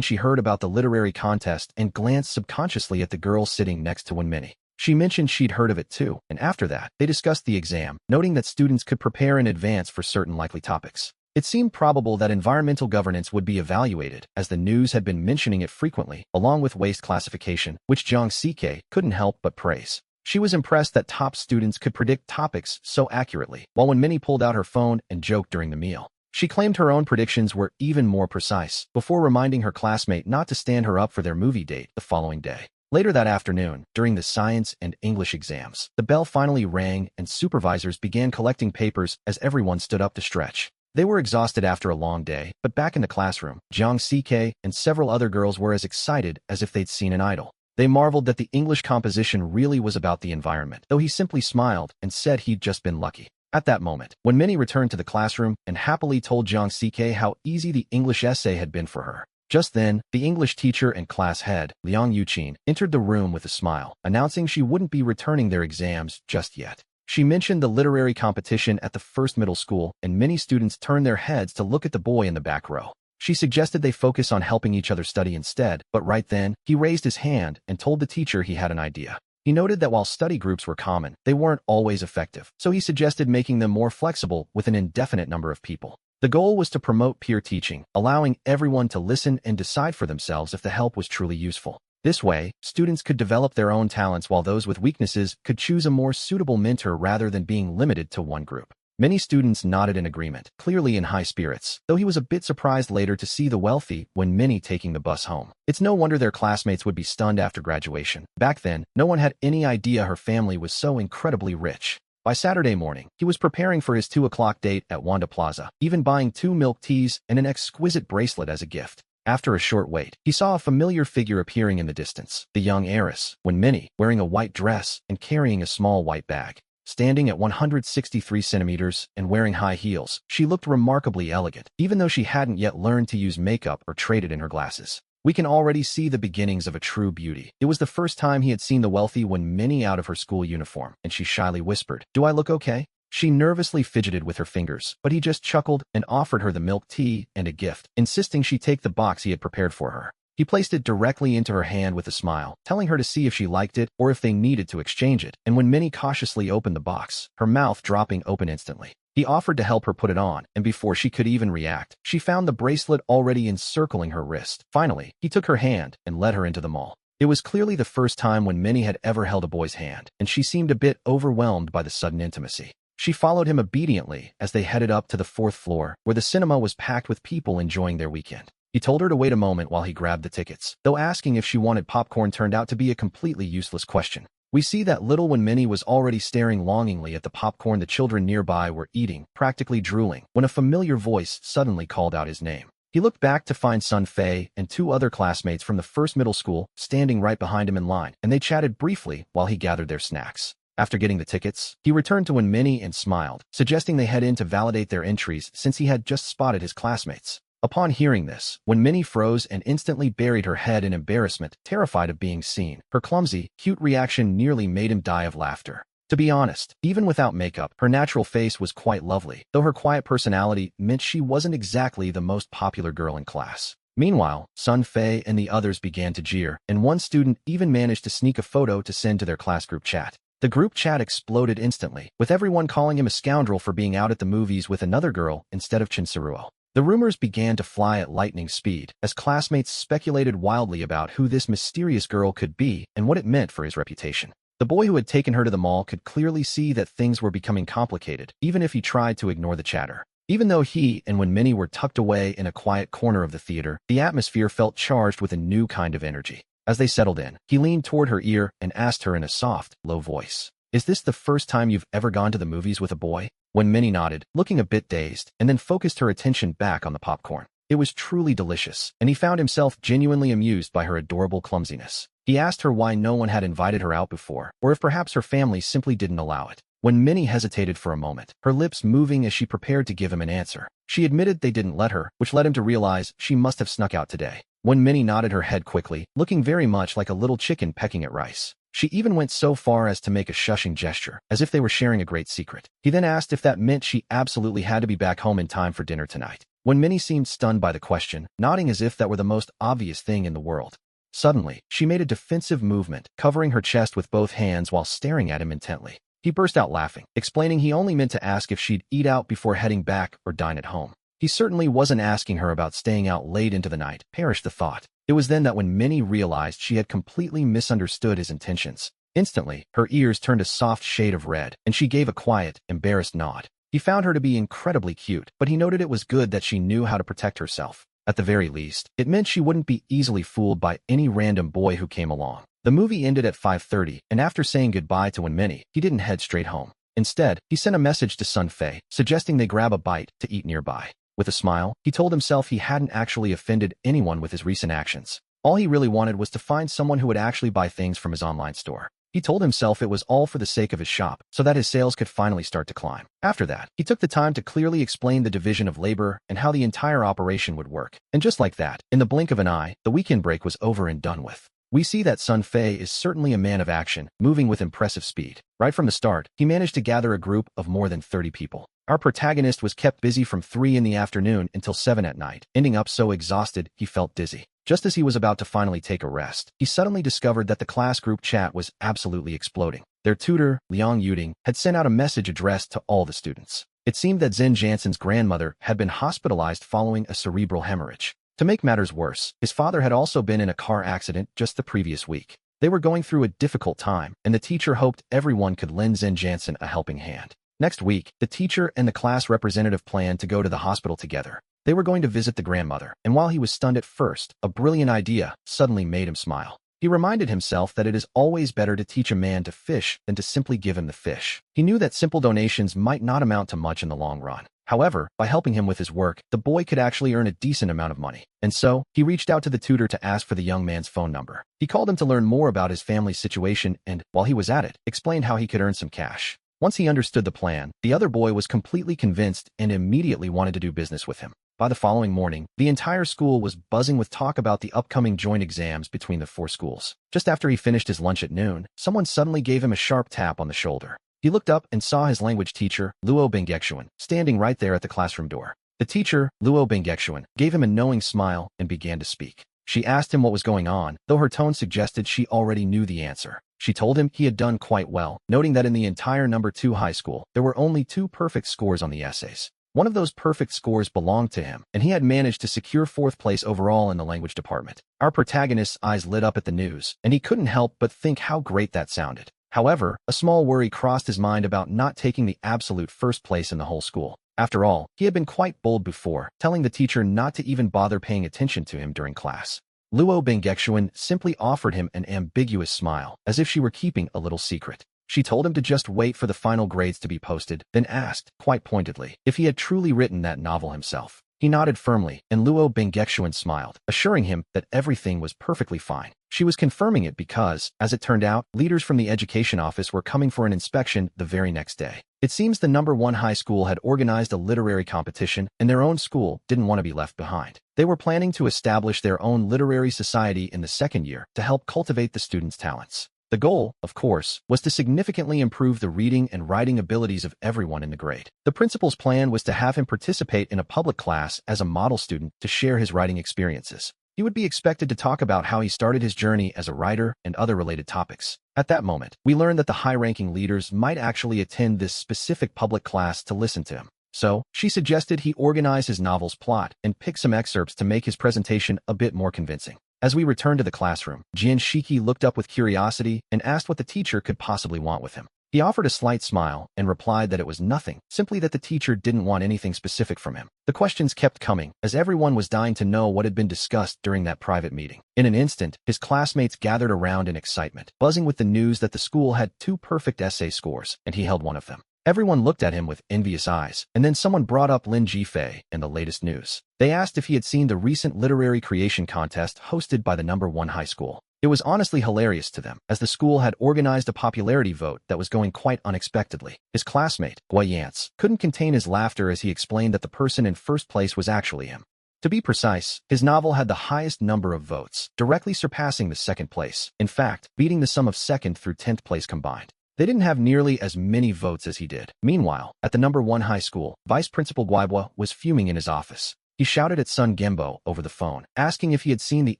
she heard about the literary contest and glanced subconsciously at the girl sitting next to Wenmini. She mentioned she'd heard of it too, and after that, they discussed the exam, noting that students could prepare in advance for certain likely topics. It seemed probable that environmental governance would be evaluated, as the news had been mentioning it frequently, along with waste classification, which Jiang CK couldn't help but praise. She was impressed that top students could predict topics so accurately, while Wenmini pulled out her phone and joked during the meal. She claimed her own predictions were even more precise, before reminding her classmate not to stand her up for their movie date the following day. Later that afternoon, during the science and English exams, the bell finally rang and supervisors began collecting papers as everyone stood up to stretch. They were exhausted after a long day, but back in the classroom, Jiang CK and several other girls were as excited as if they'd seen an idol. They marveled that the English composition really was about the environment, though he simply smiled and said he'd just been lucky. At that moment, Wenmini returned to the classroom and happily told Jiang CK how easy the English essay had been for her. Just then, the English teacher and class head, Liang Yuqin, entered the room with a smile, announcing she wouldn't be returning their exams just yet. She mentioned the literary competition at the first middle school, and many students turned their heads to look at the boy in the back row. She suggested they focus on helping each other study instead, but right then, he raised his hand and told the teacher he had an idea. He noted that while study groups were common, they weren't always effective, so he suggested making them more flexible with an indefinite number of people. The goal was to promote peer teaching, allowing everyone to listen and decide for themselves if the help was truly useful. This way, students could develop their own talents while those with weaknesses could choose a more suitable mentor rather than being limited to one group. Many students nodded in agreement, clearly in high spirits, though he was a bit surprised later to see the wealthy Wenmini taking the bus home. It's no wonder their classmates would be stunned after graduation. Back then, no one had any idea her family was so incredibly rich. By Saturday morning, he was preparing for his 2 o'clock date at Wanda Plaza, even buying 2 milk teas and an exquisite bracelet as a gift. After a short wait, he saw a familiar figure appearing in the distance, the young heiress, Wenmini, wearing a white dress and carrying a small white bag. Standing at 163 centimeters and wearing high heels, she looked remarkably elegant, even though she hadn't yet learned to use makeup or traded in her glasses. We can already see the beginnings of a true beauty. It was the first time he had seen the wealthy Wenmini out of her school uniform, and she shyly whispered, "Do I look okay?" She nervously fidgeted with her fingers, but he just chuckled and offered her the milk tea and a gift, insisting she take the box he had prepared for her. He placed it directly into her hand with a smile, telling her to see if she liked it or if they needed to exchange it, and when Minnie cautiously opened the box, her mouth dropping open instantly. He offered to help her put it on, and before she could even react, she found the bracelet already encircling her wrist. Finally, he took her hand and led her into the mall. It was clearly the first time when Minnie had ever held a boy's hand, and she seemed a bit overwhelmed by the sudden intimacy. She followed him obediently as they headed up to the 4th floor, where the cinema was packed with people enjoying their weekend. He told her to wait a moment while he grabbed the tickets, though asking if she wanted popcorn turned out to be a completely useless question. We see that little when Minnie was already staring longingly at the popcorn the children nearby were eating, practically drooling, when a familiar voice suddenly called out his name. He looked back to find Sun Fei and 2 other classmates from the 1st middle school standing right behind him in line, and they chatted briefly while he gathered their snacks. After getting the tickets, he returned to Wenmini and smiled, suggesting they head in to validate their entries since he had just spotted his classmates. Upon hearing this, Wenmini froze and instantly buried her head in embarrassment, terrified of being seen. Her clumsy, cute reaction nearly made him die of laughter. To be honest, even without makeup, her natural face was quite lovely, though her quiet personality meant she wasn't exactly the most popular girl in class. Meanwhile, Sun Fei and the others began to jeer, and one student even managed to sneak a photo to send to their class group chat. The group chat exploded instantly, with everyone calling him a scoundrel for being out at the movies with another girl instead of Chinsaruo. The rumors began to fly at lightning speed, as classmates speculated wildly about who this mysterious girl could be and what it meant for his reputation. The boy who had taken her to the mall could clearly see that things were becoming complicated, even if he tried to ignore the chatter. Even though he and Wenmini were tucked away in a quiet corner of the theater, the atmosphere felt charged with a new kind of energy. As they settled in, he leaned toward her ear and asked her in a soft, low voice, "Is this the first time you've ever gone to the movies with a boy?" Wenmini nodded, looking a bit dazed, and then focused her attention back on the popcorn. It was truly delicious, and he found himself genuinely amused by her adorable clumsiness. He asked her why no one had invited her out before, or if perhaps her family simply didn't allow it. Wenmini hesitated for a moment, her lips moving as she prepared to give him an answer. She admitted they didn't let her, which led him to realize she must have snuck out today. Wenmini nodded her head quickly, looking very much like a little chicken pecking at rice. She even went so far as to make a shushing gesture, as if they were sharing a great secret. He then asked if that meant she absolutely had to be back home in time for dinner tonight. Wenmini seemed stunned by the question, nodding as if that were the most obvious thing in the world. Suddenly, she made a defensive movement, covering her chest with both hands while staring at him intently. He burst out laughing, explaining he only meant to ask if she'd eat out before heading back or dine at home. He certainly wasn't asking her about staying out late into the night, perished the thought. It was then that when Minnie realized she had completely misunderstood his intentions. Instantly, her ears turned a soft shade of red, and she gave a quiet, embarrassed nod. He found her to be incredibly cute, but he noted it was good that she knew how to protect herself. At the very least, it meant she wouldn't be easily fooled by any random boy who came along. The movie ended at 5:30, and after saying goodbye to Wenmini, he didn't head straight home. Instead, he sent a message to Sun Fei, suggesting they grab a bite to eat nearby. With a smile, he told himself he hadn't actually offended anyone with his recent actions. All he really wanted was to find someone who would actually buy things from his online store. He told himself it was all for the sake of his shop, so that his sales could finally start to climb. After that, he took the time to clearly explain the division of labor and how the entire operation would work. And just like that, in the blink of an eye, the weekend break was over and done with. We see that Sun Fei is certainly a man of action, moving with impressive speed. Right from the start, he managed to gather a group of more than 30 people. Our protagonist was kept busy from 3 in the afternoon until 7 at night, ending up so exhausted he felt dizzy. Just as he was about to finally take a rest, he suddenly discovered that the class group chat was absolutely exploding. Their tutor, Liang Yuding, had sent out a message addressed to all the students. It seemed that Zen Jansen's grandmother had been hospitalized following a cerebral hemorrhage. To make matters worse, his father had also been in a car accident just the previous week. They were going through a difficult time, and the teacher hoped everyone could lend Zen Jansen a helping hand. Next week, the teacher and the class representative planned to go to the hospital together. They were going to visit the grandmother, and while he was stunned at first, a brilliant idea suddenly made him smile. He reminded himself that it is always better to teach a man to fish than to simply give him the fish. He knew that simple donations might not amount to much in the long run. However, by helping him with his work, the boy could actually earn a decent amount of money. And so, he reached out to the tutor to ask for the young man's phone number. He called him to learn more about his family's situation and, while he was at it, explained how he could earn some cash. Once he understood the plan, the other boy was completely convinced and immediately wanted to do business with him. By the following morning, the entire school was buzzing with talk about the upcoming joint exams between the 4 schools. Just after he finished his lunch at noon, someone suddenly gave him a sharp tap on the shoulder. He looked up and saw his language teacher, Luo Bengexuan, standing right there at the classroom door. The teacher, Luo Bengexuan, gave him a knowing smile and began to speak. She asked him what was going on, though her tone suggested she already knew the answer. She told him he had done quite well, noting that in the entire number 2 high school, there were only 2 perfect scores on the essays. One of those perfect scores belonged to him, and he had managed to secure 4th place overall in the language department. Our protagonist's eyes lit up at the news, and he couldn't help but think how great that sounded. However, a small worry crossed his mind about not taking the absolute first place in the whole school. After all, he had been quite bold before, telling the teacher not to even bother paying attention to him during class. Luo Bengexuan simply offered him an ambiguous smile, as if she were keeping a little secret. She told him to just wait for the final grades to be posted, then asked, quite pointedly, if he had truly written that novel himself. He nodded firmly, and Luo Bengexuan smiled, assuring him that everything was perfectly fine. She was confirming it because, as it turned out, leaders from the education office were coming for an inspection the very next day. It seems the number 1 high school had organized a literary competition, and their own school didn't want to be left behind. They were planning to establish their own literary society in the 2nd year to help cultivate the students' talents. The goal, of course, was to significantly improve the reading and writing abilities of everyone in the grade. The principal's plan was to have him participate in a public class as a model student to share his writing experiences. he would be expected to talk about how he started his journey as a writer and other related topics. At that moment, we learned that the high-ranking leaders might actually attend this specific public class to listen to him. So, she suggested he organize his novel's plot and pick some excerpts to make his presentation a bit more convincing. As we returned to the classroom, Jian Shiki looked up with curiosity and asked what the teacher could possibly want with him. He offered a slight smile and replied that it was nothing, simply that the teacher didn't want anything specific from him. The questions kept coming, as everyone was dying to know what had been discussed during that private meeting. In an instant, his classmates gathered around in excitement, buzzing with the news that the school had 2 perfect essay scores, and he held one of them. Everyone looked at him with envious eyes, and then someone brought up Lin Jifei and the latest news. They asked if he had seen the recent literary creation contest hosted by the #1 high school. It was honestly hilarious to them, as the school had organized a popularity vote that was going quite unexpectedly. His classmate, Gui Yance, couldn't contain his laughter as he explained that the person in first place was actually him. To be precise, his novel had the highest number of votes, directly surpassing the second place. In fact, beating the sum of 2nd through 10th place combined. They didn't have nearly as many votes as he did. Meanwhile, at the #1 high school, Vice Principal Guibua was fuming in his office. He shouted at Sun Gembo over the phone, asking if he had seen the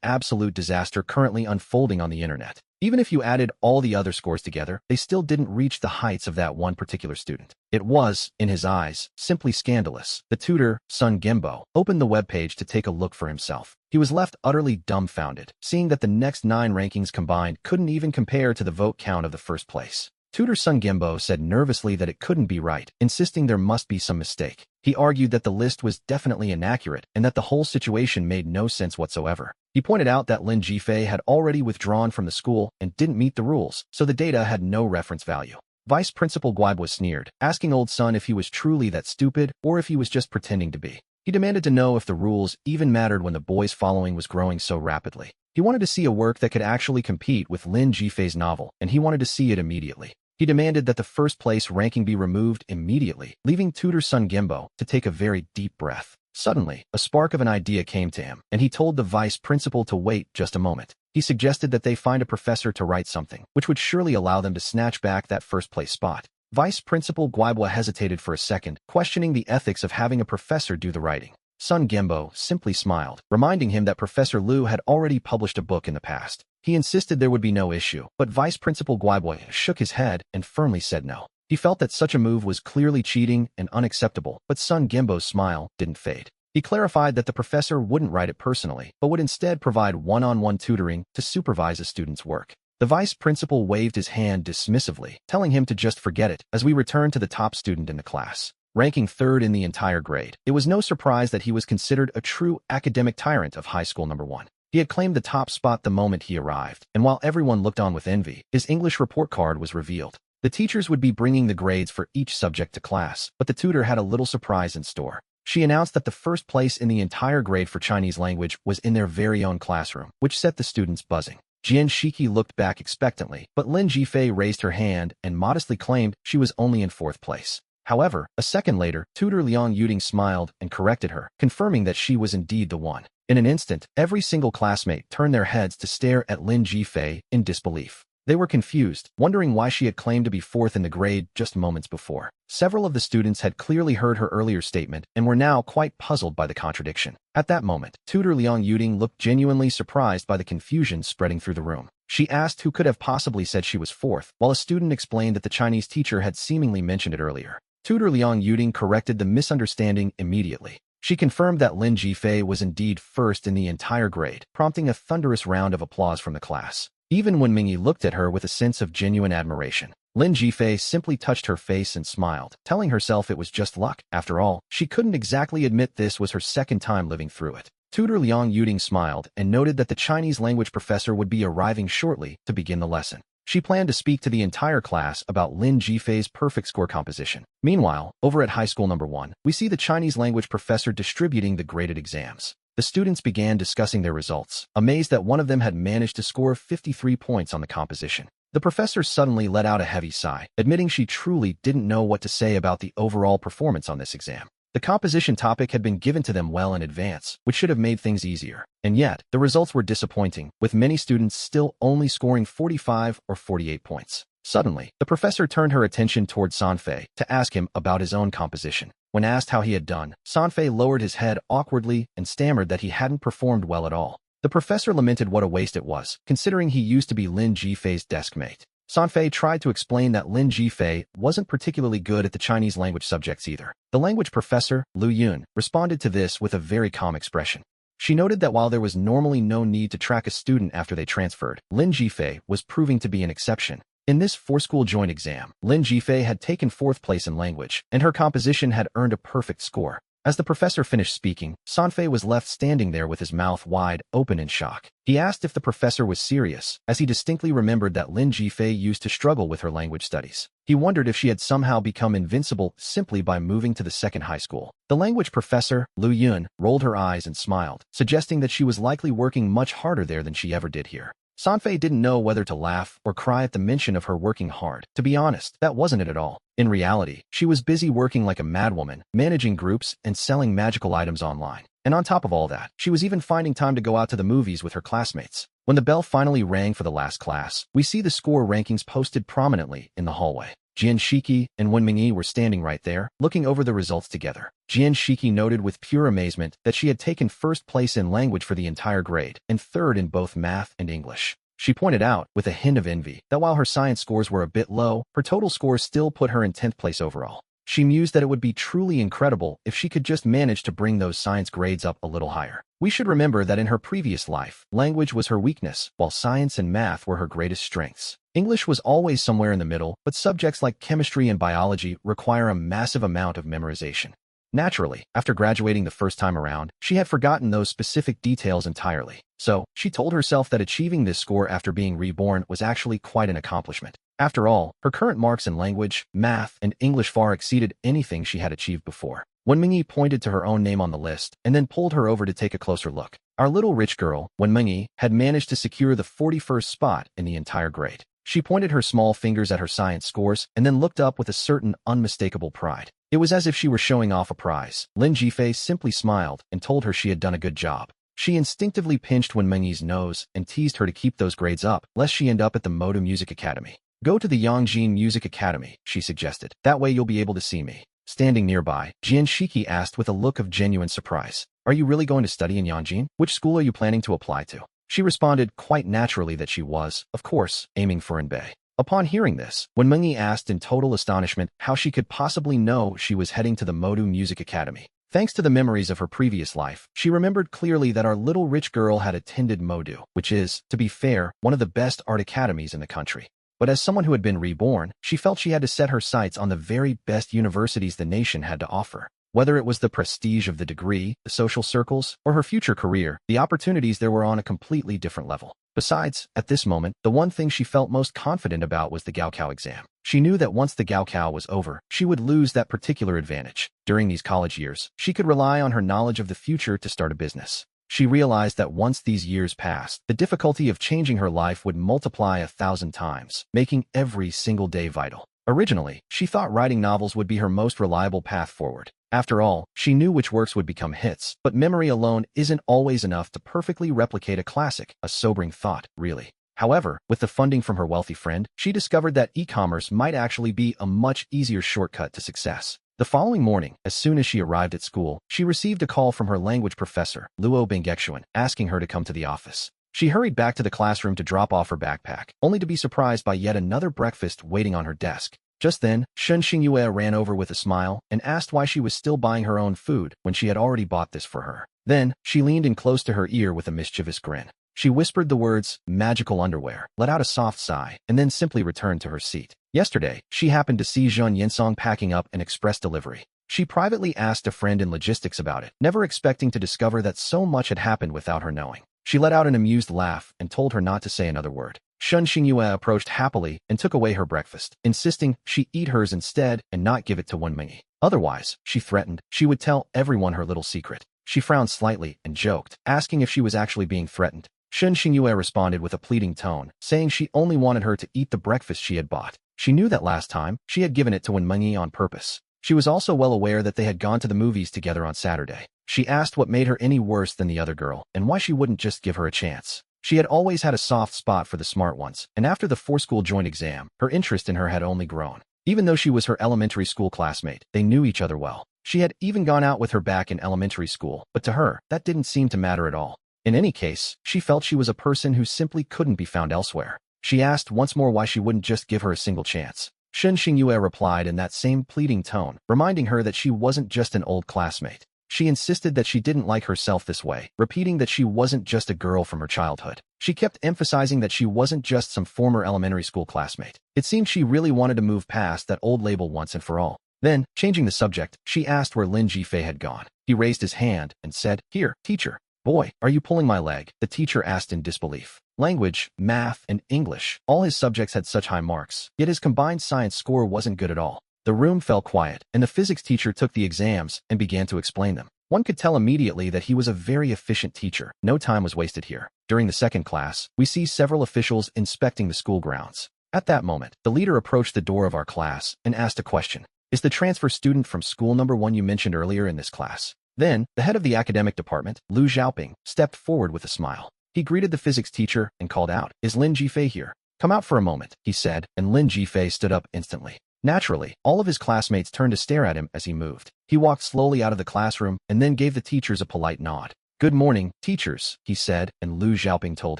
absolute disaster currently unfolding on the internet. Even if you added all the other scores together, they still didn't reach the heights of that one particular student. It was, in his eyes, simply scandalous. The tutor, Sun Gembo, opened the webpage to take a look for himself. He was left utterly dumbfounded, seeing that the next 9 rankings combined couldn't even compare to the vote count of the first place. Tutor Sun Gembo said nervously that it couldn't be right, insisting there must be some mistake. He argued that the list was definitely inaccurate and that the whole situation made no sense whatsoever. He pointed out that Lin Jifei had already withdrawn from the school and didn't meet the rules, so the data had no reference value. Vice Principal Guibua sneered, asking Old Sun if he was truly that stupid or if he was just pretending to be. He demanded to know if the rules even mattered when the boy's following was growing so rapidly. He wanted to see a work that could actually compete with Lin Jifei's novel, and he wanted to see it immediately. He demanded that the first place ranking be removed immediately, leaving Tutor Sun Gembo to take a very deep breath. Suddenly, a spark of an idea came to him, and he told the vice principal to wait just a moment. He suggested that they find a professor to write something, which would surely allow them to snatch back that first-place spot. Vice Principal Guibua hesitated for a second, questioning the ethics of having a professor do the writing. Sun Gembo simply smiled, reminding him that Professor Liu had already published a book in the past. He insisted there would be no issue, but Vice Principal Guibua shook his head and firmly said no. He felt that such a move was clearly cheating and unacceptable, but Sun Gembo's smile didn't fade. He clarified that the professor wouldn't write it personally, but would instead provide one-on-one tutoring to supervise a student's work. The vice principal waved his hand dismissively, telling him to just forget it, as we returned to the top student in the class. Ranking 3rd in the entire grade, it was no surprise that he was considered a true academic tyrant of high school #1. He had claimed the top spot the moment he arrived, and while everyone looked on with envy, his English report card was revealed. The teachers would be bringing the grades for each subject to class, but the tutor had a little surprise in store. She announced that the first place in the entire grade for Chinese language was in their very own classroom, which set the students buzzing. Jian Shiki looked back expectantly, but Lin Jifei raised her hand and modestly claimed she was only in 4th place. However, a second later, Tutor Liang Yuding smiled and corrected her, confirming that she was indeed the one. In an instant, every single classmate turned their heads to stare at Lin Jifei in disbelief. They were confused, wondering why she had claimed to be 4th in the grade just moments before. Several of the students had clearly heard her earlier statement and were now quite puzzled by the contradiction. At that moment, Tutor Liang Yuding looked genuinely surprised by the confusion spreading through the room. She asked who could have possibly said she was 4th, while a student explained that the Chinese teacher had seemingly mentioned it earlier. Tutor Liang Yuding corrected the misunderstanding immediately. She confirmed that Lin Jifei was indeed 1st in the entire grade, prompting a thunderous round of applause from the class. Even when Mingyi looked at her with a sense of genuine admiration, Lin Jifei simply touched her face and smiled, telling herself it was just luck. After all, she couldn't exactly admit this was her second time living through it. Tutor Liang Yuding smiled and noted that the Chinese language professor would be arriving shortly to begin the lesson. She planned to speak to the entire class about Lin Jifei's perfect score composition. Meanwhile, over at high school #1, we see the Chinese language professor distributing the graded exams. The students began discussing their results, amazed that one of them had managed to score 53 points on the composition. The professor suddenly let out a heavy sigh, admitting she truly didn't know what to say about the overall performance on this exam. The composition topic had been given to them well in advance, which should have made things easier. And yet, the results were disappointing, with many students still only scoring 45 or 48 points. Suddenly, the professor turned her attention toward Sanfei to ask him about his own composition. When asked how he had done, Sanfei lowered his head awkwardly and stammered that he hadn't performed well at all. The professor lamented what a waste it was, considering he used to be Lin Jifei's desk mate. Sanfei tried to explain that Lin Jifei wasn't particularly good at the Chinese language subjects either. The language professor, Lu Yun, responded to this with a very calm expression. She noted that while there was normally no need to track a student after they transferred, Lin Jifei was proving to be an exception. In this four-school joint exam, Lin Jifei had taken 4th place in language, and her composition had earned a perfect score. As the professor finished speaking, Sanfei was left standing there with his mouth wide open in shock. He asked if the professor was serious, as he distinctly remembered that Lin Jifei used to struggle with her language studies. He wondered if she had somehow become invincible simply by moving to the second high school. The language professor, Lu Yun, rolled her eyes and smiled, suggesting that she was likely working much harder there than she ever did here. Sanfei didn't know whether to laugh or cry at the mention of her working hard. To be honest, that wasn't it at all. In reality, she was busy working like a madwoman, managing groups and selling magical items online. And on top of all that, she was even finding time to go out to the movies with her classmates. When the bell finally rang for the last class, we see the score rankings posted prominently in the hallway. Jian Shiki and Wen Mingyi were standing right there, looking over the results together. Jian Shiki noted with pure amazement that she had taken 1st place in language for the entire grade, and 3rd in both math and English. She pointed out, with a hint of envy, that while her science scores were a bit low, her total scores still put her in 10th place overall. She mused that it would be truly incredible if she could just manage to bring those science grades up a little higher. We should remember that in her previous life, language was her weakness, while science and math were her greatest strengths. English was always somewhere in the middle, but subjects like chemistry and biology require a massive amount of memorization. Naturally, after graduating the first time around, she had forgotten those specific details entirely. So, she told herself that achieving this score after being reborn was actually quite an accomplishment. After all, her current marks in language, math, and English far exceeded anything she had achieved before. Wen Mingyi pointed to her own name on the list and then pulled her over to take a closer look. Our little rich girl, Wen Mingyi, had managed to secure the 41st spot in the entire grade. She pointed her small fingers at her science scores and then looked up with a certain unmistakable pride. It was as if she were showing off a prize. Lin Jifei simply smiled and told her she had done a good job. She instinctively pinched Wen Mingyi's nose and teased her to keep those grades up, lest she end up at the Moda Music Academy. Go to the Yangjin Music Academy, she suggested. That way you'll be able to see me. Standing nearby, Jian Shiki asked with a look of genuine surprise. Are you really going to study in Yangjin? Which school are you planning to apply to? She responded quite naturally that she was, of course, aiming for Enbei. Upon hearing this, Wen Mingyi asked in total astonishment how she could possibly know she was heading to the Modu Music Academy. Thanks to the memories of her previous life, she remembered clearly that our little rich girl had attended Modu, which is, to be fair, one of the best art academies in the country. But as someone who had been reborn, she felt she had to set her sights on the very best universities the nation had to offer. Whether it was the prestige of the degree, the social circles, or her future career, the opportunities there were on a completely different level. Besides, at this moment, the one thing she felt most confident about was the Gaokao exam. She knew that once the Gaokao was over, she would lose that particular advantage. During these college years, she could rely on her knowledge of the future to start a business. She realized that once these years passed, the difficulty of changing her life would multiply 1,000 times, making every single day vital. Originally, she thought writing novels would be her most reliable path forward. After all, she knew which works would become hits, but memory alone isn't always enough to perfectly replicate a classic, a sobering thought, really. However, with the funding from her wealthy friend, she discovered that e-commerce might actually be a much easier shortcut to success. The following morning, as soon as she arrived at school, she received a call from her language professor, Luo Bengexuan, asking her to come to the office. She hurried back to the classroom to drop off her backpack, only to be surprised by yet another breakfast waiting on her desk. Just then, Shen Xingyue ran over with a smile and asked why she was still buying her own food when she had already bought this for her. Then, she leaned in close to her ear with a mischievous grin. She whispered the words, magical underwear, let out a soft sigh, and then simply returned to her seat. Yesterday, she happened to see Zhun Yinsong packing up an express delivery. She privately asked a friend in logistics about it, never expecting to discover that so much had happened without her knowing. She let out an amused laugh and told her not to say another word. Shun Xingyue approached happily and took away her breakfast, insisting she eat hers instead and not give it to Wen Mingyi. Otherwise, she threatened, she would tell everyone her little secret. She frowned slightly and joked, asking if she was actually being threatened. Shun Xingyue responded with a pleading tone, saying she only wanted her to eat the breakfast she had bought. She knew that last time, she had given it to Wen Mingyi on purpose. She was also well aware that they had gone to the movies together on Saturday. She asked what made her any worse than the other girl, and why she wouldn't just give her a chance. She had always had a soft spot for the smart ones, and after the four-school joint exam, her interest in her had only grown. Even though she was her elementary school classmate, they knew each other well. She had even gone out with her back in elementary school, but to her, that didn't seem to matter at all. In any case, she felt she was a person who simply couldn't be found elsewhere. She asked once more why she wouldn't just give her a single chance. Shen Xingyue replied in that same pleading tone, reminding her that she wasn't just an old classmate. She insisted that she didn't like herself this way, repeating that she wasn't just a girl from her childhood. She kept emphasizing that she wasn't just some former elementary school classmate. It seemed she really wanted to move past that old label once and for all. Then, changing the subject, she asked where Lin Jifei had gone. He raised his hand and said, "Here, teacher." "Boy, are you pulling my leg?" the teacher asked in disbelief. Language, math, and English, all his subjects had such high marks, yet his combined science score wasn't good at all. The room fell quiet, and the physics teacher took the exams and began to explain them. One could tell immediately that he was a very efficient teacher. No time was wasted here. During the second class, we see several officials inspecting the school grounds. At that moment, the leader approached the door of our class and asked a question. "Is the transfer student from school number 1 you mentioned earlier in this class?" Then, the head of the academic department, Lu Xiaoping, stepped forward with a smile. He greeted the physics teacher and called out, "Is Lin Jifei here?" "Come out for a moment," he said, and Lin Jifei stood up instantly. Naturally, all of his classmates turned to stare at him as he moved. He walked slowly out of the classroom and then gave the teachers a polite nod. "Good morning, teachers," he said, and Lu Xiaoping told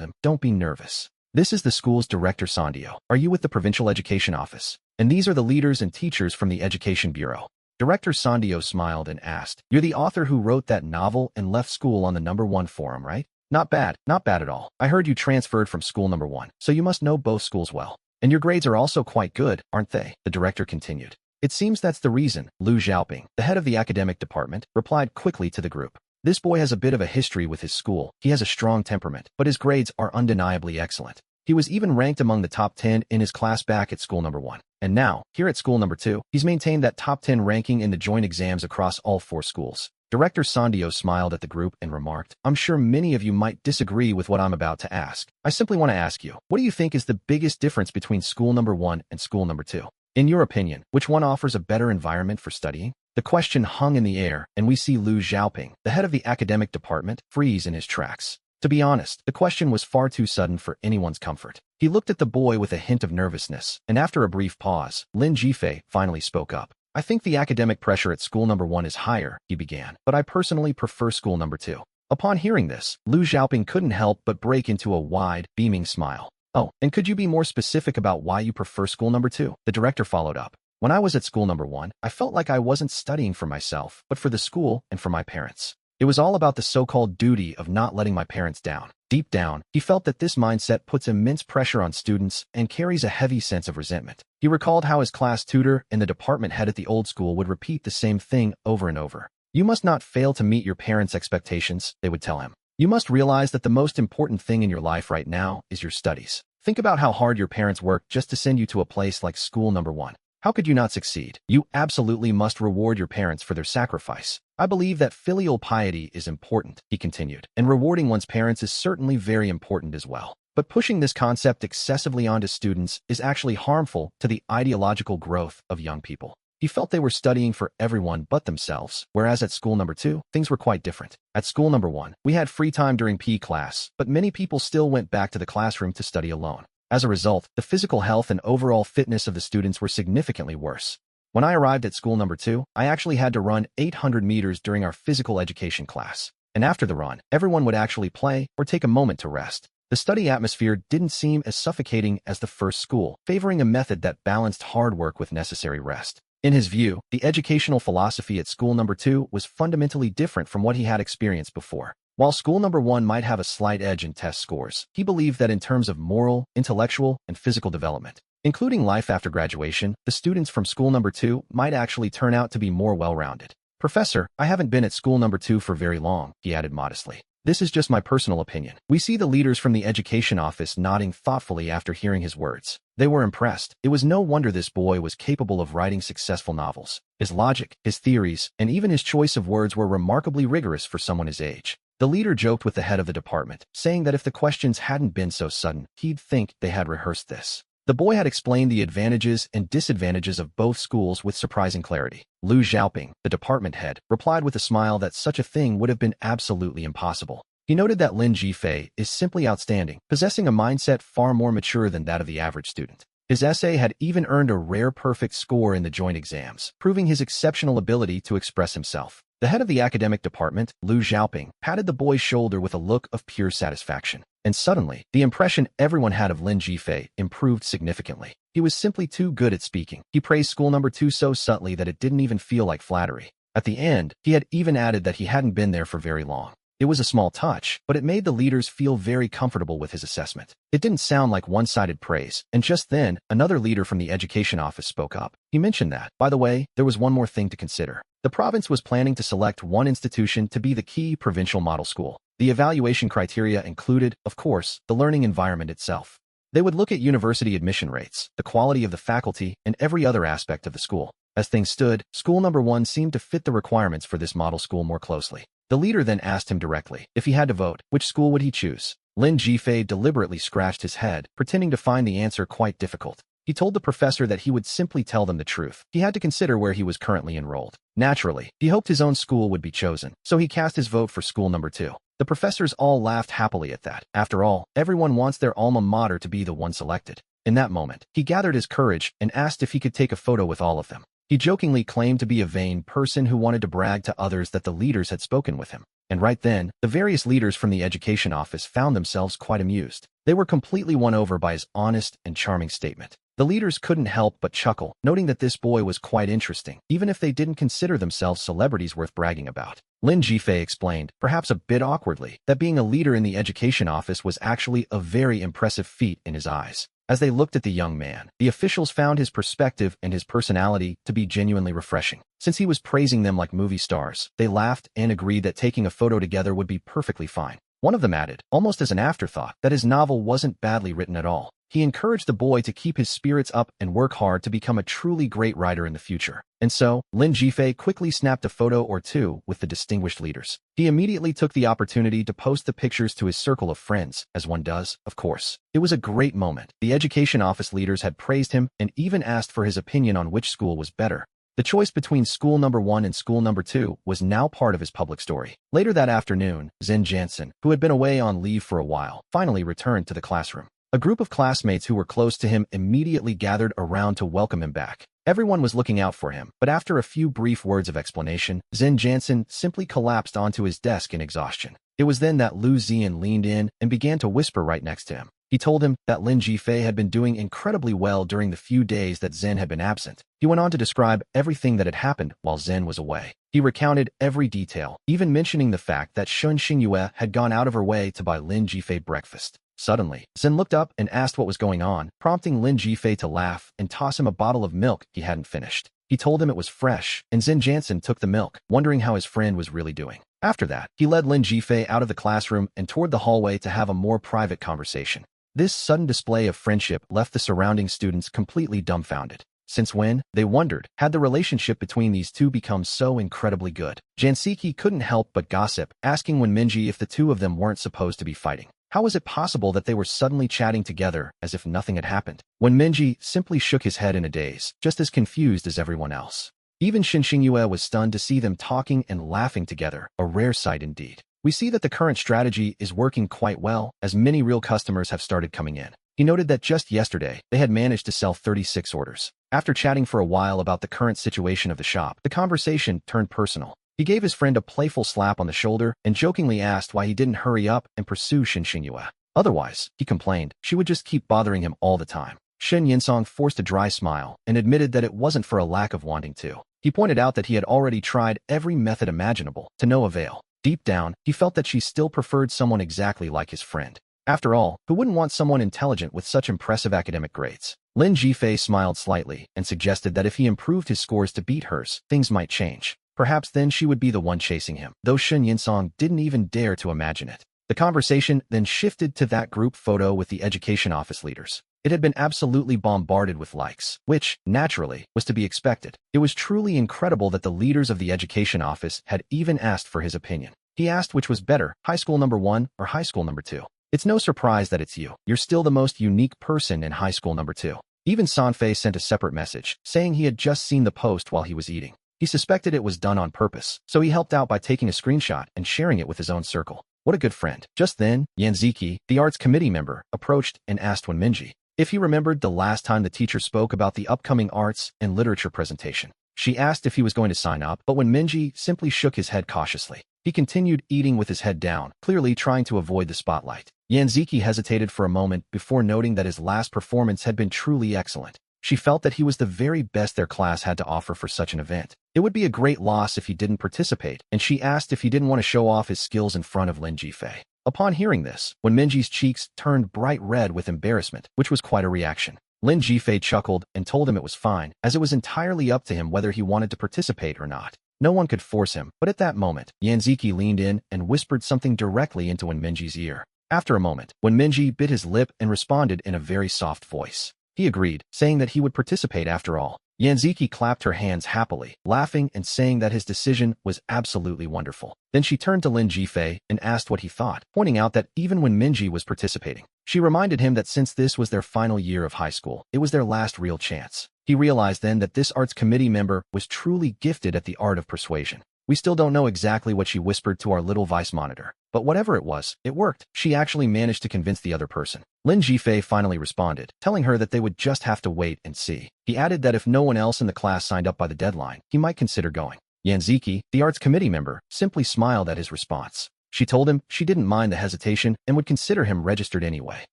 him, "Don't be nervous. This is the school's director Sandio. Are you with the provincial education office? And these are the leaders and teachers from the education bureau." Director Sandio smiled and asked, "You're the author who wrote that novel and left school on the number 1 forum, right?" Not bad at all. I heard you transferred from school number 1, so you must know both schools well. And your grades are also quite good, aren't they?" the director continued. "It seems that's the reason," Lu Xiaoping, the head of the academic department, replied quickly to the group. "This boy has a bit of a history with his school. He has a strong temperament, but his grades are undeniably excellent. He was even ranked among the top 10 in his class back at school number 1. And now, here at school number 2, he's maintained that top 10 ranking in the joint exams across all 4 schools." Director Sandio smiled at the group and remarked, "I'm sure many of you might disagree with what I'm about to ask. I simply want to ask you, what do you think is the biggest difference between school number 1 and school number 2? In your opinion, which one offers a better environment for studying?" The question hung in the air, and we see Lu Xiaoping, the head of the academic department, freeze in his tracks. To be honest, the question was far too sudden for anyone's comfort. He looked at the boy with a hint of nervousness, and after a brief pause, Lin Jifei finally spoke up. "I think the academic pressure at school number 1 is higher," he began, "but I personally prefer school number 2. Upon hearing this, Lu Xiaoping couldn't help but break into a wide, beaming smile. "Oh, and could you be more specific about why you prefer school number 2? The director followed up. "When I was at school number 1, I felt like I wasn't studying for myself, but for the school and for my parents. It was all about the so-called duty of not letting my parents down." Deep down, he felt that this mindset puts immense pressure on students and carries a heavy sense of resentment. He recalled how his class tutor and the department head at the old school would repeat the same thing over and over. "You must not fail to meet your parents' expectations," they would tell him. "You must realize that the most important thing in your life right now is your studies. Think about how hard your parents worked just to send you to a place like school number 1. How could you not succeed? You absolutely must reward your parents for their sacrifice. I believe that filial piety is important," he continued, "and rewarding one's parents is certainly very important as well. But pushing this concept excessively onto students is actually harmful to the ideological growth of young people." He felt they were studying for everyone but themselves, whereas at school number 2, things were quite different. At school number 1, we had free time during PE class, but many people still went back to the classroom to study alone. As a result, the physical health and overall fitness of the students were significantly worse. When I arrived at school number 2, I actually had to run 800 meters during our physical education class. And after the run, everyone would actually play or take a moment to rest. The study atmosphere didn't seem as suffocating as the first school, favoring a method that balanced hard work with necessary rest. In his view, the educational philosophy at school number 2 was fundamentally different from what he had experienced before. While school number 1 might have a slight edge in test scores, he believed that in terms of moral, intellectual, and physical development, including life after graduation, the students from school number 2 might actually turn out to be more well-rounded. "Professor, I haven't been at school number 2 for very long," he added modestly. "This is just my personal opinion." We see the leaders from the education office nodding thoughtfully after hearing his words. They were impressed. It was no wonder this boy was capable of writing successful novels. His logic, his theories, and even his choice of words were remarkably rigorous for someone his age. The leader joked with the head of the department, saying that if the questions hadn't been so sudden, he'd think they had rehearsed this. The boy had explained the advantages and disadvantages of both schools with surprising clarity. Lu Xiaoping, the department head, replied with a smile that such a thing would have been absolutely impossible. He noted that Lin Jifei is simply outstanding, possessing a mindset far more mature than that of the average student. His essay had even earned a rare perfect score in the joint exams, proving his exceptional ability to express himself. The head of the academic department, Lu Xiaoping, patted the boy's shoulder with a look of pure satisfaction. And suddenly, the impression everyone had of Lin Jifei improved significantly. He was simply too good at speaking. He praised school number 2 so subtly that it didn't even feel like flattery. At the end, he had even added that he hadn't been there for very long. It was a small touch, but it made the leaders feel very comfortable with his assessment. It didn't sound like one-sided praise, and just then, another leader from the education office spoke up. He mentioned that, by the way, there was one more thing to consider. The province was planning to select one institution to be the key provincial model school. The evaluation criteria included, of course, the learning environment itself. They would look at university admission rates, the quality of the faculty, and every other aspect of the school. As things stood, school number 1 seemed to fit the requirements for this model school more closely. The leader then asked him directly, if he had to vote, which school would he choose? Lin Jifei deliberately scratched his head, pretending to find the answer quite difficult. He told the professor that he would simply tell them the truth. He had to consider where he was currently enrolled. Naturally, he hoped his own school would be chosen, so he cast his vote for school number 2. The professors all laughed happily at that. After all, everyone wants their alma mater to be the one selected. In that moment, he gathered his courage and asked if he could take a photo with all of them. He jokingly claimed to be a vain person who wanted to brag to others that the leaders had spoken with him. And right then, the various leaders from the education office found themselves quite amused. They were completely won over by his honest and charming statement. The leaders couldn't help but chuckle, noting that this boy was quite interesting, even if they didn't consider themselves celebrities worth bragging about. Lin Jifei explained, perhaps a bit awkwardly, that being a leader in the education office was actually a very impressive feat in his eyes. As they looked at the young man, the officials found his perspective and his personality to be genuinely refreshing. Since he was praising them like movie stars, they laughed and agreed that taking a photo together would be perfectly fine. One of them added, almost as an afterthought, that his novel wasn't badly written at all. He encouraged the boy to keep his spirits up and work hard to become a truly great writer in the future. And so, Lin Jifei quickly snapped a photo or two with the distinguished leaders. He immediately took the opportunity to post the pictures to his circle of friends, as one does, of course. It was a great moment. The education office leaders had praised him and even asked for his opinion on which school was better. The choice between school number 1 and school number 2 was now part of his public story. Later that afternoon, Zen Jansen, who had been away on leave for a while, finally returned to the classroom. A group of classmates who were close to him immediately gathered around to welcome him back. Everyone was looking out for him, but after a few brief words of explanation, Zen Jansen simply collapsed onto his desk in exhaustion. It was then that Lu Zian leaned in and began to whisper right next to him. He told him that Lin Jifei had been doing incredibly well during the few days that Zen had been absent. He went on to describe everything that had happened while Zen was away. He recounted every detail, even mentioning the fact that Shun Xingyue had gone out of her way to buy Lin Jifei breakfast. Suddenly, Zen looked up and asked what was going on, prompting Lin Jifei to laugh and toss him a bottle of milk he hadn't finished. He told him it was fresh, and Zen Jansen took the milk, wondering how his friend was really doing. After that, he led Lin Jifei out of the classroom and toward the hallway to have a more private conversation. This sudden display of friendship left the surrounding students completely dumbfounded. Since when, they wondered, had the relationship between these two become so incredibly good? Jansiki couldn't help but gossip, asking Wenminji if the two of them weren't supposed to be fighting. How was it possible that they were suddenly chatting together as if nothing had happened? Wenminji simply shook his head in a daze, just as confused as everyone else. Even Shin Xingyue was stunned to see them talking and laughing together, a rare sight indeed. We see that the current strategy is working quite well, as many real customers have started coming in. He noted that just yesterday, they had managed to sell 36 orders. After chatting for a while about the current situation of the shop, the conversation turned personal. He gave his friend a playful slap on the shoulder and jokingly asked why he didn't hurry up and pursue Shin Xingyue. Otherwise, he complained, she would just keep bothering him all the time. Shin Yinsong forced a dry smile and admitted that it wasn't for a lack of wanting to. He pointed out that he had already tried every method imaginable, to no avail. Deep down, he felt that she still preferred someone exactly like his friend. After all, who wouldn't want someone intelligent with such impressive academic grades? Lin Jifei smiled slightly and suggested that if he improved his scores to beat hers, things might change. Perhaps then she would be the one chasing him, though Shin Yinsong didn't even dare to imagine it. The conversation then shifted to that group photo with the education office leaders. It had been absolutely bombarded with likes, which, naturally, was to be expected. It was truly incredible that the leaders of the education office had even asked for his opinion. He asked which was better, high school number 1 or high school number 2. It's no surprise that it's you. You're still the most unique person in high school number 2. Even Sanfei sent a separate message, saying he had just seen the post while he was eating. He suspected it was done on purpose, so he helped out by taking a screenshot and sharing it with his own circle. What a good friend. Just then, Yanziki, the arts committee member, approached and asked Wenminji, if he remembered the last time the teacher spoke about the upcoming arts and literature presentation. She asked if he was going to sign up, but when Minji simply shook his head cautiously, he continued eating with his head down, clearly trying to avoid the spotlight. Yanziki hesitated for a moment before noting that his last performance had been truly excellent. She felt that he was the very best their class had to offer for such an event. It would be a great loss if he didn't participate, and she asked if he didn't want to show off his skills in front of Lin Jifei. Upon hearing this, when Minji's cheeks turned bright red with embarrassment, which was quite a reaction, Lin Jifei chuckled and told him it was fine, as it was entirely up to him whether he wanted to participate or not. No one could force him, but at that moment, Yanziki leaned in and whispered something directly into Minji's ear. After a moment, when Minji bit his lip and responded in a very soft voice, he agreed, saying that he would participate after all. Yanziki clapped her hands happily, laughing and saying that his decision was absolutely wonderful. Then she turned to Lin Jifei and asked what he thought, pointing out that even when Minji was participating, she reminded him that since this was their final year of high school, it was their last real chance. He realized then that this arts committee member was truly gifted at the art of persuasion. We still don't know exactly what she whispered to our little vice monitor, but whatever it was, it worked. She actually managed to convince the other person. Lin Jifei finally responded, telling her that they would just have to wait and see. He added that if no one else in the class signed up by the deadline, he might consider going. Yanziki, the arts committee member, simply smiled at his response. She told him she didn't mind the hesitation and would consider him registered anyway.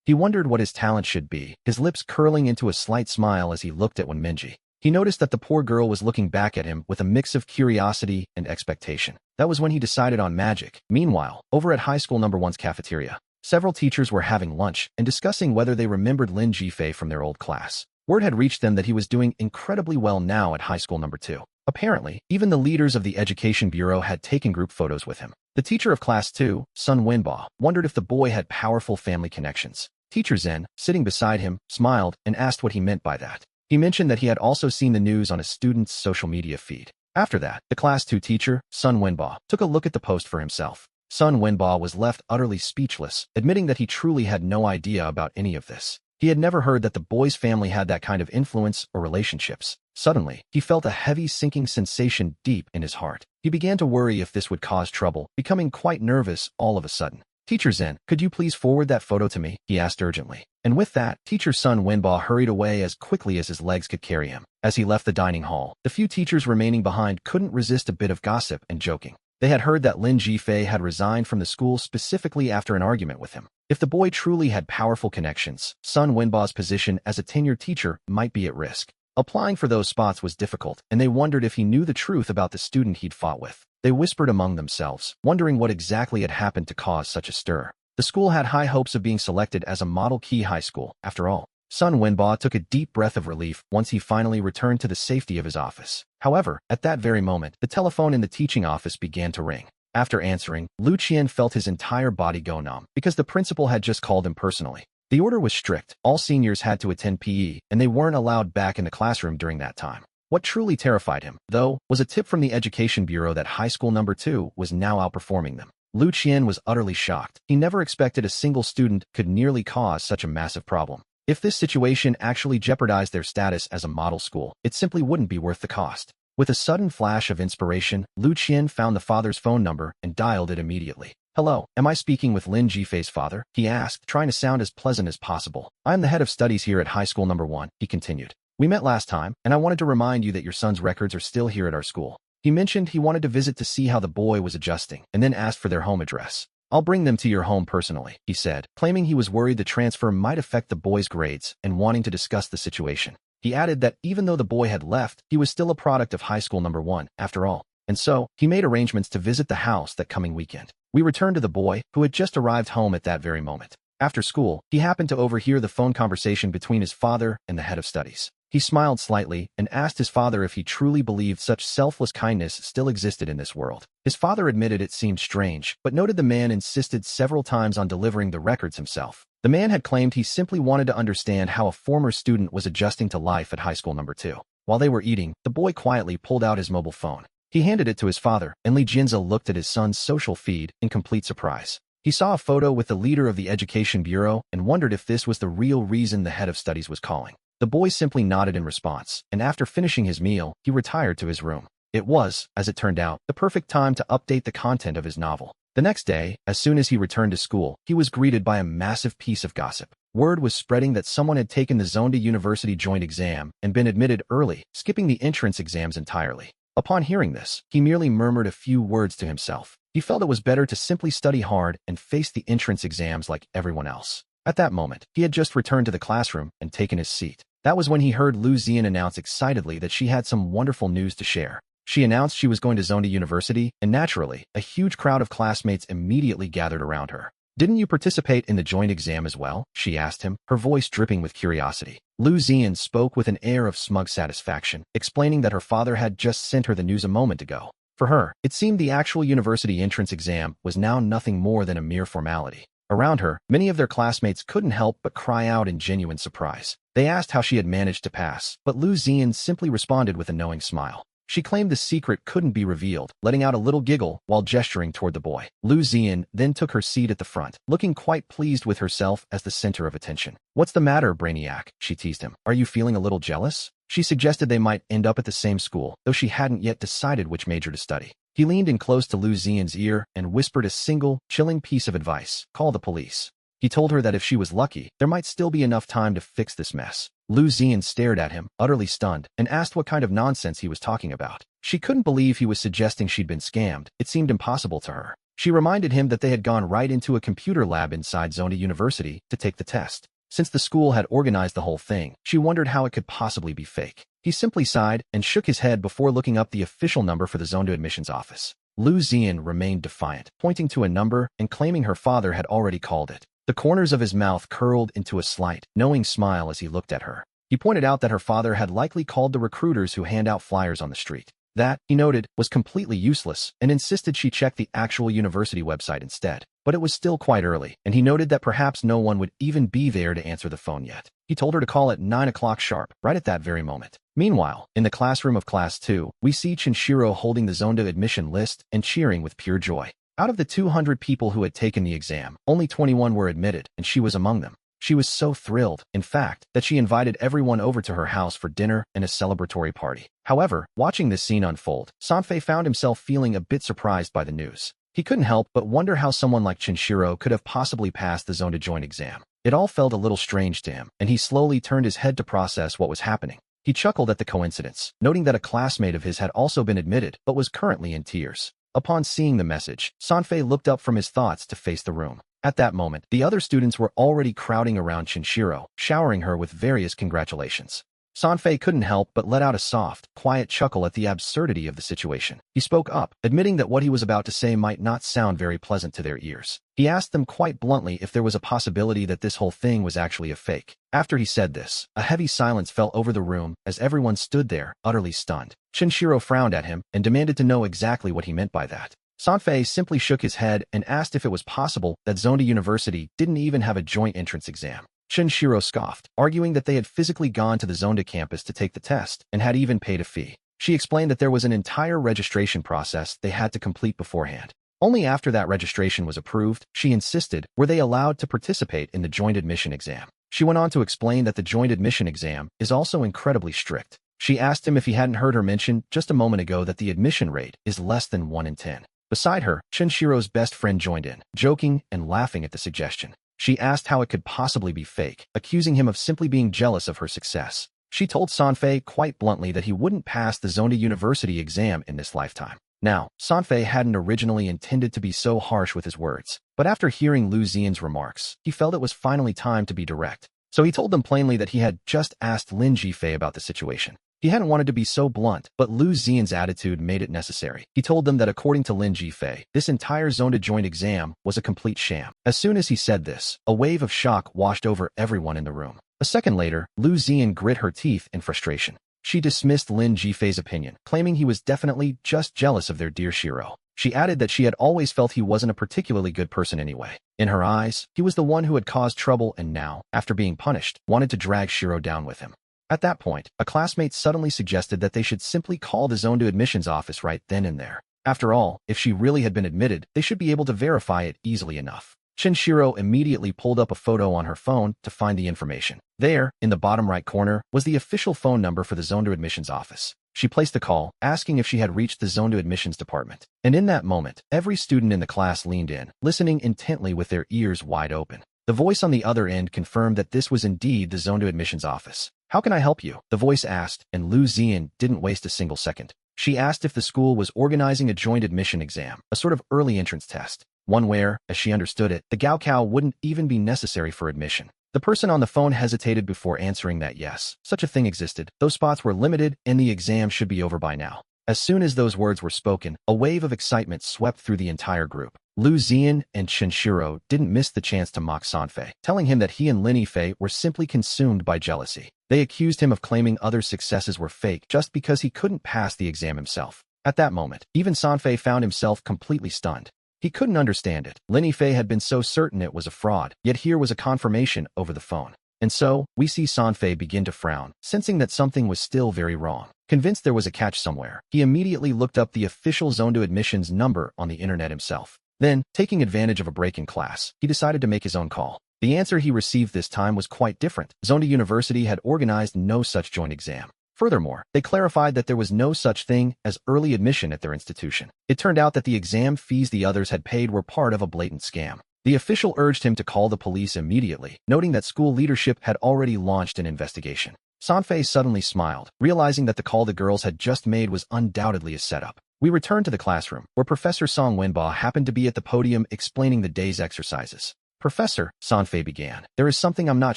He wondered what his talent should be, his lips curling into a slight smile as he looked at Minji. He noticed that the poor girl was looking back at him with a mix of curiosity and expectation. That was when he decided on magic. Meanwhile, over at high school number 1's cafeteria, several teachers were having lunch and discussing whether they remembered Lin Jifei from their old class. Word had reached them that he was doing incredibly well now at high school number 2. Apparently, even the leaders of the education bureau had taken group photos with him. The teacher of class 2, Sun Wenba, wondered if the boy had powerful family connections. Teacher Zen, sitting beside him, smiled and asked what he meant by that. He mentioned that he had also seen the news on a student's social media feed. After that, the class 2 teacher, Sun Wenba, took a look at the post for himself. Sun Wenba was left utterly speechless, admitting that he truly had no idea about any of this. He had never heard that the boy's family had that kind of influence or relationships. Suddenly, he felt a heavy sinking sensation deep in his heart. He began to worry if this would cause trouble, becoming quite nervous all of a sudden. Teacher Zen, could you please forward that photo to me? He asked urgently. And with that, Teacher Sun Wenba hurried away as quickly as his legs could carry him. As he left the dining hall, the few teachers remaining behind couldn't resist a bit of gossip and joking. They had heard that Lin Jifei had resigned from the school specifically after an argument with him. If the boy truly had powerful connections, Sun Wenba's position as a tenured teacher might be at risk. Applying for those spots was difficult, and they wondered if he knew the truth about the student he'd fought with. They whispered among themselves, wondering what exactly had happened to cause such a stir. The school had high hopes of being selected as a model key high school, after all. Sun Wenba took a deep breath of relief once he finally returned to the safety of his office. However, at that very moment, the telephone in the teaching office began to ring. After answering, Lu Qian felt his entire body go numb, because the principal had just called him personally. The order was strict. All seniors had to attend PE, and they weren't allowed back in the classroom during that time. What truly terrified him, though, was a tip from the Education Bureau that high school number 2 was now outperforming them. Lu Qian was utterly shocked. He never expected a single student could nearly cause such a massive problem. If this situation actually jeopardized their status as a model school, it simply wouldn't be worth the cost. With a sudden flash of inspiration, Lu Qian found the father's phone number and dialed it immediately. Hello, am I speaking with Lin Jifei's father? He asked, trying to sound as pleasant as possible. I am the head of studies here at high school number 1, he continued. We met last time, and I wanted to remind you that your son's records are still here at our school. He mentioned he wanted to visit to see how the boy was adjusting, and then asked for their home address. I'll bring them to your home personally, he said, claiming he was worried the transfer might affect the boy's grades and wanting to discuss the situation. He added that even though the boy had left, he was still a product of high school number 1, after all. And so, he made arrangements to visit the house that coming weekend. We returned to the boy, who had just arrived home at that very moment. After school, he happened to overhear the phone conversation between his father and the head of studies. He smiled slightly and asked his father if he truly believed such selfless kindness still existed in this world. His father admitted it seemed strange, but noted the man insisted several times on delivering the records himself. The man had claimed he simply wanted to understand how a former student was adjusting to life at high school number 2. While they were eating, the boy quietly pulled out his mobile phone. He handed it to his father, and Li Jinza looked at his son's social feed in complete surprise. He saw a photo with the leader of the Education Bureau and wondered if this was the real reason the head of studies was calling. The boy simply nodded in response, and after finishing his meal, he retired to his room. It was, as it turned out, the perfect time to update the content of his novel. The next day, as soon as he returned to school, he was greeted by a massive piece of gossip. Word was spreading that someone had taken the Zonda University joint exam and been admitted early, skipping the entrance exams entirely. Upon hearing this, he merely murmured a few words to himself. He felt it was better to simply study hard and face the entrance exams like everyone else. At that moment, he had just returned to the classroom and taken his seat. That was when he heard Lu Zian announce excitedly that she had some wonderful news to share. She announced she was going to Zonda University, and naturally, a huge crowd of classmates immediately gathered around her. "Didn't you participate in the joint exam as well?" she asked him, her voice dripping with curiosity. Lu Zian spoke with an air of smug satisfaction, explaining that her father had just sent her the news a moment ago. For her, it seemed the actual university entrance exam was now nothing more than a mere formality. Around her, many of their classmates couldn't help but cry out in genuine surprise. They asked how she had managed to pass, but Lu Zian simply responded with a knowing smile. She claimed the secret couldn't be revealed, letting out a little giggle while gesturing toward the boy. Lu Zian then took her seat at the front, looking quite pleased with herself as the center of attention. "What's the matter, Brainiac?" she teased him. "Are you feeling a little jealous?" She suggested they might end up at the same school, though she hadn't yet decided which major to study. He leaned in close to Lu Zian's ear and whispered a single, chilling piece of advice: call the police. He told her that if she was lucky, there might still be enough time to fix this mess. Lu Zian stared at him, utterly stunned, and asked what kind of nonsense he was talking about. She couldn't believe he was suggesting she'd been scammed. It seemed impossible to her. She reminded him that they had gone right into a computer lab inside Zonda University to take the test. Since the school had organized the whole thing, she wondered how it could possibly be fake. He simply sighed and shook his head before looking up the official number for the Zonda admissions office. Lu Zian remained defiant, pointing to a number and claiming her father had already called it. The corners of his mouth curled into a slight, knowing smile as he looked at her. He pointed out that her father had likely called the recruiters who hand out flyers on the street. That, he noted, was completely useless and insisted she check the actual university website instead. But it was still quite early, and he noted that perhaps no one would even be there to answer the phone yet. He told her to call at 9 o'clock sharp, right at that very moment. Meanwhile, in the classroom of Class 2, we see Chinshiro holding the Zonda admission list and cheering with pure joy. Out of the 200 people who had taken the exam, only 21 were admitted, and she was among them. She was so thrilled, in fact, that she invited everyone over to her house for dinner and a celebratory party. However, watching this scene unfold, Sanfei found himself feeling a bit surprised by the news. He couldn't help but wonder how someone like Chinshiro could have possibly passed the Zonda joint exam. It all felt a little strange to him, and he slowly turned his head to process what was happening. He chuckled at the coincidence, noting that a classmate of his had also been admitted but was currently in tears. Upon seeing the message, Sanfei looked up from his thoughts to face the room. At that moment, the other students were already crowding around Chinshiro, showering her with various congratulations. Sanfei couldn't help but let out a soft, quiet chuckle at the absurdity of the situation. He spoke up, admitting that what he was about to say might not sound very pleasant to their ears. He asked them quite bluntly if there was a possibility that this whole thing was actually a fake. After he said this, a heavy silence fell over the room as everyone stood there, utterly stunned. Chinshiro frowned at him and demanded to know exactly what he meant by that. Sanfei simply shook his head and asked if it was possible that Zonda University didn't even have a joint entrance exam. Chinshiro scoffed, arguing that they had physically gone to the Zonda campus to take the test and had even paid a fee. She explained that there was an entire registration process they had to complete beforehand. Only after that registration was approved, she insisted, were they allowed to participate in the joint admission exam. She went on to explain that the joint admission exam is also incredibly strict. She asked him if he hadn't heard her mention just a moment ago that the admission rate is less than 1 in 10. Beside her, Chinshiro's best friend joined in, joking and laughing at the suggestion. She asked how it could possibly be fake, accusing him of simply being jealous of her success. She told Sanfei quite bluntly that he wouldn't pass the Zonda University exam in this lifetime. Now, Sanfei hadn't originally intended to be so harsh with his words, but after hearing Lu Xian's remarks, he felt it was finally time to be direct. So he told them plainly that he had just asked Lin Jifei about the situation. He hadn't wanted to be so blunt, but Lu Xian's attitude made it necessary. He told them that according to Lin Jifei, this entire Zonda joint exam was a complete sham. As soon as he said this, a wave of shock washed over everyone in the room. A second later, Lu Xian grit her teeth in frustration. She dismissed Lin Jifei's opinion, claiming he was definitely just jealous of their dear Shiro. She added that she had always felt he wasn't a particularly good person anyway. In her eyes, he was the one who had caused trouble and now, after being punished, wanted to drag Shiro down with him. At that point, a classmate suddenly suggested that they should simply call the Zonda admissions office right then and there. After all, if she really had been admitted, they should be able to verify it easily enough. Chinshiro immediately pulled up a photo on her phone to find the information. There, in the bottom right corner, was the official phone number for the Zonda admissions office. She placed the call, asking if she had reached the Zonda admissions department. And in that moment, every student in the class leaned in, listening intently with their ears wide open. The voice on the other end confirmed that this was indeed the Zonda admissions office. "How can I help you?" the voice asked, and Lu Zian didn't waste a single second. She asked if the school was organizing a joint admission exam, a sort of early entrance test. One where, as she understood it, the Gaokao wouldn't even be necessary for admission. The person on the phone hesitated before answering that yes, such a thing existed, those spots were limited, and the exam should be over by now. As soon as those words were spoken, a wave of excitement swept through the entire group. Lu Zian and Shinshiro didn't miss the chance to mock Sanfei, telling him that he and Lin Yifei were simply consumed by jealousy. They accused him of claiming others' successes were fake just because he couldn't pass the exam himself. At that moment, even Sanfei found himself completely stunned. He couldn't understand it. Lin Yifei had been so certain it was a fraud, yet here was a confirmation over the phone. And so, we see Sanfei begin to frown, sensing that something was still very wrong. Convinced there was a catch somewhere, he immediately looked up the official Zonda admissions number on the internet himself. Then, taking advantage of a break in class, he decided to make his own call. The answer he received this time was quite different. Zonda University had organized no such joint exam. Furthermore, they clarified that there was no such thing as early admission at their institution. It turned out that the exam fees the others had paid were part of a blatant scam. The official urged him to call the police immediately, noting that school leadership had already launched an investigation. Sanfei suddenly smiled, realizing that the call the girls had just made was undoubtedly a setup. We returned to the classroom, where Professor Song Wenba happened to be at the podium explaining the day's exercises. "Professor," Sanfei began, "there is something I'm not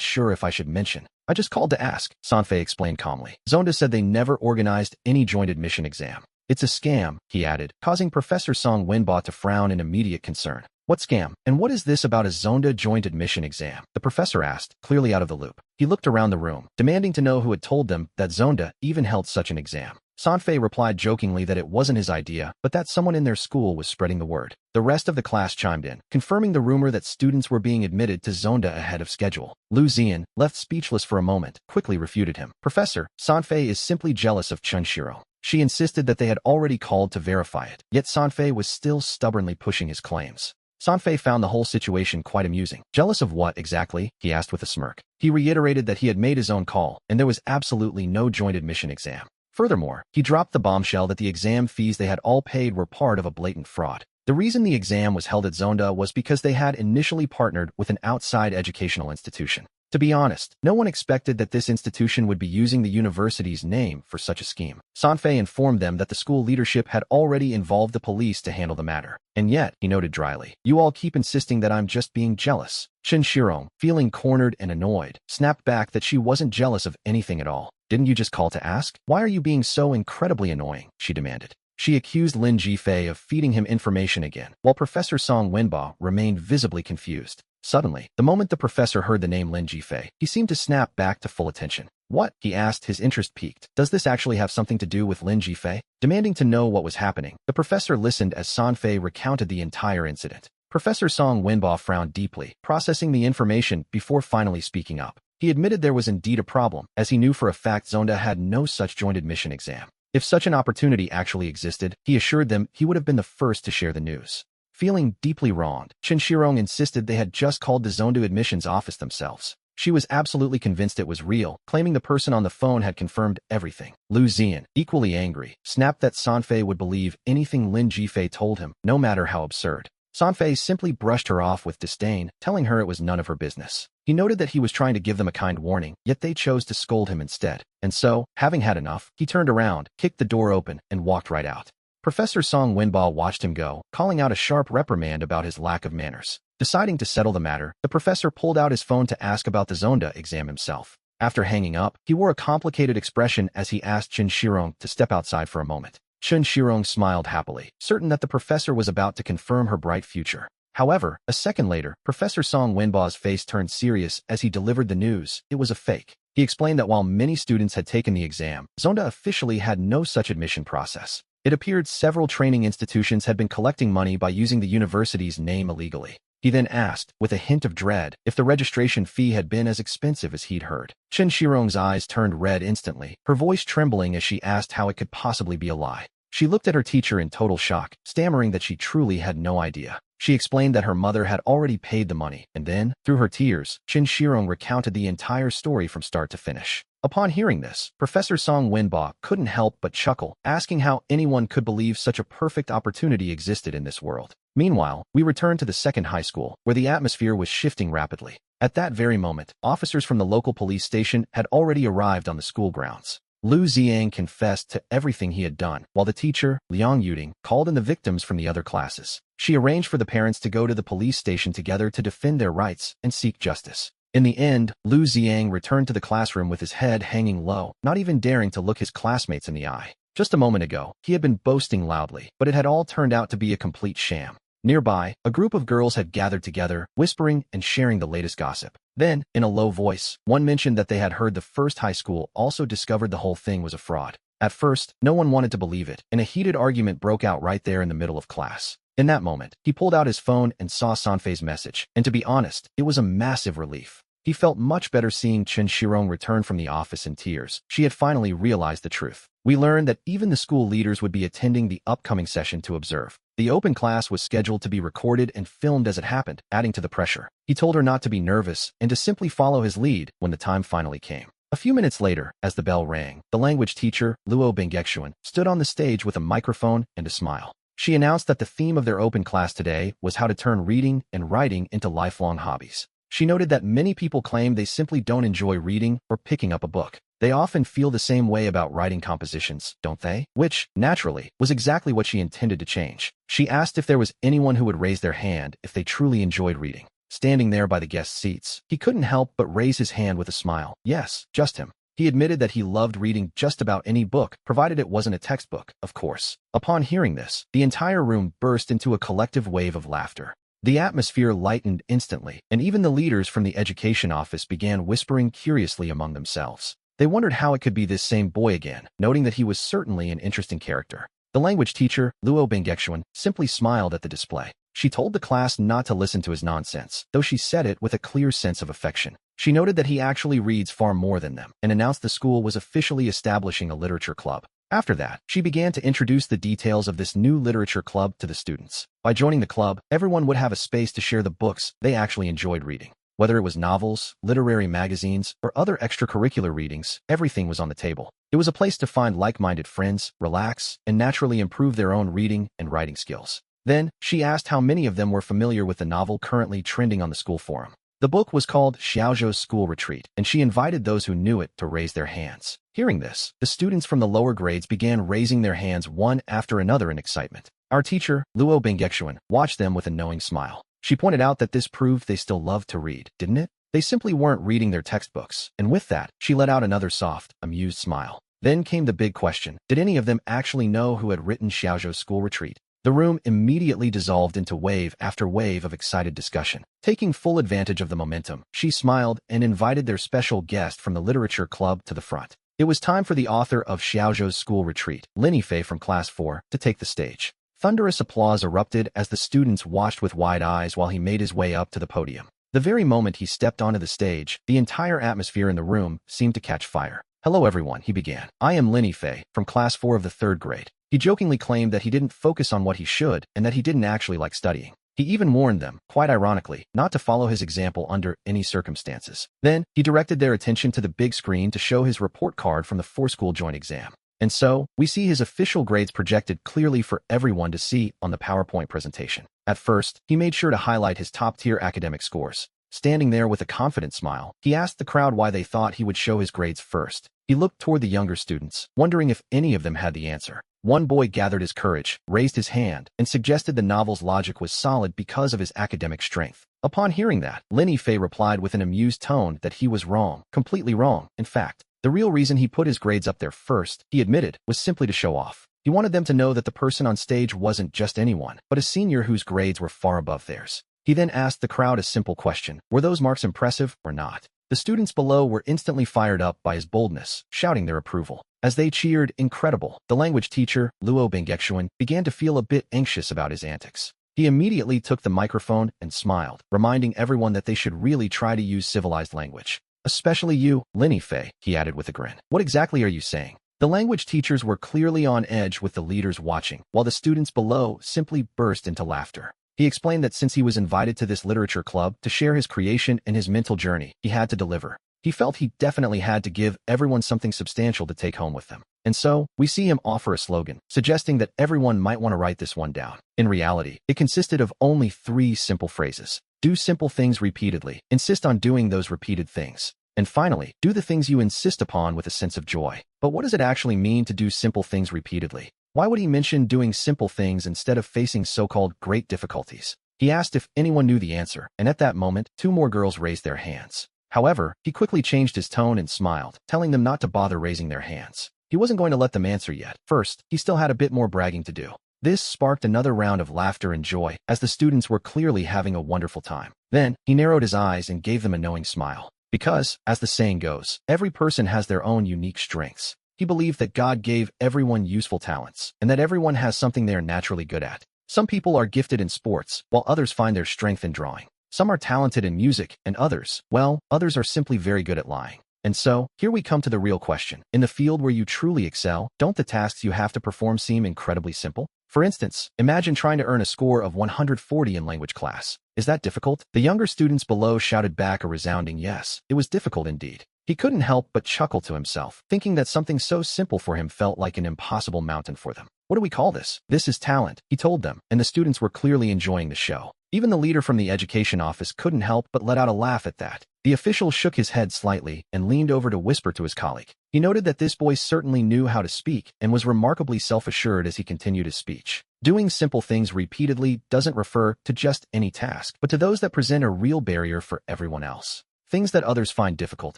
sure if I should mention." "I just called to ask," Sanfei explained calmly. "Zonda said they never organized any joint admission exam." "It's a scam," he added, causing Professor Song Wenba to frown in immediate concern. "What scam? And what is this about a Zonda joint admission exam?" the professor asked, clearly out of the loop. He looked around the room, demanding to know who had told them that Zonda even held such an exam. Sanfei replied jokingly that it wasn't his idea, but that someone in their school was spreading the word. The rest of the class chimed in, confirming the rumor that students were being admitted to Zonda ahead of schedule. Lu Zian, left speechless for a moment, quickly refuted him. "Professor, Sanfei is simply jealous of Chunshiro." She insisted that they had already called to verify it, yet Sanfei was still stubbornly pushing his claims. Sanfei found the whole situation quite amusing. "Jealous of what, exactly?" he asked with a smirk. He reiterated that he had made his own call, and there was absolutely no joint admission exam. Furthermore, he dropped the bombshell that the exam fees they had all paid were part of a blatant fraud. The reason the exam was held at Zonda was because they had initially partnered with an outside educational institution. To be honest, no one expected that this institution would be using the university's name for such a scheme. Sanfei informed them that the school leadership had already involved the police to handle the matter. And yet, he noted dryly, "You all keep insisting that I'm just being jealous." Shinshiro, feeling cornered and annoyed, snapped back that she wasn't jealous of anything at all. "Didn't you just call to ask? Why are you being so incredibly annoying?" she demanded. She accused Lin Jifei of feeding him information again, while Professor Song Wenba remained visibly confused. Suddenly, the moment the professor heard the name Lin Jifei, he seemed to snap back to full attention. "What?" he asked, his interest piqued. "Does this actually have something to do with Lin Jifei?" Demanding to know what was happening, the professor listened as Sanfei recounted the entire incident. Professor Song Wenba frowned deeply, processing the information before finally speaking up. He admitted there was indeed a problem, as he knew for a fact Zonda had no such joint admission exam. If such an opportunity actually existed, he assured them he would have been the first to share the news. Feeling deeply wronged, Shinshiro insisted they had just called the Zonda admissions office themselves. She was absolutely convinced it was real, claiming the person on the phone had confirmed everything. Lu Zian, equally angry, snapped that Sanfei would believe anything Lin Jifei told him, no matter how absurd. Sanfei simply brushed her off with disdain, telling her it was none of her business. He noted that he was trying to give them a kind warning, yet they chose to scold him instead. And so, having had enough, he turned around, kicked the door open, and walked right out. Professor Song Wenba watched him go, calling out a sharp reprimand about his lack of manners. Deciding to settle the matter, the professor pulled out his phone to ask about the Zonda exam himself. After hanging up, he wore a complicated expression as he asked Chunshiro to step outside for a moment. Chunshiro smiled happily, certain that the professor was about to confirm her bright future. However, a second later, Professor Song Wenba's face turned serious as he delivered the news. It was a fake. He explained that while many students had taken the exam, Zonda officially had no such admission process. It appeared several training institutions had been collecting money by using the university's name illegally. He then asked, with a hint of dread, if the registration fee had been as expensive as he'd heard. Chinshiro's eyes turned red instantly, her voice trembling as she asked how it could possibly be a lie. She looked at her teacher in total shock, stammering that she truly had no idea. She explained that her mother had already paid the money, and then, through her tears, Chin Shirong recounted the entire story from start to finish. Upon hearing this, Professor Song Winba couldn't help but chuckle, asking how anyone could believe such a perfect opportunity existed in this world. Meanwhile, we returned to the second high school, where the atmosphere was shifting rapidly. At that very moment, officers from the local police station had already arrived on the school grounds. Lu Ziang confessed to everything he had done, while the teacher, Liang Yuding, called in the victims from the other classes. She arranged for the parents to go to the police station together to defend their rights and seek justice. In the end, Lu Ziang returned to the classroom with his head hanging low, not even daring to look his classmates in the eye. Just a moment ago, he had been boasting loudly, but it had all turned out to be a complete sham. Nearby, a group of girls had gathered together, whispering and sharing the latest gossip. Then, in a low voice, one mentioned that they had heard the first high school also discovered the whole thing was a fraud. At first, no one wanted to believe it, and a heated argument broke out right there in the middle of class. In that moment, he pulled out his phone and saw Sanfei's message, and to be honest, it was a massive relief. He felt much better seeing Chen Shirong return from the office in tears. She had finally realized the truth. We learned that even the school leaders would be attending the upcoming session to observe. The open class was scheduled to be recorded and filmed as it happened, adding to the pressure. He told her not to be nervous and to simply follow his lead when the time finally came. A few minutes later, as the bell rang, the language teacher, Luo Bengexuan, stood on the stage with a microphone and a smile. She announced that the theme of their open class today was how to turn reading and writing into lifelong hobbies. She noted that many people claim they simply don't enjoy reading or picking up a book. They often feel the same way about writing compositions, don't they? Which, naturally, was exactly what she intended to change. She asked if there was anyone who would raise their hand if they truly enjoyed reading. Standing there by the guest seats, he couldn't help but raise his hand with a smile. Yes, just him. He admitted that he loved reading just about any book, provided it wasn't a textbook, of course. Upon hearing this, the entire room burst into a collective wave of laughter. The atmosphere lightened instantly, and even the leaders from the education office began whispering curiously among themselves. They wondered how it could be this same boy again, noting that he was certainly an interesting character. The language teacher, Luo Bengexuan, simply smiled at the display. She told the class not to listen to his nonsense, though she said it with a clear sense of affection. She noted that he actually reads far more than them, and announced the school was officially establishing a literature club. After that, she began to introduce the details of this new literature club to the students. By joining the club, everyone would have a space to share the books they actually enjoyed reading. Whether it was novels, literary magazines, or other extracurricular readings, everything was on the table. It was a place to find like-minded friends, relax, and naturally improve their own reading and writing skills. Then, she asked how many of them were familiar with the novel currently trending on the school forum. The book was called Xiaozhou's School Retreat, and she invited those who knew it to raise their hands. Hearing this, the students from the lower grades began raising their hands one after another in excitement. Our teacher, Luo Bengexuan, watched them with a knowing smile. She pointed out that this proved they still loved to read, didn't it? They simply weren't reading their textbooks, and with that, she let out another soft, amused smile. Then came the big question. Did any of them actually know who had written Xiaozhou's School Retreat? The room immediately dissolved into wave after wave of excited discussion. Taking full advantage of the momentum, she smiled and invited their special guest from the literature club to the front. It was time for the author of Xiaozhou's School Retreat, Lin Fei from Class 4, to take the stage. Thunderous applause erupted as the students watched with wide eyes while he made his way up to the podium. The very moment he stepped onto the stage, the entire atmosphere in the room seemed to catch fire. "Hello everyone," he began. "I am Lin Fei, from Class 4 of the 3rd grade. He jokingly claimed that he didn't focus on what he should and that he didn't actually like studying. He even warned them, quite ironically, not to follow his example under any circumstances. Then, he directed their attention to the big screen to show his report card from the 4-school joint exam. And so, we see his official grades projected clearly for everyone to see on the PowerPoint presentation. At first, he made sure to highlight his top-tier academic scores. Standing there with a confident smile, he asked the crowd why they thought he would show his grades first. He looked toward the younger students, wondering if any of them had the answer. One boy gathered his courage, raised his hand, and suggested the novel's logic was solid because of his academic strength. Upon hearing that, Lin Fei replied with an amused tone that he was wrong, completely wrong. In fact, the real reason he put his grades up there first, he admitted, was simply to show off. He wanted them to know that the person on stage wasn't just anyone, but a senior whose grades were far above theirs. He then asked the crowd a simple question: were those marks impressive or not? The students below were instantly fired up by his boldness, shouting their approval. As they cheered, "Incredible," the language teacher, Luo Bengexuan, began to feel a bit anxious about his antics. He immediately took the microphone and smiled, reminding everyone that they should really try to use civilized language. "Especially you, Lin Fei," he added with a grin. "What exactly are you saying?" The language teachers were clearly on edge with the leaders watching, while the students below simply burst into laughter. He explained that since he was invited to this literature club to share his creation and his mental journey, he had to deliver. He felt he definitely had to give everyone something substantial to take home with them. And so, we see him offer a slogan, suggesting that everyone might want to write this one down. In reality, it consisted of only 3 simple phrases. Do simple things repeatedly. Insist on doing those repeated things. And finally, do the things you insist upon with a sense of joy. But what does it actually mean to do simple things repeatedly? Why would he mention doing simple things instead of facing so-called great difficulties? He asked if anyone knew the answer, and at that moment, 2 more girls raised their hands. However, he quickly changed his tone and smiled, telling them not to bother raising their hands. He wasn't going to let them answer yet. First, he still had a bit more bragging to do. This sparked another round of laughter and joy, as the students were clearly having a wonderful time. Then, he narrowed his eyes and gave them a knowing smile. Because, as the saying goes, every person has their own unique strengths. He believed that God gave everyone useful talents, and that everyone has something they are naturally good at. Some people are gifted in sports, while others find their strength in drawing. Some are talented in music, and others are simply very good at lying. And so, here we come to the real question. In the field where you truly excel, don't the tasks you have to perform seem incredibly simple? For instance, imagine trying to earn a score of 140 in language class. Is that difficult? The younger students below shouted back a resounding yes. It was difficult indeed. He couldn't help but chuckle to himself, thinking that something so simple for him felt like an impossible mountain for them. What do we call this? This is talent, he told them, and the students were clearly enjoying the show. Even the leader from the education office couldn't help but let out a laugh at that. The official shook his head slightly and leaned over to whisper to his colleague. He noted that this boy certainly knew how to speak and was remarkably self-assured as he continued his speech. Doing simple things repeatedly doesn't refer to just any task, but to those that present a real barrier for everyone else. Things that others find difficult,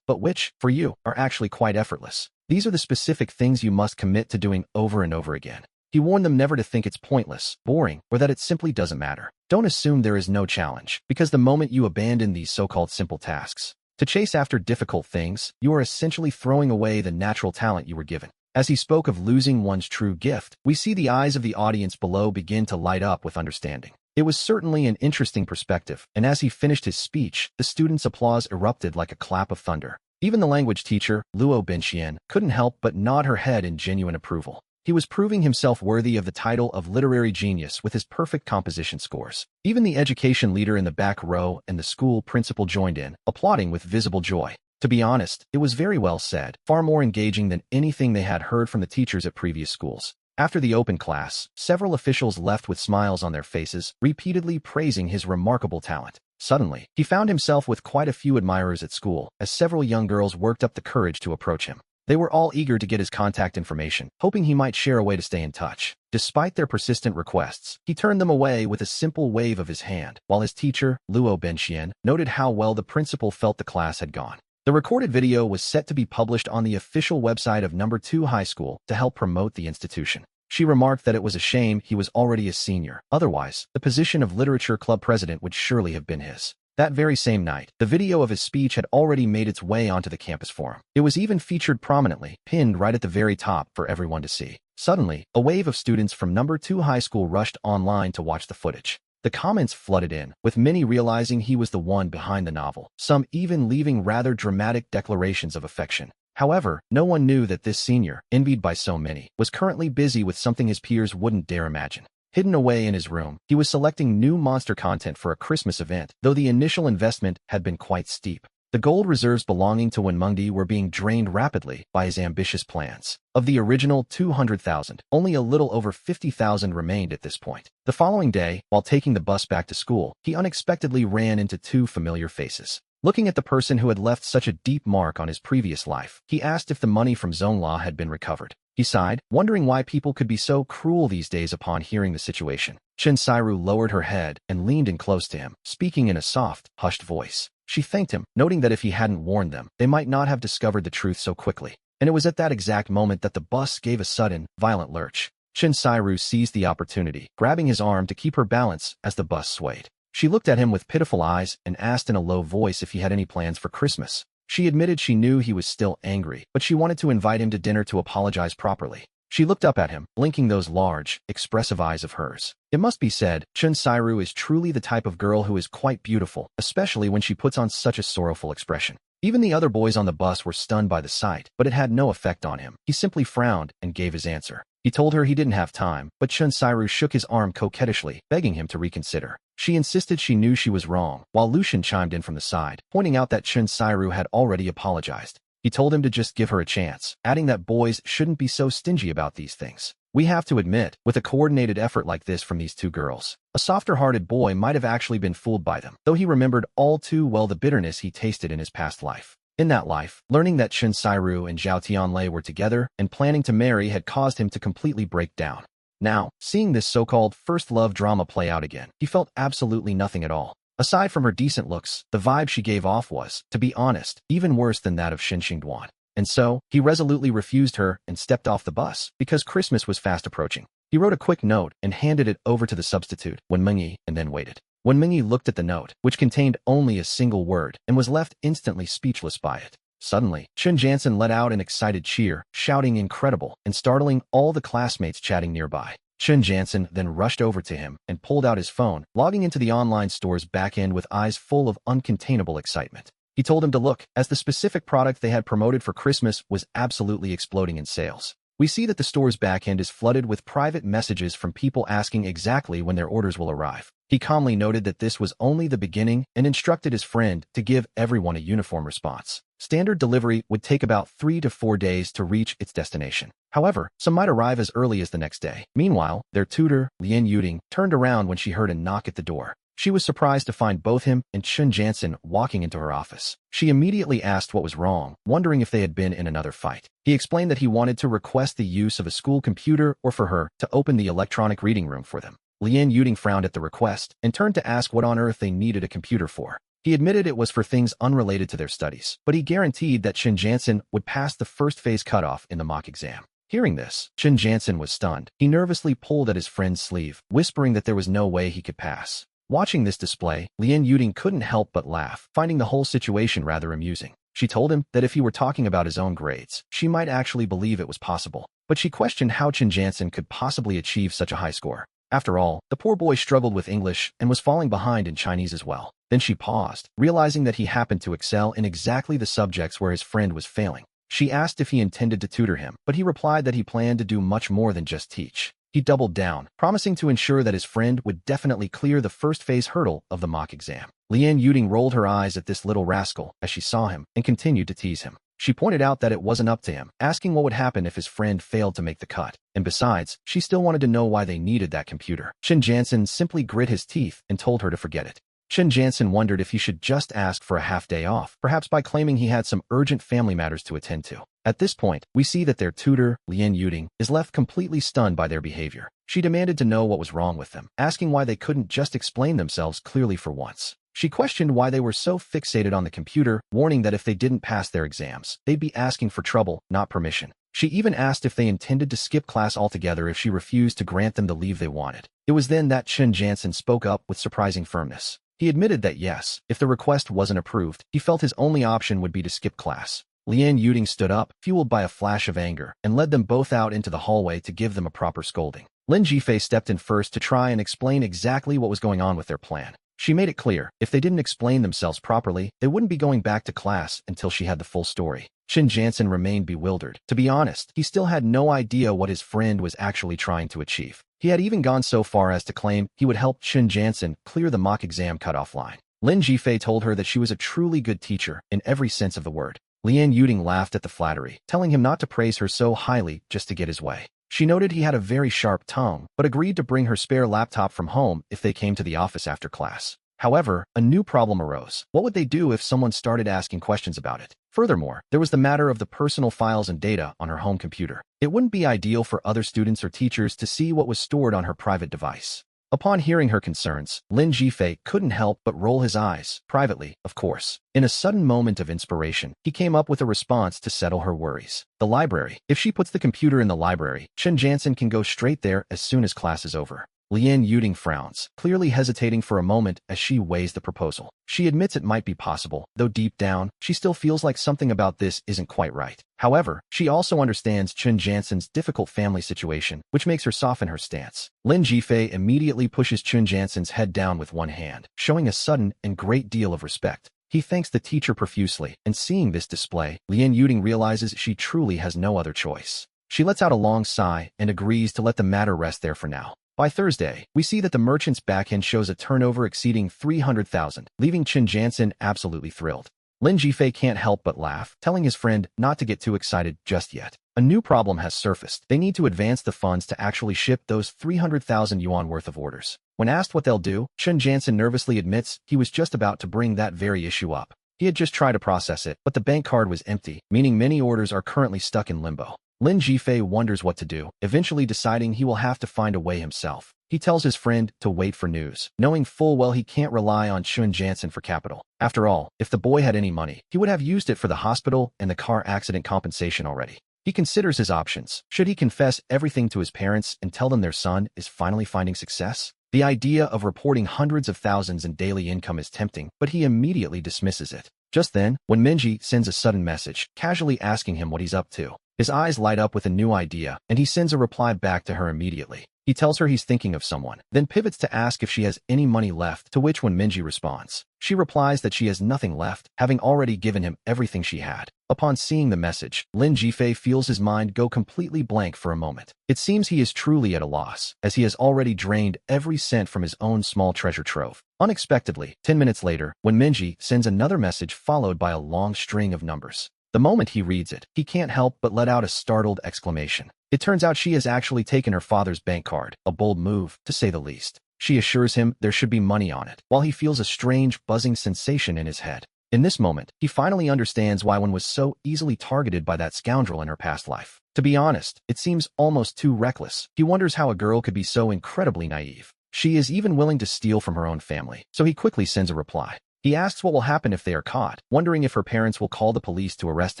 but which, for you, are actually quite effortless. These are the specific things you must commit to doing over and over again. He warned them never to think it's pointless, boring, or that it simply doesn't matter. Don't assume there is no challenge, because the moment you abandon these so-called simple tasks to chase after difficult things, you are essentially throwing away the natural talent you were given. As he spoke of losing one's true gift, we see the eyes of the audience below begin to light up with understanding. It was certainly an interesting perspective, and as he finished his speech, the students' applause erupted like a clap of thunder. Even the language teacher, Luo Benxian, couldn't help but nod her head in genuine approval. He was proving himself worthy of the title of literary genius with his perfect composition scores. Even the education leader in the back row and the school principal joined in, applauding with visible joy. To be honest, it was very well said, far more engaging than anything they had heard from the teachers at previous schools. After the open class, several officials left with smiles on their faces, repeatedly praising his remarkable talent. Suddenly, he found himself with quite a few admirers at school, as several young girls worked up the courage to approach him. They were all eager to get his contact information, hoping he might share a way to stay in touch. Despite their persistent requests, he turned them away with a simple wave of his hand, while his teacher, Luo Benxian, noted how well the principal felt the class had gone. The recorded video was set to be published on the official website of No. 2 High School to help promote the institution. She remarked that it was a shame he was already a senior, otherwise, the position of literature club president would surely have been his. That very same night, the video of his speech had already made its way onto the campus forum. It was even featured prominently, pinned right at the very top for everyone to see. Suddenly, a wave of students from No. 2 High School rushed online to watch the footage. The comments flooded in, with many realizing he was the one behind the novel, some even leaving rather dramatic declarations of affection. However, no one knew that this senior, envied by so many, was currently busy with something his peers wouldn't dare imagine. Hidden away in his room, he was selecting new monster content for a Christmas event, though the initial investment had been quite steep. The gold reserves belonging to Wenmengdi were being drained rapidly by his ambitious plans. Of the original 200,000, only a little over 50,000 remained at this point. The following day, while taking the bus back to school, he unexpectedly ran into 2 familiar faces. Looking at the person who had left such a deep mark on his previous life, he asked if the money from Zonla had been recovered. He sighed, wondering why people could be so cruel these days upon hearing the situation. Chen Sairu lowered her head and leaned in close to him, speaking in a soft, hushed voice. She thanked him, noting that if he hadn't warned them, they might not have discovered the truth so quickly. And it was at that exact moment that the bus gave a sudden, violent lurch. Chen Sairu seized the opportunity, grabbing his arm to keep her balance as the bus swayed. She looked at him with pitiful eyes and asked in a low voice if he had any plans for Christmas. She admitted she knew he was still angry, but she wanted to invite him to dinner to apologize properly. She looked up at him, blinking those large, expressive eyes of hers. It must be said, Chen Sairu is truly the type of girl who is quite beautiful, especially when she puts on such a sorrowful expression. Even the other boys on the bus were stunned by the sight, but it had no effect on him. He simply frowned and gave his answer. He told her he didn't have time, but Chen Sairu shook his arm coquettishly, begging him to reconsider. She insisted she knew she was wrong, while Lucian chimed in from the side, pointing out that Chun Sairu had already apologized. He told him to just give her a chance, adding that boys shouldn't be so stingy about these things. We have to admit, with a coordinated effort like this from these two girls, a softer-hearted boy might have actually been fooled by them, though he remembered all too well the bitterness he tasted in his past life. In that life, learning that Chun Sairu and Zhao Tianlei were together and planning to marry had caused him to completely break down. Now, seeing this so-called first love drama play out again, he felt absolutely nothing at all. Aside from her decent looks, the vibe she gave off was, to be honest, even worse than that of Shin Xingduan. And so, he resolutely refused her and stepped off the bus, because Christmas was fast approaching. He wrote a quick note and handed it over to the substitute, Wenmengyi, and then waited. Wenmengyi looked at the note, which contained only a single word, and was left instantly speechless by it. Suddenly, Chun Jansen let out an excited cheer, shouting incredible and startling all the classmates chatting nearby. Chun Jansen then rushed over to him and pulled out his phone, logging into the online store's backend with eyes full of uncontainable excitement. He told him to look, as the specific product they had promoted for Christmas was absolutely exploding in sales. We see that the store's backend is flooded with private messages from people asking exactly when their orders will arrive. He calmly noted that this was only the beginning and instructed his friend to give everyone a uniform response. Standard delivery would take about 3 to 4 days to reach its destination. However, some might arrive as early as the next day. Meanwhile, their tutor, Lien Yuding, turned around when she heard a knock at the door. She was surprised to find both him and Chun Jansen walking into her office. She immediately asked what was wrong, wondering if they had been in another fight. He explained that he wanted to request the use of a school computer or for her to open the electronic reading room for them. Lien Yuding frowned at the request and turned to ask what on earth they needed a computer for. He admitted it was for things unrelated to their studies, but he guaranteed that Chun Jansen would pass the first phase cutoff in the mock exam. Hearing this, Chun Jansen was stunned. He nervously pulled at his friend's sleeve, whispering that there was no way he could pass. Watching this display, Lien Yuding couldn't help but laugh, finding the whole situation rather amusing. She told him that if he were talking about his own grades, she might actually believe it was possible. But she questioned how Chun Jansen could possibly achieve such a high score. After all, the poor boy struggled with English and was falling behind in Chinese as well. Then she paused, realizing that he happened to excel in exactly the subjects where his friend was failing. She asked if he intended to tutor him, but he replied that he planned to do much more than just teach. He doubled down, promising to ensure that his friend would definitely clear the first phase hurdle of the mock exam. Lien Yuding rolled her eyes at this little rascal as she saw him and continued to tease him. She pointed out that it wasn't up to him, asking what would happen if his friend failed to make the cut. And besides, she still wanted to know why they needed that computer. Chun Jansen simply grit his teeth and told her to forget it. Chun Jansen wondered if he should just ask for a half-day off, perhaps by claiming he had some urgent family matters to attend to. At this point, we see that their tutor, Lien Yuding, is left completely stunned by their behavior. She demanded to know what was wrong with them, asking why they couldn't just explain themselves clearly for once. She questioned why they were so fixated on the computer, warning that if they didn't pass their exams, they'd be asking for trouble, not permission. She even asked if they intended to skip class altogether if she refused to grant them the leave they wanted. It was then that Chun Jansen spoke up with surprising firmness. He admitted that yes, if the request wasn't approved, he felt his only option would be to skip class. Lien Yuding stood up, fueled by a flash of anger, and led them both out into the hallway to give them a proper scolding. Lin Jifei stepped in first to try and explain exactly what was going on with their plan. She made it clear, if they didn't explain themselves properly, they wouldn't be going back to class until she had the full story. Chun Jansen remained bewildered. To be honest, he still had no idea what his friend was actually trying to achieve. He had even gone so far as to claim he would help Chun Jansen clear the mock exam cutoff line. Lin Jifei told her that she was a truly good teacher in every sense of the word. Lien Yuding laughed at the flattery, telling him not to praise her so highly just to get his way. She noted he had a very sharp tongue, but agreed to bring her spare laptop from home if they came to the office after class. However, a new problem arose. What would they do if someone started asking questions about it? Furthermore, there was the matter of the personal files and data on her home computer. It wouldn't be ideal for other students or teachers to see what was stored on her private device. Upon hearing her concerns, Lin Jifei couldn't help but roll his eyes, privately, of course. In a sudden moment of inspiration, he came up with a response to settle her worries. The library. If she puts the computer in the library, Chun Jansen can go straight there as soon as class is over. Lien Yuding frowns, clearly hesitating for a moment as she weighs the proposal. She admits it might be possible, though deep down, she still feels like something about this isn't quite right. However, she also understands Chun Jansen's difficult family situation, which makes her soften her stance. Lin Jifei immediately pushes Chun Jansen's head down with one hand, showing a sudden and great deal of respect. He thanks the teacher profusely, and seeing this display, Lien Yuding realizes she truly has no other choice. She lets out a long sigh and agrees to let the matter rest there for now. By Thursday, we see that the merchant's backend shows a turnover exceeding 300,000, leaving Chen Jansen absolutely thrilled. Lin Jifei can't help but laugh, telling his friend not to get too excited just yet. A new problem has surfaced. They need to advance the funds to actually ship those 300,000 yuan worth of orders. When asked what they'll do, Chen Jansen nervously admits he was just about to bring that very issue up. He had just tried to process it, but the bank card was empty, meaning many orders are currently stuck in limbo. Lin Jifei wonders what to do, eventually deciding he will have to find a way himself. He tells his friend to wait for news, knowing full well he can't rely on Chen Jansen for capital. After all, if the boy had any money, he would have used it for the hospital and the car accident compensation already. He considers his options. Should he confess everything to his parents and tell them their son is finally finding success? The idea of reporting hundreds of thousands in daily income is tempting, but he immediately dismisses it. Just then, when Minji sends a sudden message, casually asking him what he's up to, his eyes light up with a new idea, and he sends a reply back to her immediately. He tells her he's thinking of someone, then pivots to ask if she has any money left, to which when Minji responds, she replies that she has nothing left, having already given him everything she had. Upon seeing the message, Lin Jifei feels his mind go completely blank for a moment. It seems he is truly at a loss, as he has already drained every cent from his own small treasure trove. Unexpectedly, 10 minutes later, when Minji sends another message followed by a long string of numbers. The moment he reads it, he can't help but let out a startled exclamation. It turns out she has actually taken her father's bank card, a bold move, to say the least. She assures him there should be money on it, while he feels a strange, buzzing sensation in his head. In this moment, he finally understands why one was so easily targeted by that scoundrel in her past life. To be honest, it seems almost too reckless. He wonders how a girl could be so incredibly naive. She is even willing to steal from her own family, so he quickly sends a reply. He asks what will happen if they are caught, wondering if her parents will call the police to arrest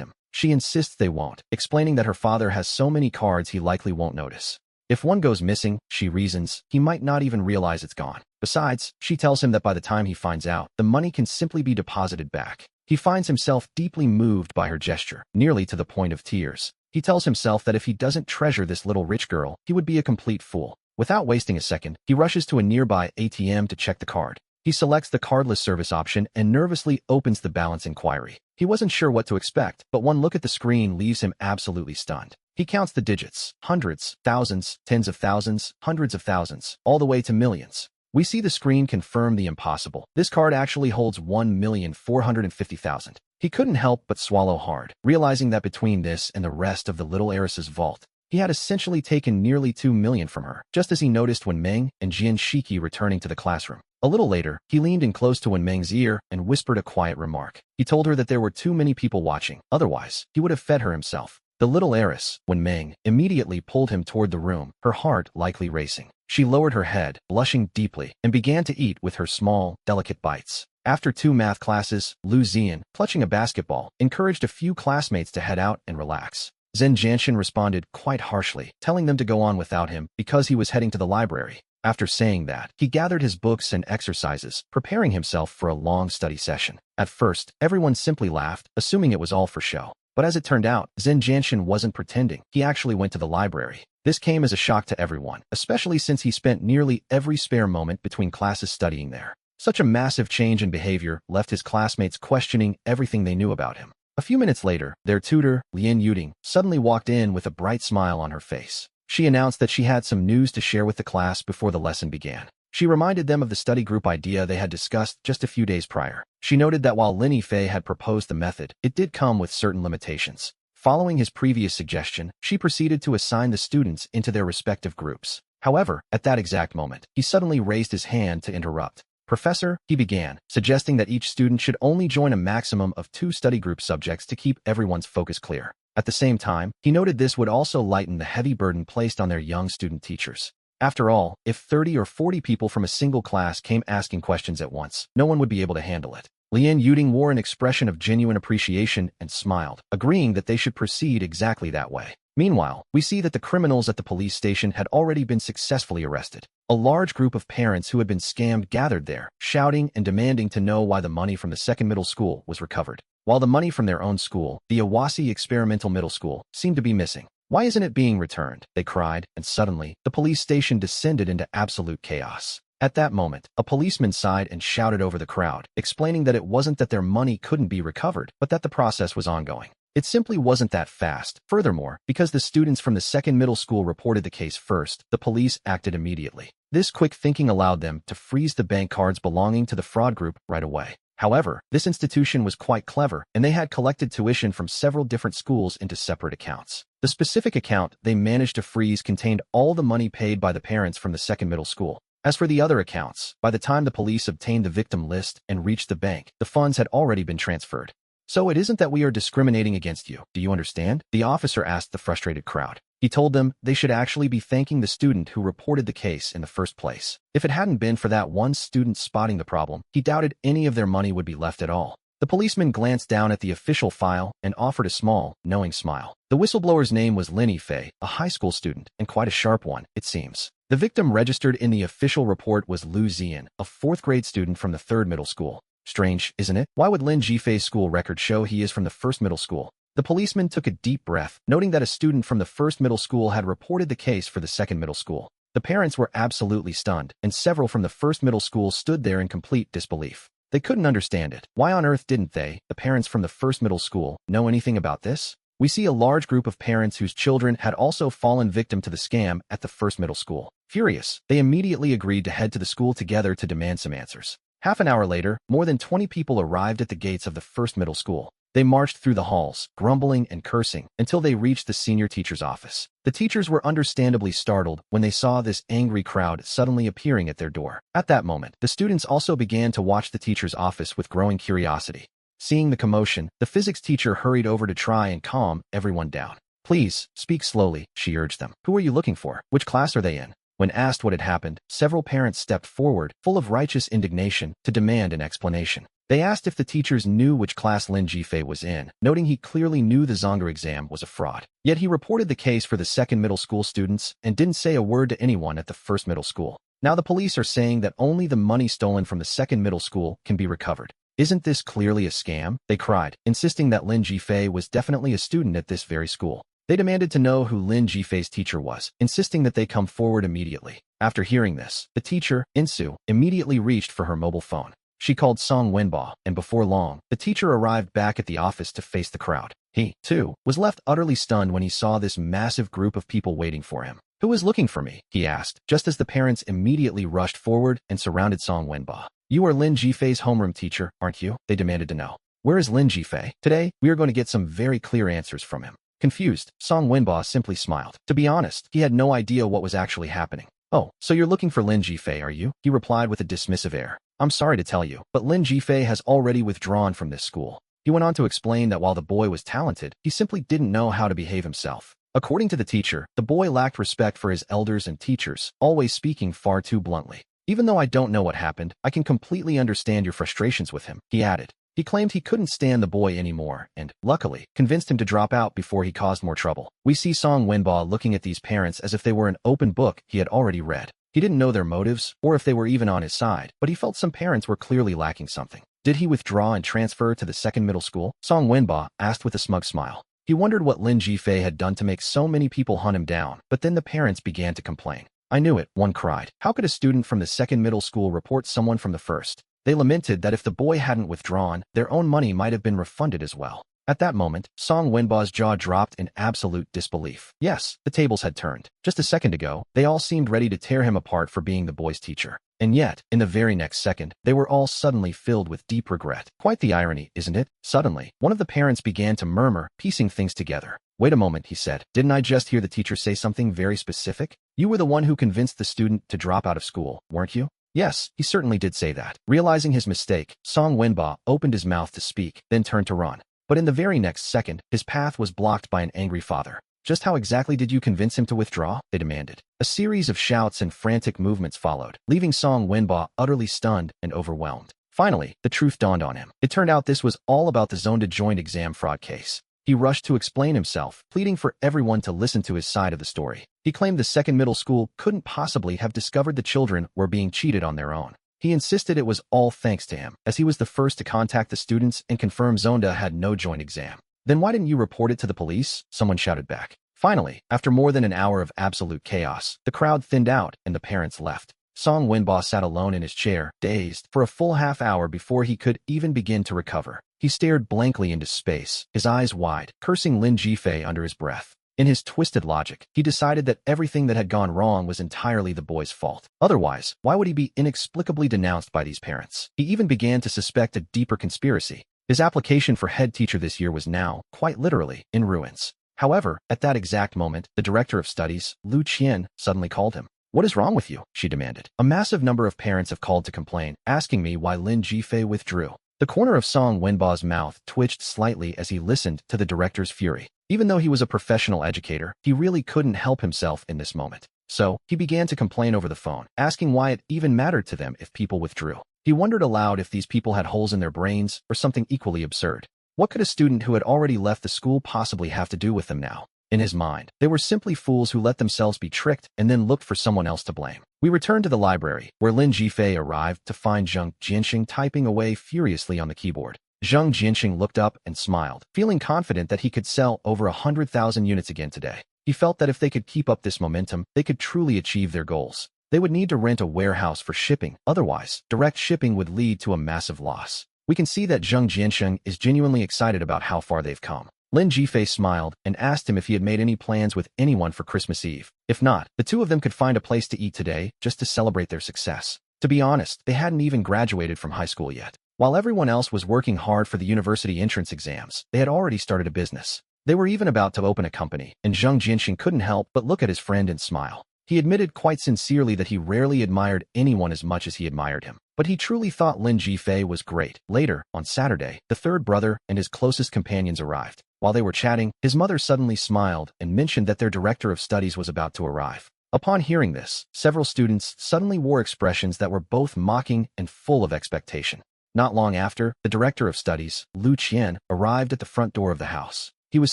him. She insists they won't, explaining that her father has so many cards he likely won't notice. If one goes missing, she reasons, he might not even realize it's gone. Besides, she tells him that by the time he finds out, the money can simply be deposited back. He finds himself deeply moved by her gesture, nearly to the point of tears. He tells himself that if he doesn't treasure this little rich girl, he would be a complete fool. Without wasting a second, he rushes to a nearby ATM to check the card. He selects the cardless service option and nervously opens the balance inquiry. He wasn't sure what to expect, but one look at the screen leaves him absolutely stunned. He counts the digits, hundreds, thousands, tens of thousands, hundreds of thousands, all the way to millions. We see the screen confirm the impossible. This card actually holds 1,450,000. He couldn't help but swallow hard, realizing that between this and the rest of the little heiress's vault, he had essentially taken nearly 2 million from her, just as he noticed when Meng and Jian Shiki returning to the classroom. A little later, he leaned in close to Wen Meng's ear and whispered a quiet remark. He told her that there were too many people watching, otherwise, he would have fed her himself. The little heiress, Wen Meng, immediately pulled him toward the room, her heart likely racing. She lowered her head, blushing deeply, and began to eat with her small, delicate bites. After 2 math classes, Lu Zian, clutching a basketball, encouraged a few classmates to head out and relax. Zhen Jianshan responded quite harshly, telling them to go on without him because he was heading to the library. After saying that, he gathered his books and exercises, preparing himself for a long study session. At first, everyone simply laughed, assuming it was all for show. But as it turned out, Zhen Jianshan wasn't pretending. He actually went to the library. This came as a shock to everyone, especially since he spent nearly every spare moment between classes studying there. Such a massive change in behavior left his classmates questioning everything they knew about him. A few minutes later, their tutor, Lian Yuding, suddenly walked in with a bright smile on her face. She announced that she had some news to share with the class before the lesson began. She reminded them of the study group idea they had discussed just a few days prior. She noted that while Lin Yifei had proposed the method, it did come with certain limitations. Following his previous suggestion, she proceeded to assign the students into their respective groups. However, at that exact moment, he suddenly raised his hand to interrupt. "Professor," he began, suggesting that each student should only join a maximum of 2 study group subjects to keep everyone's focus clear. At the same time, he noted this would also lighten the heavy burden placed on their young student teachers. After all, if 30 or 40 people from a single class came asking questions at once, no one would be able to handle it. Lian Yuding wore an expression of genuine appreciation and smiled, agreeing that they should proceed exactly that way. Meanwhile, we see that the criminals at the police station had already been successfully arrested. A large group of parents who had been scammed gathered there, shouting and demanding to know why the money from the second middle school was recovered, while the money from their own school, the Awasi Experimental Middle School, seemed to be missing. "Why isn't it being returned?" they cried, and suddenly, the police station descended into absolute chaos. At that moment, a policeman sighed and shouted over the crowd, explaining that it wasn't that their money couldn't be recovered, but that the process was ongoing. It simply wasn't that fast. Furthermore, because the students from the second middle school reported the case first, the police acted immediately. This quick thinking allowed them to freeze the bank cards belonging to the fraud group right away. However, this institution was quite clever, and they had collected tuition from several different schools into separate accounts. The specific account they managed to freeze contained all the money paid by the parents from the second middle school. As for the other accounts, by the time the police obtained the victim list and reached the bank, the funds had already been transferred. So it isn't that we are discriminating against you, do you understand? The officer asked the frustrated crowd. He told them they should actually be thanking the student who reported the case in the first place. If it hadn't been for that one student spotting the problem, he doubted any of their money would be left at all. The policeman glanced down at the official file and offered a small, knowing smile. The whistleblower's name was Lin Yifei, a high school student, and quite a sharp one, it seems. The victim registered in the official report was Lu Zian, a fourth-grade student from the third middle school. Strange, isn't it? Why would Lin Yifei's school record show he is from the first middle school? The policeman took a deep breath, noting that a student from the first middle school had reported the case for the second middle school. The parents were absolutely stunned, and several from the first middle school stood there in complete disbelief. They couldn't understand it. Why on earth didn't they, the parents from the first middle school, know anything about this? We see a large group of parents whose children had also fallen victim to the scam at the first middle school. Furious, they immediately agreed to head to the school together to demand some answers. Half an hour later, more than 20 people arrived at the gates of the first middle school. They marched through the halls, grumbling and cursing, until they reached the senior teacher's office. The teachers were understandably startled when they saw this angry crowd suddenly appearing at their door. At that moment, the students also began to watch the teacher's office with growing curiosity. Seeing the commotion, the physics teacher hurried over to try and calm everyone down. Please, speak slowly, she urged them. Who are you looking for? Which class are they in? When asked what had happened, several parents stepped forward, full of righteous indignation, to demand an explanation. They asked if the teachers knew which class Lin Yifei was in, noting he clearly knew the Zonga exam was a fraud. Yet he reported the case for the second middle school students and didn't say a word to anyone at the first middle school. Now the police are saying that only the money stolen from the second middle school can be recovered. Isn't this clearly a scam? They cried, insisting that Lin Yifei was definitely a student at this very school. They demanded to know who Lin Yifei's teacher was, insisting that they come forward immediately. After hearing this, the teacher, Insu, immediately reached for her mobile phone. She called Song Wenba, and before long, the teacher arrived back at the office to face the crowd. He, too, was left utterly stunned when he saw this massive group of people waiting for him. Who is looking for me? He asked, just as the parents immediately rushed forward and surrounded Song Wenba. You are Lin Yifei's homeroom teacher, aren't you? They demanded to know. Where is Lin Yifei? Today, we are going to get some very clear answers from him. Confused, Song Wenba simply smiled. To be honest, he had no idea what was actually happening. Oh, so you're looking for Lin Yifei, are you? He replied with a dismissive air. I'm sorry to tell you, but Lin Yifei has already withdrawn from this school. He went on to explain that while the boy was talented, he simply didn't know how to behave himself. According to the teacher, the boy lacked respect for his elders and teachers, always speaking far too bluntly. Even though I don't know what happened, I can completely understand your frustrations with him, he added. He claimed he couldn't stand the boy anymore and, luckily, convinced him to drop out before he caused more trouble. We see Song Wenba looking at these parents as if they were an open book he had already read. He didn't know their motives, or if they were even on his side, but he felt some parents were clearly lacking something. Did he withdraw and transfer to the second middle school? Song Wenba asked with a smug smile. He wondered what Lin Yifei had done to make so many people hunt him down, but then the parents began to complain. I knew it, one cried. How could a student from the second middle school report someone from the first? They lamented that if the boy hadn't withdrawn, their own money might have been refunded as well. At that moment, Song Wenba's jaw dropped in absolute disbelief. Yes, the tables had turned. Just a second ago, they all seemed ready to tear him apart for being the boy's teacher. And yet, in the very next second, they were all suddenly filled with deep regret. Quite the irony, isn't it? Suddenly, one of the parents began to murmur, piecing things together. Wait a moment, he said. Didn't I just hear the teacher say something very specific? You were the one who convinced the student to drop out of school, weren't you? Yes, he certainly did say that. Realizing his mistake, Song Wenba opened his mouth to speak, then turned to run. But in the very next second, his path was blocked by an angry father. Just how exactly did you convince him to withdraw? They demanded. A series of shouts and frantic movements followed, leaving Song Wenba utterly stunned and overwhelmed. Finally, the truth dawned on him. It turned out this was all about the Zonda joint exam fraud case. He rushed to explain himself, pleading for everyone to listen to his side of the story. He claimed the second middle school couldn't possibly have discovered the children were being cheated on their own. He insisted it was all thanks to him, as he was the first to contact the students and confirm Zonda had no joint exam. Then why didn't you report it to the police? Someone shouted back. Finally, after more than an hour of absolute chaos, the crowd thinned out and the parents left. Song Wenba sat alone in his chair, dazed, for a full half hour before he could even begin to recover. He stared blankly into space, his eyes wide, cursing Lin Jifei under his breath. In his twisted logic, he decided that everything that had gone wrong was entirely the boy's fault. Otherwise, why would he be inexplicably denounced by these parents? He even began to suspect a deeper conspiracy. His application for head teacher this year was now, quite literally, in ruins. However, at that exact moment, the director of studies, Lu Qian, suddenly called him. "What is wrong with you?" she demanded. "A massive number of parents have called to complain, asking me why Lin Jifei withdrew." The corner of Song Wenba's mouth twitched slightly as he listened to the director's fury. Even though he was a professional educator, he really couldn't help himself in this moment. So, he began to complain over the phone, asking why it even mattered to them if people withdrew. He wondered aloud if these people had holes in their brains or something equally absurd. What could a student who had already left the school possibly have to do with them now? In his mind, they were simply fools who let themselves be tricked and then looked for someone else to blame. We returned to the library, where Lin Jifei arrived to find Zheng Jianxing typing away furiously on the keyboard. Zheng Jianxing looked up and smiled, feeling confident that he could sell over 100,000 units again today. He felt that if they could keep up this momentum, they could truly achieve their goals. They would need to rent a warehouse for shipping, otherwise, direct shipping would lead to a massive loss. We can see that Zheng Jianxing is genuinely excited about how far they've come. Lin Jifei smiled and asked him if he had made any plans with anyone for Christmas Eve. If not, the two of them could find a place to eat today just to celebrate their success. To be honest, they hadn't even graduated from high school yet. While everyone else was working hard for the university entrance exams, they had already started a business. They were even about to open a company, and Zheng Jianxing couldn't help but look at his friend and smile. He admitted quite sincerely that he rarely admired anyone as much as he admired him. But he truly thought Lin Jifei was great. Later, on Saturday, the third brother and his closest companions arrived. While they were chatting, his mother suddenly smiled and mentioned that their director of studies was about to arrive. Upon hearing this, several students suddenly wore expressions that were both mocking and full of expectation. Not long after, the director of studies, Lu Qian, arrived at the front door of the house. He was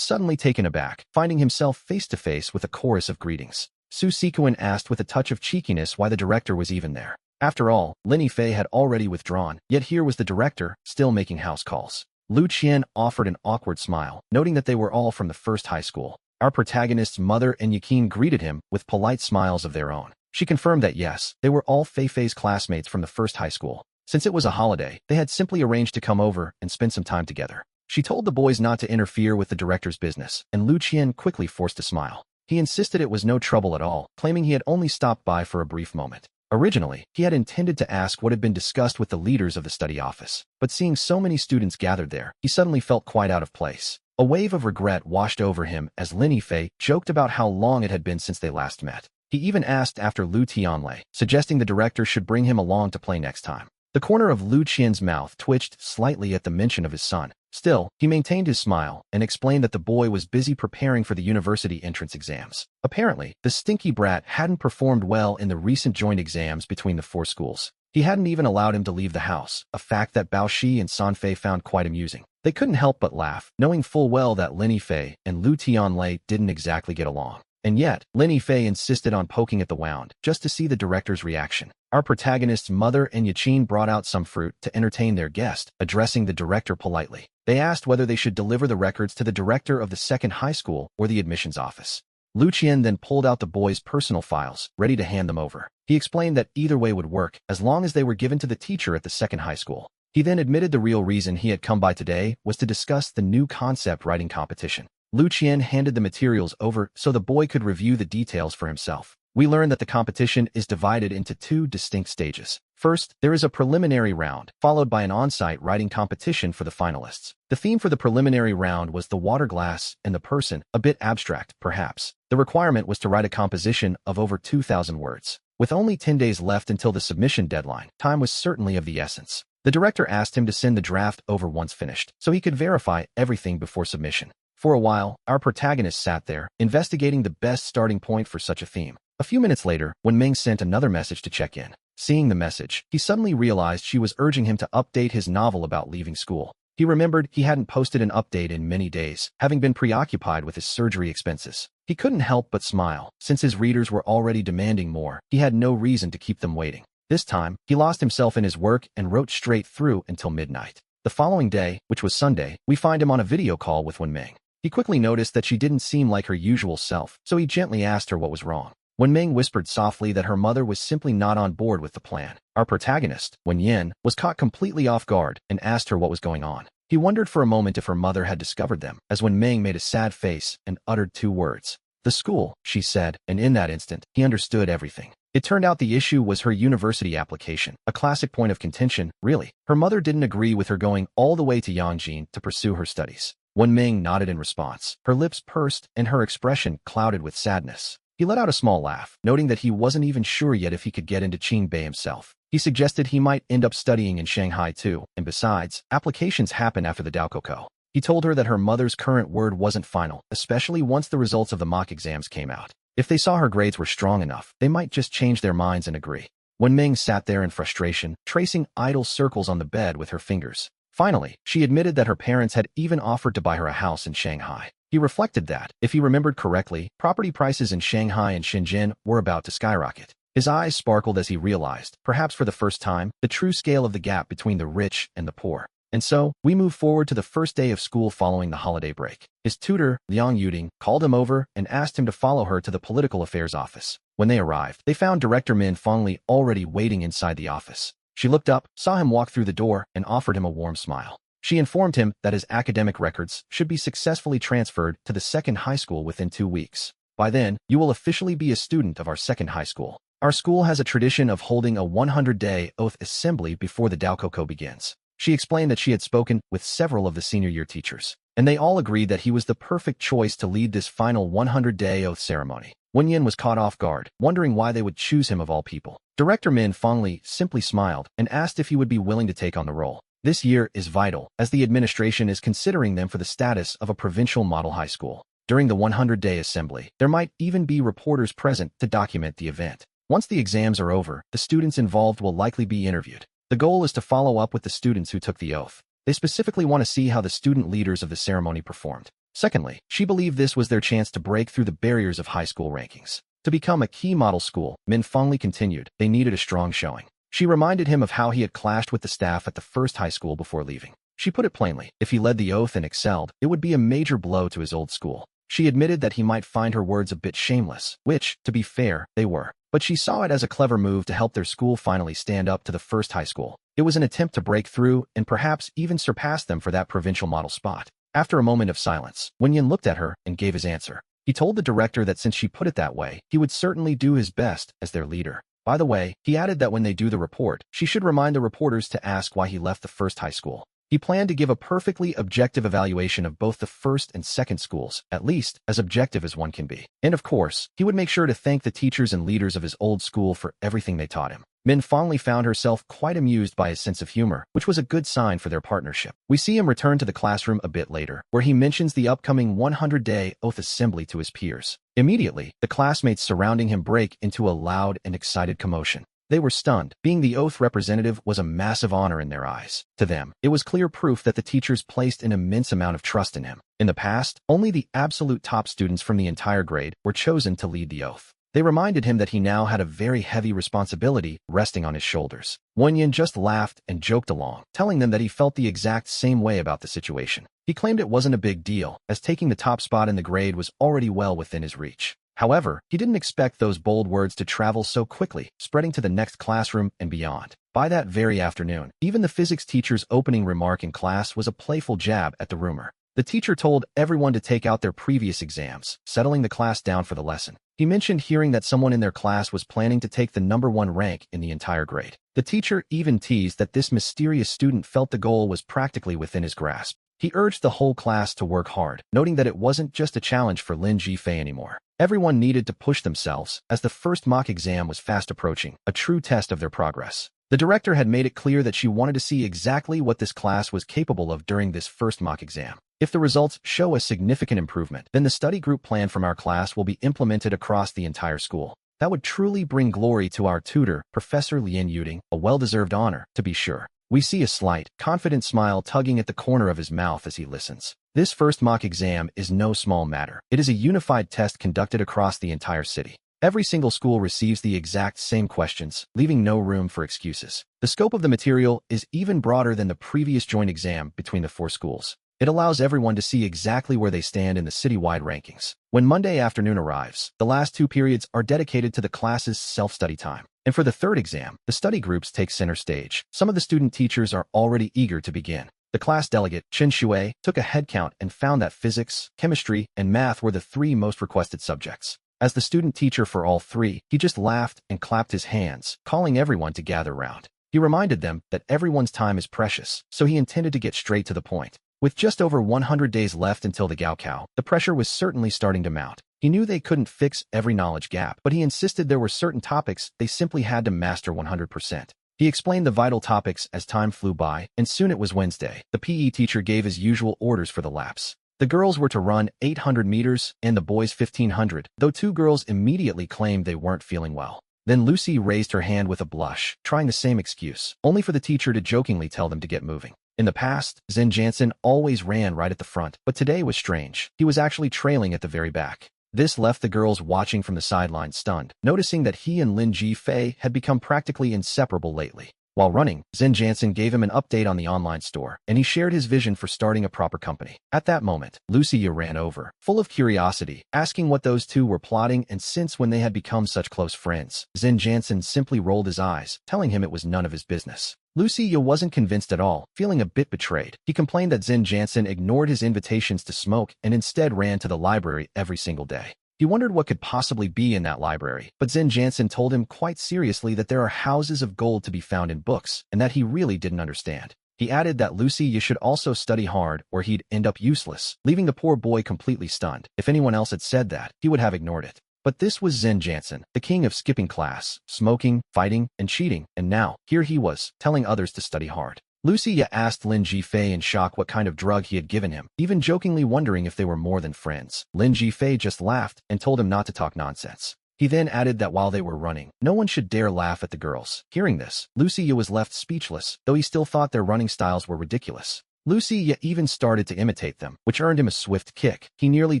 suddenly taken aback, finding himself face-to-face with a chorus of greetings. Su Sikuan asked with a touch of cheekiness why the director was even there. After all, Lin Yifei had already withdrawn, yet here was the director, still making house calls. Lu Qian offered an awkward smile, noting that they were all from the first high school. Our protagonist's mother and Yakin greeted him with polite smiles of their own. She confirmed that yes, they were all Fei-Fei's classmates from the first high school. Since it was a holiday, they had simply arranged to come over and spend some time together. She told the boys not to interfere with the director's business, and Lu Qian quickly forced a smile. He insisted it was no trouble at all, claiming he had only stopped by for a brief moment. Originally, he had intended to ask what had been discussed with the leaders of the study office, but seeing so many students gathered there, he suddenly felt quite out of place. A wave of regret washed over him as Lin Yifei joked about how long it had been since they last met. He even asked after Lu Tianlei, suggesting the director should bring him along to play next time. The corner of Lu Qian's mouth twitched slightly at the mention of his son. Still, he maintained his smile and explained that the boy was busy preparing for the university entrance exams. Apparently, the stinky brat hadn't performed well in the recent joint exams between the four schools. He hadn't even allowed him to leave the house, a fact that Bao Shi and Sanfei found quite amusing. They couldn't help but laugh, knowing full well that Lin Yifei and Lu Tianlei didn't exactly get along. And yet, Lin Yifei insisted on poking at the wound, just to see the director's reaction. Our protagonist's mother and Yachin brought out some fruit to entertain their guest, addressing the director politely. They asked whether they should deliver the records to the director of the second high school or the admissions office. Lu Qian then pulled out the boys' personal files, ready to hand them over. He explained that either way would work, as long as they were given to the teacher at the second high school. He then admitted the real reason he had come by today was to discuss the new concept writing competition. Lu Qian handed the materials over so the boy could review the details for himself. We learn that the competition is divided into two distinct stages. First, there is a preliminary round, followed by an on-site writing competition for the finalists. The theme for the preliminary round was the water glass and the person, a bit abstract, perhaps. The requirement was to write a composition of over 2,000 words. With only 10 days left until the submission deadline, time was certainly of the essence. The director asked him to send the draft over once finished, so he could verify everything before submission. For a while, our protagonist sat there, investigating the best starting point for such a theme. A few minutes later, when Meng sent another message to check in. Seeing the message, he suddenly realized she was urging him to update his novel about leaving school. He remembered he hadn't posted an update in many days, having been preoccupied with his surgery expenses. He couldn't help but smile. Since his readers were already demanding more, he had no reason to keep them waiting. This time, he lost himself in his work and wrote straight through until midnight. The following day, which was Sunday, we find him on a video call with Wen Ming. He quickly noticed that she didn't seem like her usual self, so he gently asked her what was wrong. Wen Ming whispered softly that her mother was simply not on board with the plan. Our protagonist, Wen Yin, was caught completely off guard and asked her what was going on. He wondered for a moment if her mother had discovered them, as when Ming made a sad face and uttered 2 words. "The school," she said, and in that instant, he understood everything. It turned out the issue was her university application, a classic point of contention, really. Her mother didn't agree with her going all the way to Yangjin to pursue her studies. When Ming nodded in response, her lips pursed and her expression clouded with sadness. He let out a small laugh, noting that he wasn't even sure yet if he could get into Qingbei himself. He suggested he might end up studying in Shanghai too, and besides, applications happen after the Daokoko. He told her that her mother's current word wasn't final, especially once the results of the mock exams came out. If they saw her grades were strong enough, they might just change their minds and agree. When Ming sat there in frustration, tracing idle circles on the bed with her fingers. Finally, she admitted that her parents had even offered to buy her a house in Shanghai. He reflected that, if he remembered correctly, property prices in Shanghai and Shenzhen were about to skyrocket. His eyes sparkled as he realized, perhaps for the first time, the true scale of the gap between the rich and the poor. And so, we move forward to the first day of school following the holiday break. His tutor, Liang Yuding, called him over and asked him to follow her to the political affairs office. When they arrived, they found Director Min Fengli already waiting inside the office. She looked up, saw him walk through the door, and offered him a warm smile. She informed him that his academic records should be successfully transferred to the second high school within 2 weeks. By then, you will officially be a student of our second high school. Our school has a tradition of holding a 100-day oath assembly before the Daokoko begins. She explained that she had spoken with several of the senior year teachers, and they all agreed that he was the perfect choice to lead this final 100-day oath ceremony. Wenyan was caught off guard, wondering why they would choose him of all people. Director Min Fengli simply smiled and asked if he would be willing to take on the role. This year is vital, as the administration is considering them for the status of a provincial model high school. During the 100-day assembly, there might even be reporters present to document the event. Once the exams are over, the students involved will likely be interviewed. The goal is to follow up with the students who took the oath. They specifically want to see how the student leaders of the ceremony performed. Secondly, she believed this was their chance to break through the barriers of high school rankings. To become a key model school, Min Fengli continued, they needed a strong showing. She reminded him of how he had clashed with the staff at the first high school before leaving. She put it plainly, if he led the oath and excelled, it would be a major blow to his old school. She admitted that he might find her words a bit shameless, which, to be fair, they were. But she saw it as a clever move to help their school finally stand up to the first high school. It was an attempt to break through and perhaps even surpass them for that provincial model spot. After a moment of silence, Wenyan looked at her and gave his answer. He told the director that since she put it that way, he would certainly do his best as their leader. By the way, he added that when they do the report, she should remind the reporters to ask why he left the first high school. He planned to give a perfectly objective evaluation of both the first and second schools, at least as objective as one can be. And of course, he would make sure to thank the teachers and leaders of his old school for everything they taught him. Min Fengli found herself quite amused by his sense of humor, which was a good sign for their partnership. We see him return to the classroom a bit later, where he mentions the upcoming 100-day oath assembly to his peers. Immediately, the classmates surrounding him break into a loud and excited commotion. They were stunned. Being the oath representative was a massive honor in their eyes. To them, it was clear proof that the teachers placed an immense amount of trust in him. In the past, only the absolute top students from the entire grade were chosen to lead the oath. They reminded him that he now had a very heavy responsibility resting on his shoulders. Wenyan just laughed and joked along, telling them that he felt the exact same way about the situation. He claimed it wasn't a big deal, as taking the top spot in the grade was already well within his reach. However, he didn't expect those bold words to travel so quickly, spreading to the next classroom and beyond. By that very afternoon, even the physics teacher's opening remark in class was a playful jab at the rumor. The teacher told everyone to take out their previous exams, settling the class down for the lesson. He mentioned hearing that someone in their class was planning to take the #1 rank in the entire grade. The teacher even teased that this mysterious student felt the goal was practically within his grasp. He urged the whole class to work hard, noting that it wasn't just a challenge for Lin Jifei anymore. Everyone needed to push themselves, as the first mock exam was fast approaching, a true test of their progress. The director had made it clear that she wanted to see exactly what this class was capable of during this first mock exam. If the results show a significant improvement, then the study group plan from our class will be implemented across the entire school. That would truly bring glory to our tutor, Professor Lian Yuding, a well-deserved honor, to be sure. We see a slight, confident smile tugging at the corner of his mouth as he listens. This first mock exam is no small matter. It is a unified test conducted across the entire city. Every single school receives the exact same questions, leaving no room for excuses. The scope of the material is even broader than the previous joint exam between the 4 schools. It allows everyone to see exactly where they stand in the citywide rankings. When Monday afternoon arrives, the last 2 periods are dedicated to the class's self-study time. And for the third exam, the study groups take center stage. Some of the student teachers are already eager to begin. The class delegate, Chen Shui, took a head count and found that physics, chemistry, and math were the three most requested subjects. As the student teacher for all three, he just laughed and clapped his hands, calling everyone to gather round. He reminded them that everyone's time is precious, so he intended to get straight to the point. With just over 100 days left until the Gaokao, the pressure was certainly starting to mount. He knew they couldn't fix every knowledge gap, but he insisted there were certain topics they simply had to master 100%. He explained the vital topics as time flew by, and soon it was Wednesday. The PE teacher gave his usual orders for the laps. The girls were to run 800 meters and the boys 1500, though two girls immediately claimed they weren't feeling well. Then Lucy raised her hand with a blush, trying the same excuse, only for the teacher to jokingly tell them to get moving. In the past, Zen Jansen always ran right at the front, but today was strange. He was actually trailing at the very back. This left the girls watching from the sidelines stunned, noticing that he and Lin Ji-fei had become practically inseparable lately. While running, Zen Jansen gave him an update on the online store, and he shared his vision for starting a proper company. At that moment, Lucia ran over, full of curiosity, asking what those two were plotting, and since when they had become such close friends. Zen Jansen simply rolled his eyes, telling him it was none of his business. Lucia wasn't convinced at all, feeling a bit betrayed. He complained that Zen Jansen ignored his invitations to smoke and instead ran to the library every single day. He wondered what could possibly be in that library, but Zen Jansen told him quite seriously that there are houses of gold to be found in books, and that he really didn't understand. He added that Lucy should also study hard or he'd end up useless, leaving the poor boy completely stunned. If anyone else had said that, he would have ignored it. But this was Zen Jansen, the king of skipping class, smoking, fighting, and cheating, and now, here he was, telling others to study hard. Lucia asked Lin Ji-fei in shock what kind of drug he had given him, even jokingly wondering if they were more than friends. Lin Ji-fei just laughed and told him not to talk nonsense. He then added that while they were running, no one should dare laugh at the girls. Hearing this, Lucia was left speechless, though he still thought their running styles were ridiculous. Lucia even started to imitate them, which earned him a swift kick. He nearly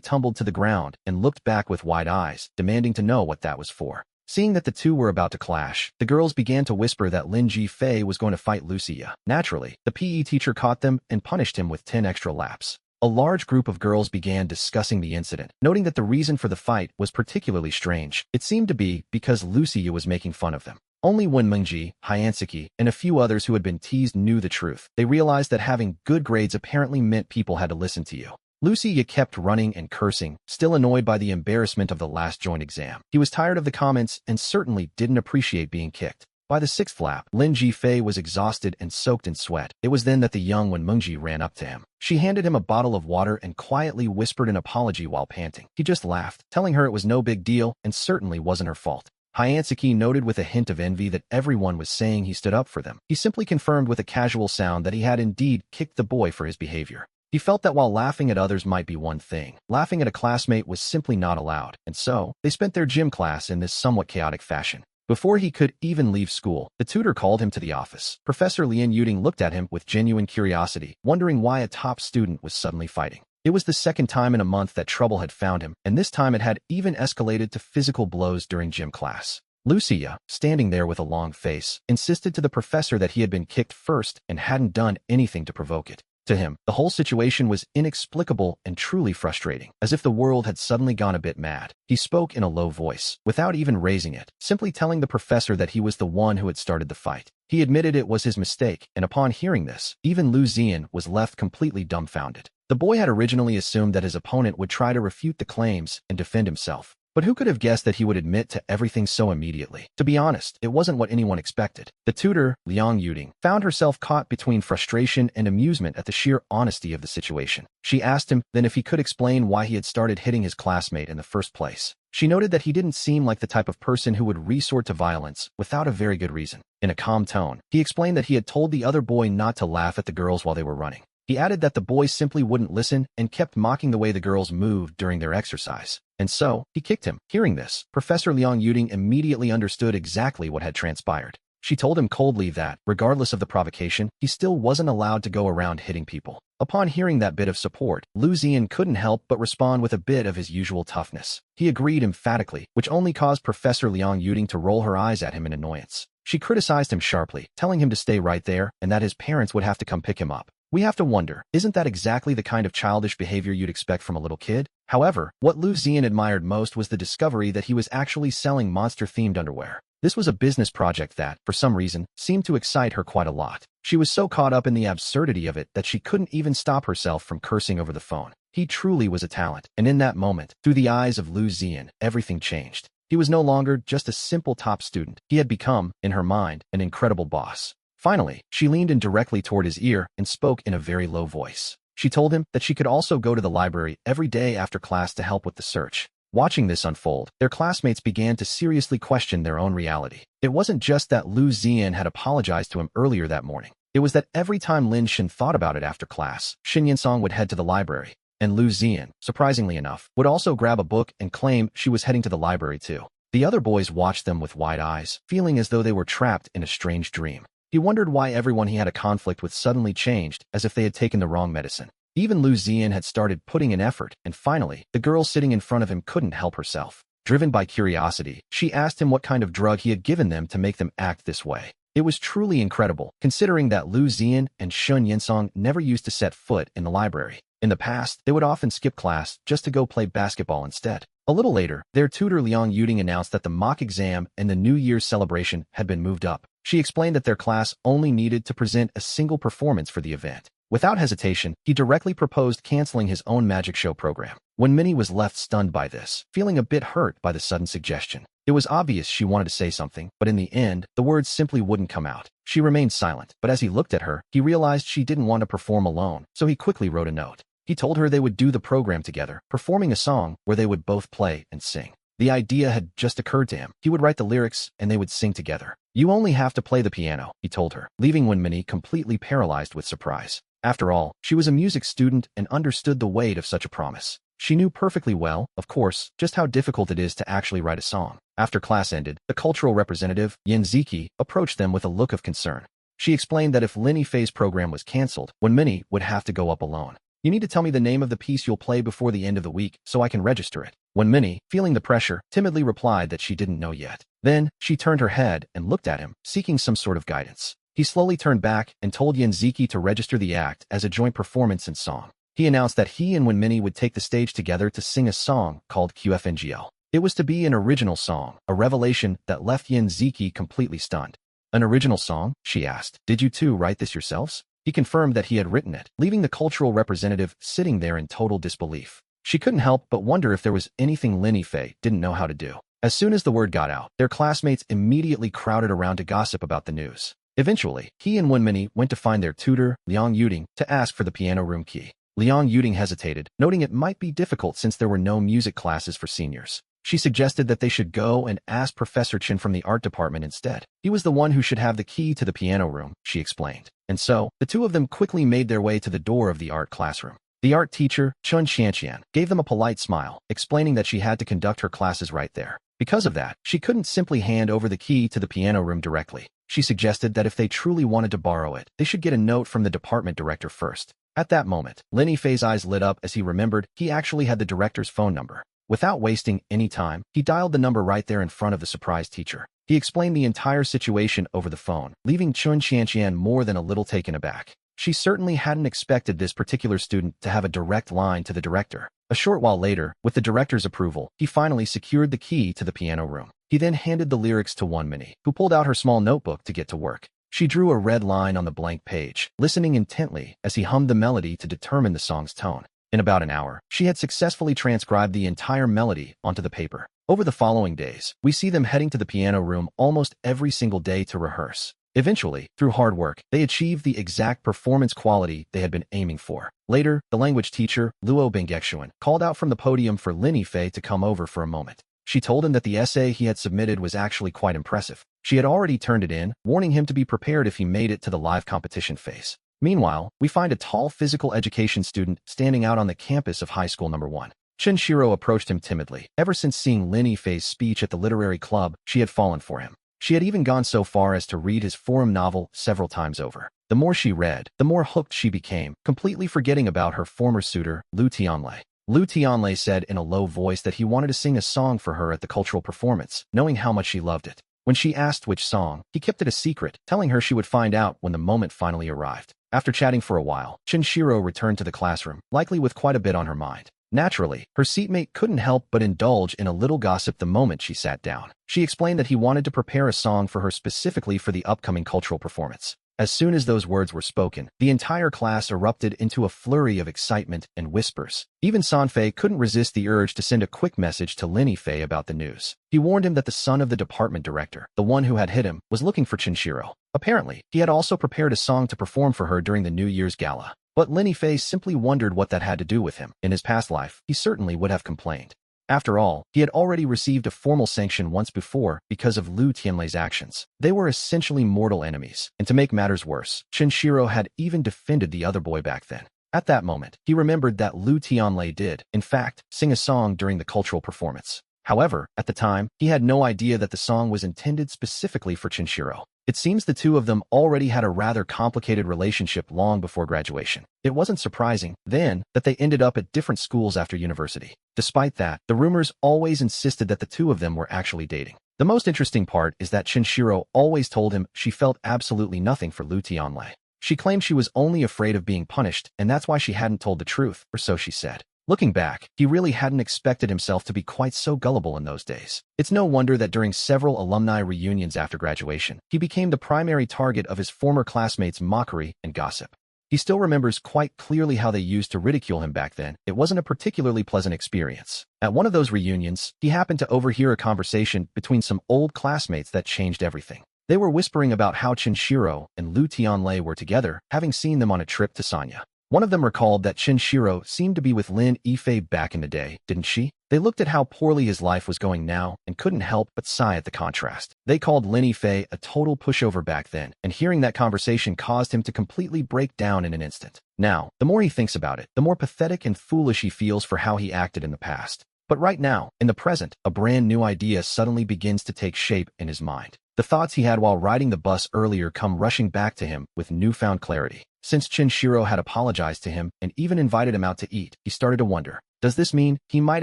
tumbled to the ground and looked back with wide eyes, demanding to know what that was for. Seeing that the two were about to clash, the girls began to whisper that Lin Ji-fei was going to fight Lucia. Naturally, the PE teacher caught them and punished him with 10 extra laps. A large group of girls began discussing the incident, noting that the reason for the fight was particularly strange. It seemed to be because Lucia was making fun of them. Only when Mengji, Hyanseki, and a few others who had been teased knew the truth. They realized that having good grades apparently meant people had to listen to you. Lucia kept running and cursing, still annoyed by the embarrassment of the last joint exam. He was tired of the comments and certainly didn't appreciate being kicked. By the sixth lap, Lin Ji-fei was exhausted and soaked in sweat. It was then that the young Wen Mengji ran up to him. She handed him a bottle of water and quietly whispered an apology while panting. He just laughed, telling her it was no big deal and certainly wasn't her fault. Hyanseki noted with a hint of envy that everyone was saying he stood up for them. He simply confirmed with a casual sound that he had indeed kicked the boy for his behavior. He felt that while laughing at others might be one thing, laughing at a classmate was simply not allowed, and so, they spent their gym class in this somewhat chaotic fashion. Before he could even leave school, the tutor called him to the office. Professor Lian Yuding looked at him with genuine curiosity, wondering why a top student was suddenly fighting. It was the second time in a month that trouble had found him, and this time it had even escalated to physical blows during gym class. Lucia, standing there with a long face, insisted to the professor that he had been kicked first and hadn't done anything to provoke it. To him, the whole situation was inexplicable and truly frustrating, as if the world had suddenly gone a bit mad. He spoke in a low voice, without even raising it, simply telling the professor that he was the one who had started the fight. He admitted it was his mistake, and upon hearing this, even Lu Zian was left completely dumbfounded. The boy had originally assumed that his opponent would try to refute the claims and defend himself. But who could have guessed that he would admit to everything so immediately? To be honest, it wasn't what anyone expected. The tutor, Liang Yuding, found herself caught between frustration and amusement at the sheer honesty of the situation. She asked him then if he could explain why he had started hitting his classmate in the first place. She noted that he didn't seem like the type of person who would resort to violence without a very good reason. In a calm tone, he explained that he had told the other boy not to laugh at the girls while they were running. He added that the boy simply wouldn't listen and kept mocking the way the girls moved during their exercise. And so, he kicked him. Hearing this, Professor Liang Yuding immediately understood exactly what had transpired. She told him coldly that, regardless of the provocation, he still wasn't allowed to go around hitting people. Upon hearing that bit of support, Lu Zian couldn't help but respond with a bit of his usual toughness. He agreed emphatically, which only caused Professor Liang Yuding to roll her eyes at him in annoyance. She criticized him sharply, telling him to stay right there and that his parents would have to come pick him up. We have to wonder, isn't that exactly the kind of childish behavior you'd expect from a little kid? However, what Lu Zian admired most was the discovery that he was actually selling monster-themed underwear. This was a business project that, for some reason, seemed to excite her quite a lot. She was so caught up in the absurdity of it that she couldn't even stop herself from cursing over the phone. He truly was a talent, and in that moment, through the eyes of Lu Zian, everything changed. He was no longer just a simple top student. He had become, in her mind, an incredible boss. Finally, she leaned in directly toward his ear and spoke in a very low voice. She told him that she could also go to the library every day after class to help with the search. Watching this unfold, their classmates began to seriously question their own reality. It wasn't just that Lu Zian had apologized to him earlier that morning. It was that every time Lin Shin thought about it after class, Shin Yinsong would head to the library. And Lu Zian, surprisingly enough, would also grab a book and claim she was heading to the library too. The other boys watched them with wide eyes, feeling as though they were trapped in a strange dream. He wondered why everyone he had a conflict with suddenly changed, as if they had taken the wrong medicine. Even Lu Zian had started putting in effort, and finally, the girl sitting in front of him couldn't help herself. Driven by curiosity, she asked him what kind of drug he had given them to make them act this way. It was truly incredible, considering that Lu Zian and Shun Yinsong never used to set foot in the library. In the past, they would often skip class just to go play basketball instead. A little later, their tutor Liang Yuding announced that the mock exam and the New Year's celebration had been moved up. She explained that their class only needed to present a single performance for the event. Without hesitation, he directly proposed canceling his own magic show program. When Minnie was left stunned by this, feeling a bit hurt by the sudden suggestion. It was obvious she wanted to say something, but in the end, the words simply wouldn't come out. She remained silent, but as he looked at her, he realized she didn't want to perform alone, so he quickly wrote a note. He told her they would do the program together, performing a song where they would both play and sing. The idea had just occurred to him. He would write the lyrics, and they would sing together. You only have to play the piano, he told her, leaving Minnie completely paralyzed with surprise. After all, she was a music student and understood the weight of such a promise. She knew perfectly well, of course, just how difficult it is to actually write a song. After class ended, the cultural representative, Yin Ziki, approached them with a look of concern. She explained that if Lin Yifei's program was cancelled, Minnie would have to go up alone. You need to tell me the name of the piece you'll play before the end of the week so I can register it. When Minnie, feeling the pressure, timidly replied that she didn't know yet. Then, she turned her head and looked at him, seeking some sort of guidance. He slowly turned back and told Yin Ziki to register the act as a joint performance and song. He announced that he and Minnie would take the stage together to sing a song called QFNGL. It was to be an original song, a revelation that left Yin Ziki completely stunned. An original song? She asked. Did you two write this yourselves? He confirmed that he had written it, leaving the cultural representative sitting there in total disbelief. She couldn't help but wonder if there was anything Lin Yifei didn't know how to do. As soon as the word got out, their classmates immediately crowded around to gossip about the news. Eventually, he and Minnie went to find their tutor, Liang Yuding, to ask for the piano room key. Liang Yuding hesitated, noting it might be difficult since there were no music classes for seniors. She suggested that they should go and ask Professor Chin from the art department instead. He was the one who should have the key to the piano room, she explained. And so, the two of them quickly made their way to the door of the art classroom. The art teacher, Chun Xianqian, gave them a polite smile, explaining that she had to conduct her classes right there. Because of that, she couldn't simply hand over the key to the piano room directly. She suggested that if they truly wanted to borrow it, they should get a note from the department director first. At that moment, Lin Yifei's eyes lit up as he remembered he actually had the director's phone number. Without wasting any time, he dialed the number right there in front of the surprised teacher. He explained the entire situation over the phone, leaving Chun Xianqian more than a little taken aback. She certainly hadn't expected this particular student to have a direct line to the director. A short while later, with the director's approval, he finally secured the key to the piano room. He then handed the lyrics to Minnie, who pulled out her small notebook to get to work. She drew a red line on the blank page, listening intently as he hummed the melody to determine the song's tone. In about an hour, she had successfully transcribed the entire melody onto the paper. Over the following days, we see them heading to the piano room almost every single day to rehearse. Eventually, through hard work, they achieved the exact performance quality they had been aiming for. Later, the language teacher, Luo Bengexuan, called out from the podium for Lin Yifei to come over for a moment. She told him that the essay he had submitted was actually quite impressive. She had already turned it in, warning him to be prepared if he made it to the live competition phase. Meanwhile, we find a tall physical education student standing out on the campus of high school number 1. Shiro approached him timidly. Ever since seeing Lin Yifei's speech at the literary club, she had fallen for him. She had even gone so far as to read his forum novel several times over. The more she read, the more hooked she became, completely forgetting about her former suitor, Lu Tianlei. Lu Tianlei said in a low voice that he wanted to sing a song for her at the cultural performance, knowing how much she loved it. When she asked which song, he kept it a secret, telling her she would find out when the moment finally arrived. After chatting for a while, Shiro returned to the classroom, likely with quite a bit on her mind. Naturally, her seatmate couldn't help but indulge in a little gossip the moment she sat down. She explained that he wanted to prepare a song for her specifically for the upcoming cultural performance. As soon as those words were spoken, the entire class erupted into a flurry of excitement and whispers. Even Sanfei couldn't resist the urge to send a quick message to Lin Fei about the news. He warned him that the son of the department director, the one who had hit him, was looking for Chinshiro. Apparently, he had also prepared a song to perform for her during the New Year's gala. But Lin Fei simply wondered what that had to do with him. In his past life, he certainly would have complained. After all, he had already received a formal sanction once before because of Lu Tianlei's actions. They were essentially mortal enemies, and to make matters worse, Chinshiro had even defended the other boy back then. At that moment, he remembered that Lu Tianlei did, in fact, sing a song during the cultural performance. However, at the time, he had no idea that the song was intended specifically for Chinshiro. It seems the two of them already had a rather complicated relationship long before graduation. It wasn't surprising, then, that they ended up at different schools after university. Despite that, the rumors always insisted that the two of them were actually dating. The most interesting part is that Chinshiro always told him she felt absolutely nothing for Lu Tianlei. She claimed she was only afraid of being punished, and that's why she hadn't told the truth, or so she said. Looking back, he really hadn't expected himself to be quite so gullible in those days. It's no wonder that during several alumni reunions after graduation, he became the primary target of his former classmates' mockery and gossip. He still remembers quite clearly how they used to ridicule him back then. It wasn't a particularly pleasant experience. At one of those reunions, he happened to overhear a conversation between some old classmates that changed everything. They were whispering about how Chinshiro and Lu Tianlei were together, having seen them on a trip to Sanya. One of them recalled that Chinshiro seemed to be with Lin Fei back in the day, didn't she? They looked at how poorly his life was going now and couldn't help but sigh at the contrast. They called Lin Fei a total pushover back then, and hearing that conversation caused him to completely break down in an instant. Now, the more he thinks about it, the more pathetic and foolish he feels for how he acted in the past. But right now, in the present, a brand new idea suddenly begins to take shape in his mind. The thoughts he had while riding the bus earlier come rushing back to him with newfound clarity. Since Chinshiro had apologized to him and even invited him out to eat, he started to wonder, does this mean he might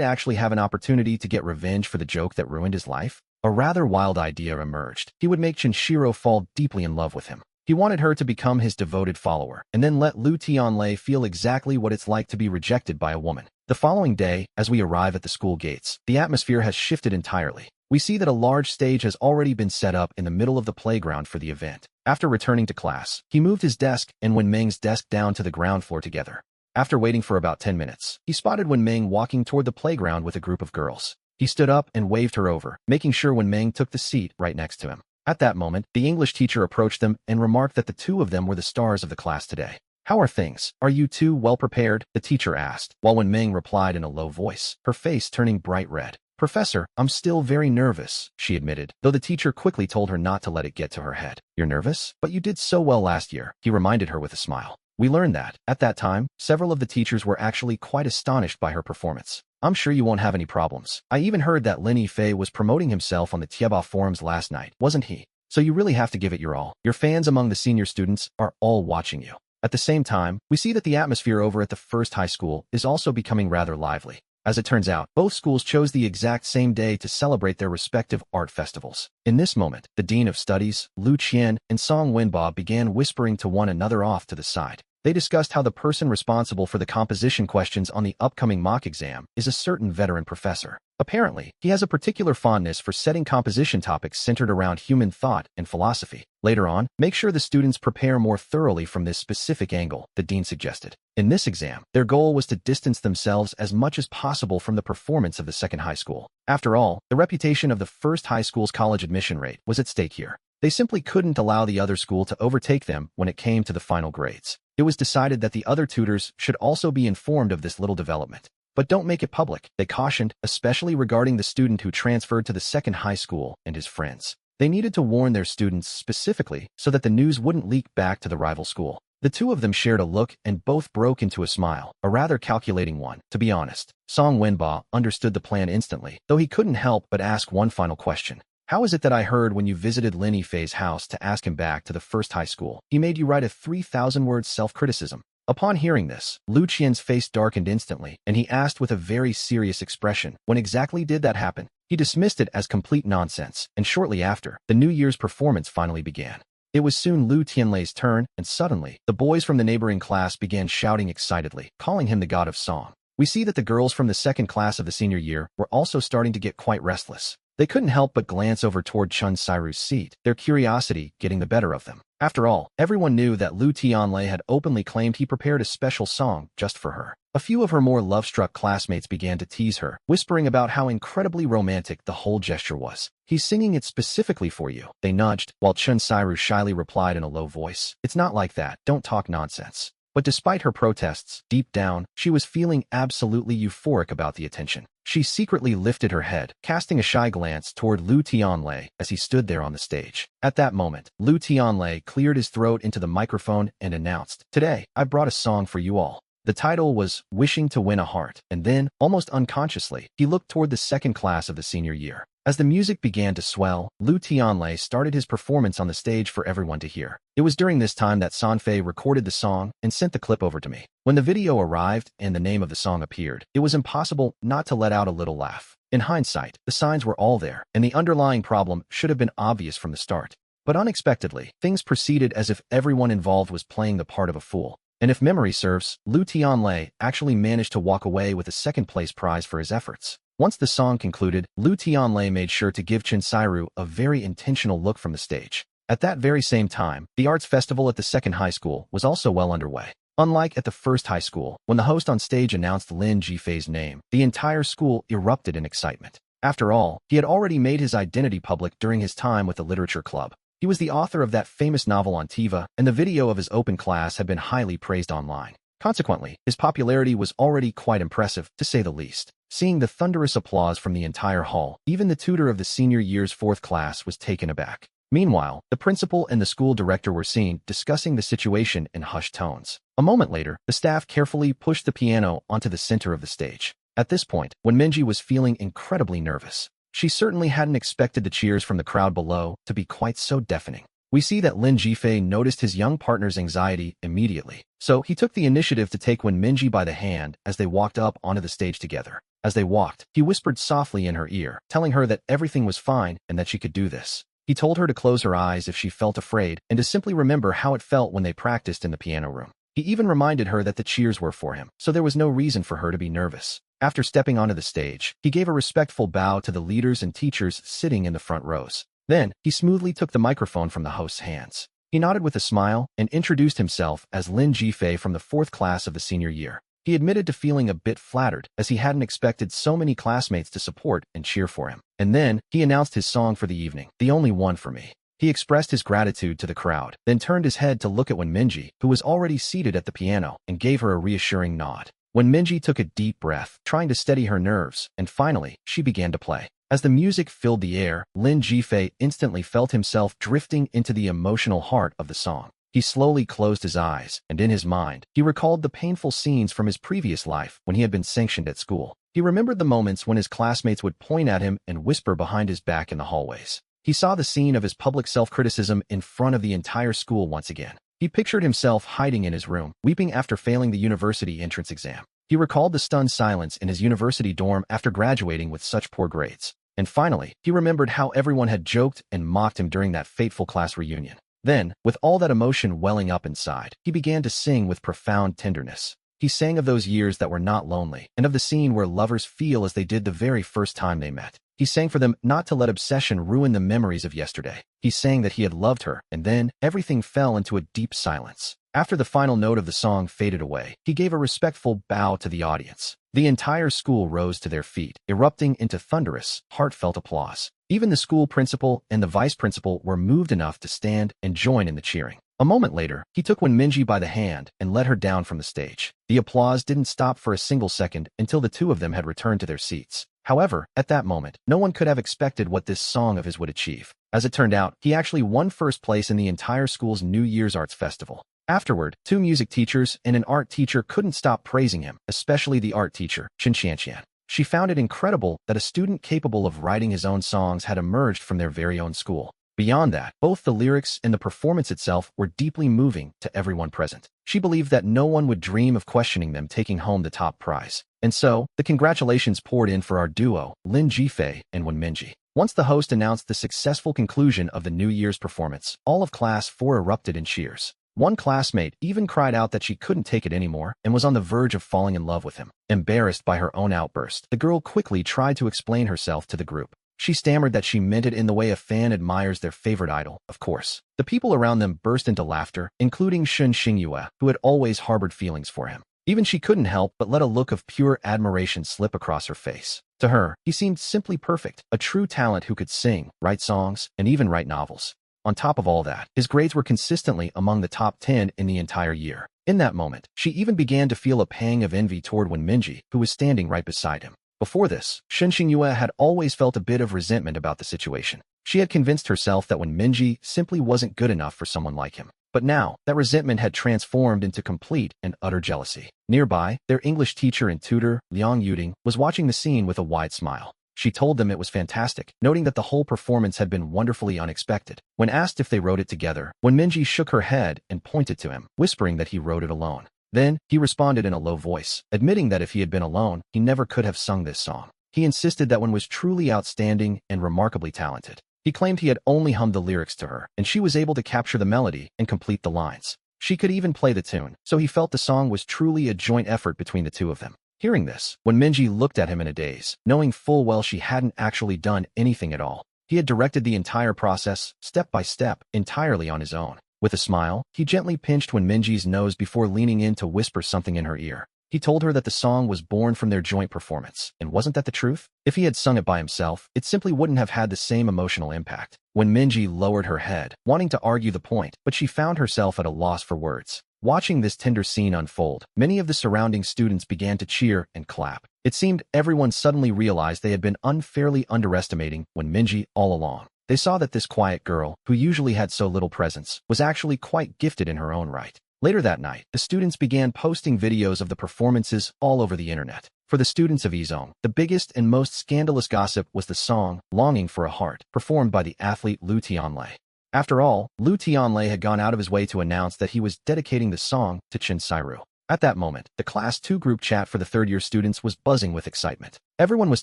actually have an opportunity to get revenge for the joke that ruined his life? A rather wild idea emerged. He would make Chinshiro fall deeply in love with him. He wanted her to become his devoted follower, and then let Lu Tianlei feel exactly what it's like to be rejected by a woman. The following day, as we arrive at the school gates, the atmosphere has shifted entirely. We see that a large stage has already been set up in the middle of the playground for the event. After returning to class, he moved his desk and Wenmeng's desk down to the ground floor together. After waiting for about 10 minutes, he spotted Wenmeng walking toward the playground with a group of girls. He stood up and waved her over, making sure Wenmeng took the seat right next to him. At that moment, the English teacher approached them and remarked that the two of them were the stars of the class today. "How are things? Are you two well prepared?" the teacher asked, while Wenmeng replied in a low voice, her face turning bright red. "Professor, I'm still very nervous," she admitted, though the teacher quickly told her not to let it get to her head. "You're nervous? But you did so well last year," he reminded her with a smile. We learned that, at that time, several of the teachers were actually quite astonished by her performance. "I'm sure you won't have any problems. I even heard that Lin Fei was promoting himself on the Tieba forums last night, wasn't he? So you really have to give it your all. Your fans among the senior students are all watching you." At the same time, we see that the atmosphere over at the first high school is also becoming rather lively. As it turns out, both schools chose the exact same day to celebrate their respective art festivals. In this moment, the Dean of Studies, Lu Qian, and Song Wenba began whispering to one another off to the side. They discussed how the person responsible for the composition questions on the upcoming mock exam is a certain veteran professor. Apparently, he has a particular fondness for setting composition topics centered around human thought and philosophy. Later on, make sure the students prepare more thoroughly from this specific angle, the dean suggested. In this exam, their goal was to distance themselves as much as possible from the performance of the second high school. After all, the reputation of the first high school's college admission rate was at stake here. They simply couldn't allow the other school to overtake them when it came to the final grades. It was decided that the other tutors should also be informed of this little development. But don't make it public, they cautioned, especially regarding the student who transferred to the second high school and his friends. They needed to warn their students specifically so that the news wouldn't leak back to the rival school. The two of them shared a look and both broke into a smile, a rather calculating one, to be honest. Song Wenba understood the plan instantly, though he couldn't help but ask one final question. "How is it that I heard when you visited Lin Fei's house to ask him back to the first high school, he made you write a 3,000-word self-criticism?" Upon hearing this, Lu Qian's face darkened instantly, and he asked with a very serious expression, when exactly did that happen? He dismissed it as complete nonsense, and shortly after, the New Year's performance finally began. It was soon Lu Tianlei's turn, and suddenly, the boys from the neighboring class began shouting excitedly, calling him the god of song. we see that the girls from the second class of the senior year were also starting to get quite restless. They couldn't help but glance over toward Chun Sairu's seat, their curiosity getting the better of them. After all, everyone knew that Liu Tianlei had openly claimed he prepared a special song just for her. A few of her more love-struck classmates began to tease her, whispering about how incredibly romantic the whole gesture was. "He's singing it specifically for you," they nudged, while Chun Sairu shyly replied in a low voice, "It's not like that, don't talk nonsense." But despite her protests, deep down, she was feeling absolutely euphoric about the attention. She secretly lifted her head, casting a shy glance toward Liu Tianlei as he stood there on the stage. At that moment, Liu Tianlei cleared his throat into the microphone and announced, "Today, I brought a song for you all." The title was Wishing to Win a Heart, and then, almost unconsciously, he looked toward the second class of the senior year. As the music began to swell, Liu Tianlei started his performance on the stage for everyone to hear. It was during this time that Sanfei recorded the song and sent the clip over to me. When the video arrived and the name of the song appeared, it was impossible not to let out a little laugh. In hindsight, the signs were all there, and the underlying problem should have been obvious from the start. But unexpectedly, things proceeded as if everyone involved was playing the part of a fool. And if memory serves, Liu Tianlei actually managed to walk away with a second-place prize for his efforts. Once the song concluded, Liu Tianlei made sure to give Chun Sairu a very intentional look from the stage. At that very same time, the arts festival at the second high school was also well underway. Unlike at the first high school, when the host on stage announced Lin Jifei's name, the entire school erupted in excitement. After all, he had already made his identity public during his time with the literature club. He was the author of that famous novel on Tiva, and the video of his open class had been highly praised online. Consequently, his popularity was already quite impressive, to say the least. Seeing the thunderous applause from the entire hall, even the tutor of the senior year's fourth class was taken aback. Meanwhile, the principal and the school director were seen discussing the situation in hushed tones. A moment later, the staff carefully pushed the piano onto the center of the stage. At this point, when Minji was feeling incredibly nervous, she certainly hadn't expected the cheers from the crowd below to be quite so deafening. We see that Lin Jifei noticed his young partner's anxiety immediately, so he took the initiative to take Minji by the hand as they walked up onto the stage together. As they walked, he whispered softly in her ear, telling her that everything was fine and that she could do this. He told her to close her eyes if she felt afraid and to simply remember how it felt when they practiced in the piano room. He even reminded her that the cheers were for him, so there was no reason for her to be nervous. After stepping onto the stage, he gave a respectful bow to the leaders and teachers sitting in the front rows. Then, he smoothly took the microphone from the host's hands. He nodded with a smile and introduced himself as Lin Jifei from the fourth class of the senior year. He admitted to feeling a bit flattered, as he hadn't expected so many classmates to support and cheer for him. And then, he announced his song for the evening, The Only One for Me. He expressed his gratitude to the crowd, then turned his head to look at Minji, who was already seated at the piano, and gave her a reassuring nod. Minji took a deep breath, trying to steady her nerves, and finally, she began to play. As the music filled the air, Lin Jifei instantly felt himself drifting into the emotional heart of the song. He slowly closed his eyes, and in his mind, he recalled the painful scenes from his previous life when he had been sanctioned at school. He remembered the moments when his classmates would point at him and whisper behind his back in the hallways. He saw the scene of his public self-criticism in front of the entire school once again. He pictured himself hiding in his room, weeping after failing the university entrance exam. He recalled the stunned silence in his university dorm after graduating with such poor grades. And finally, he remembered how everyone had joked and mocked him during that fateful class reunion. Then, with all that emotion welling up inside, he began to sing with profound tenderness. He sang of those years that were not lonely, and of the scene where lovers feel as they did the very first time they met. He sang for them not to let obsession ruin the memories of yesterday. He sang that he had loved her, and then, everything fell into a deep silence. After the final note of the song faded away, he gave a respectful bow to the audience. The entire school rose to their feet, erupting into thunderous, heartfelt applause. Even the school principal and the vice principal were moved enough to stand and join in the cheering. A moment later, he took Minji by the hand and led her down from the stage. The applause didn't stop for a single second until the two of them had returned to their seats. However, at that moment, no one could have expected what this song of his would achieve. As it turned out, he actually won first place in the entire school's New Year's Arts Festival. Afterward, 2 music teachers and an art teacher couldn't stop praising him, especially the art teacher, Chen Xianxian. She found it incredible that a student capable of writing his own songs had emerged from their very own school. Beyond that, both the lyrics and the performance itself were deeply moving to everyone present. She believed that no one would dream of questioning them taking home the top prize. And so, the congratulations poured in for our duo, Lin Jifei and Minji. Once the host announced the successful conclusion of the New Year's performance, all of Class 4 erupted in cheers. One classmate even cried out that she couldn't take it anymore and was on the verge of falling in love with him. Embarrassed by her own outburst, the girl quickly tried to explain herself to the group. She stammered that she meant it in the way a fan admires their favorite idol, of course. The people around them burst into laughter, including Shun Xingyue, who had always harbored feelings for him. Even she couldn't help but let a look of pure admiration slip across her face. To her, he seemed simply perfect, a true talent who could sing, write songs, and even write novels. On top of all that, his grades were consistently among the top 10 in the entire year. In that moment, she even began to feel a pang of envy toward Wenminji, who was standing right beside him. Before this, Shun Xingyue had always felt a bit of resentment about the situation. She had convinced herself that Wenminji simply wasn't good enough for someone like him. But now, that resentment had transformed into complete and utter jealousy. Nearby, their English teacher and tutor, Liang Yuding, was watching the scene with a wide smile. She told them it was fantastic, noting that the whole performance had been wonderfully unexpected. When asked if they wrote it together, Wenminji shook her head and pointed to him, whispering that he wrote it alone. Then, he responded in a low voice, admitting that if he had been alone, he never could have sung this song. He insisted that one was truly outstanding and remarkably talented. He claimed he had only hummed the lyrics to her, and she was able to capture the melody and complete the lines. She could even play the tune, so he felt the song was truly a joint effort between the two of them. Hearing this, Wenminji looked at him in a daze, knowing full well she hadn't actually done anything at all. He had directed the entire process, step by step, entirely on his own. With a smile, he gently pinched Wenminji's nose before leaning in to whisper something in her ear. He told her that the song was born from their joint performance, and wasn't that the truth? If he had sung it by himself, it simply wouldn't have had the same emotional impact. Wenminji lowered her head, wanting to argue the point, but she found herself at a loss for words. Watching this tender scene unfold, many of the surrounding students began to cheer and clap. It seemed everyone suddenly realized they had been unfairly underestimating Wenminji all along. They saw that this quiet girl, who usually had so little presence, was actually quite gifted in her own right. Later that night, the students began posting videos of the performances all over the internet. For the students of Izong, the biggest and most scandalous gossip was the song, Longing for a Heart, performed by the athlete Liu Tianlei. After all, Liu Tianlei had gone out of his way to announce that he was dedicating the song to Chen Sairu. At that moment, the Class 2 group chat for the third-year students was buzzing with excitement. Everyone was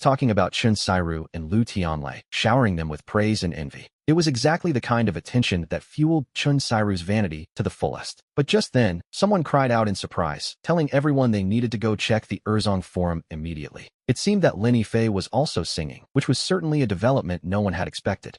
talking about Chen Sairu and Liu Tianlei, showering them with praise and envy. It was exactly the kind of attention that fueled Chen Sairu's vanity to the fullest. But just then, someone cried out in surprise, telling everyone they needed to go check the Erzong forum immediately. It seemed that Lin Yifei was also singing, which was certainly a development no one had expected.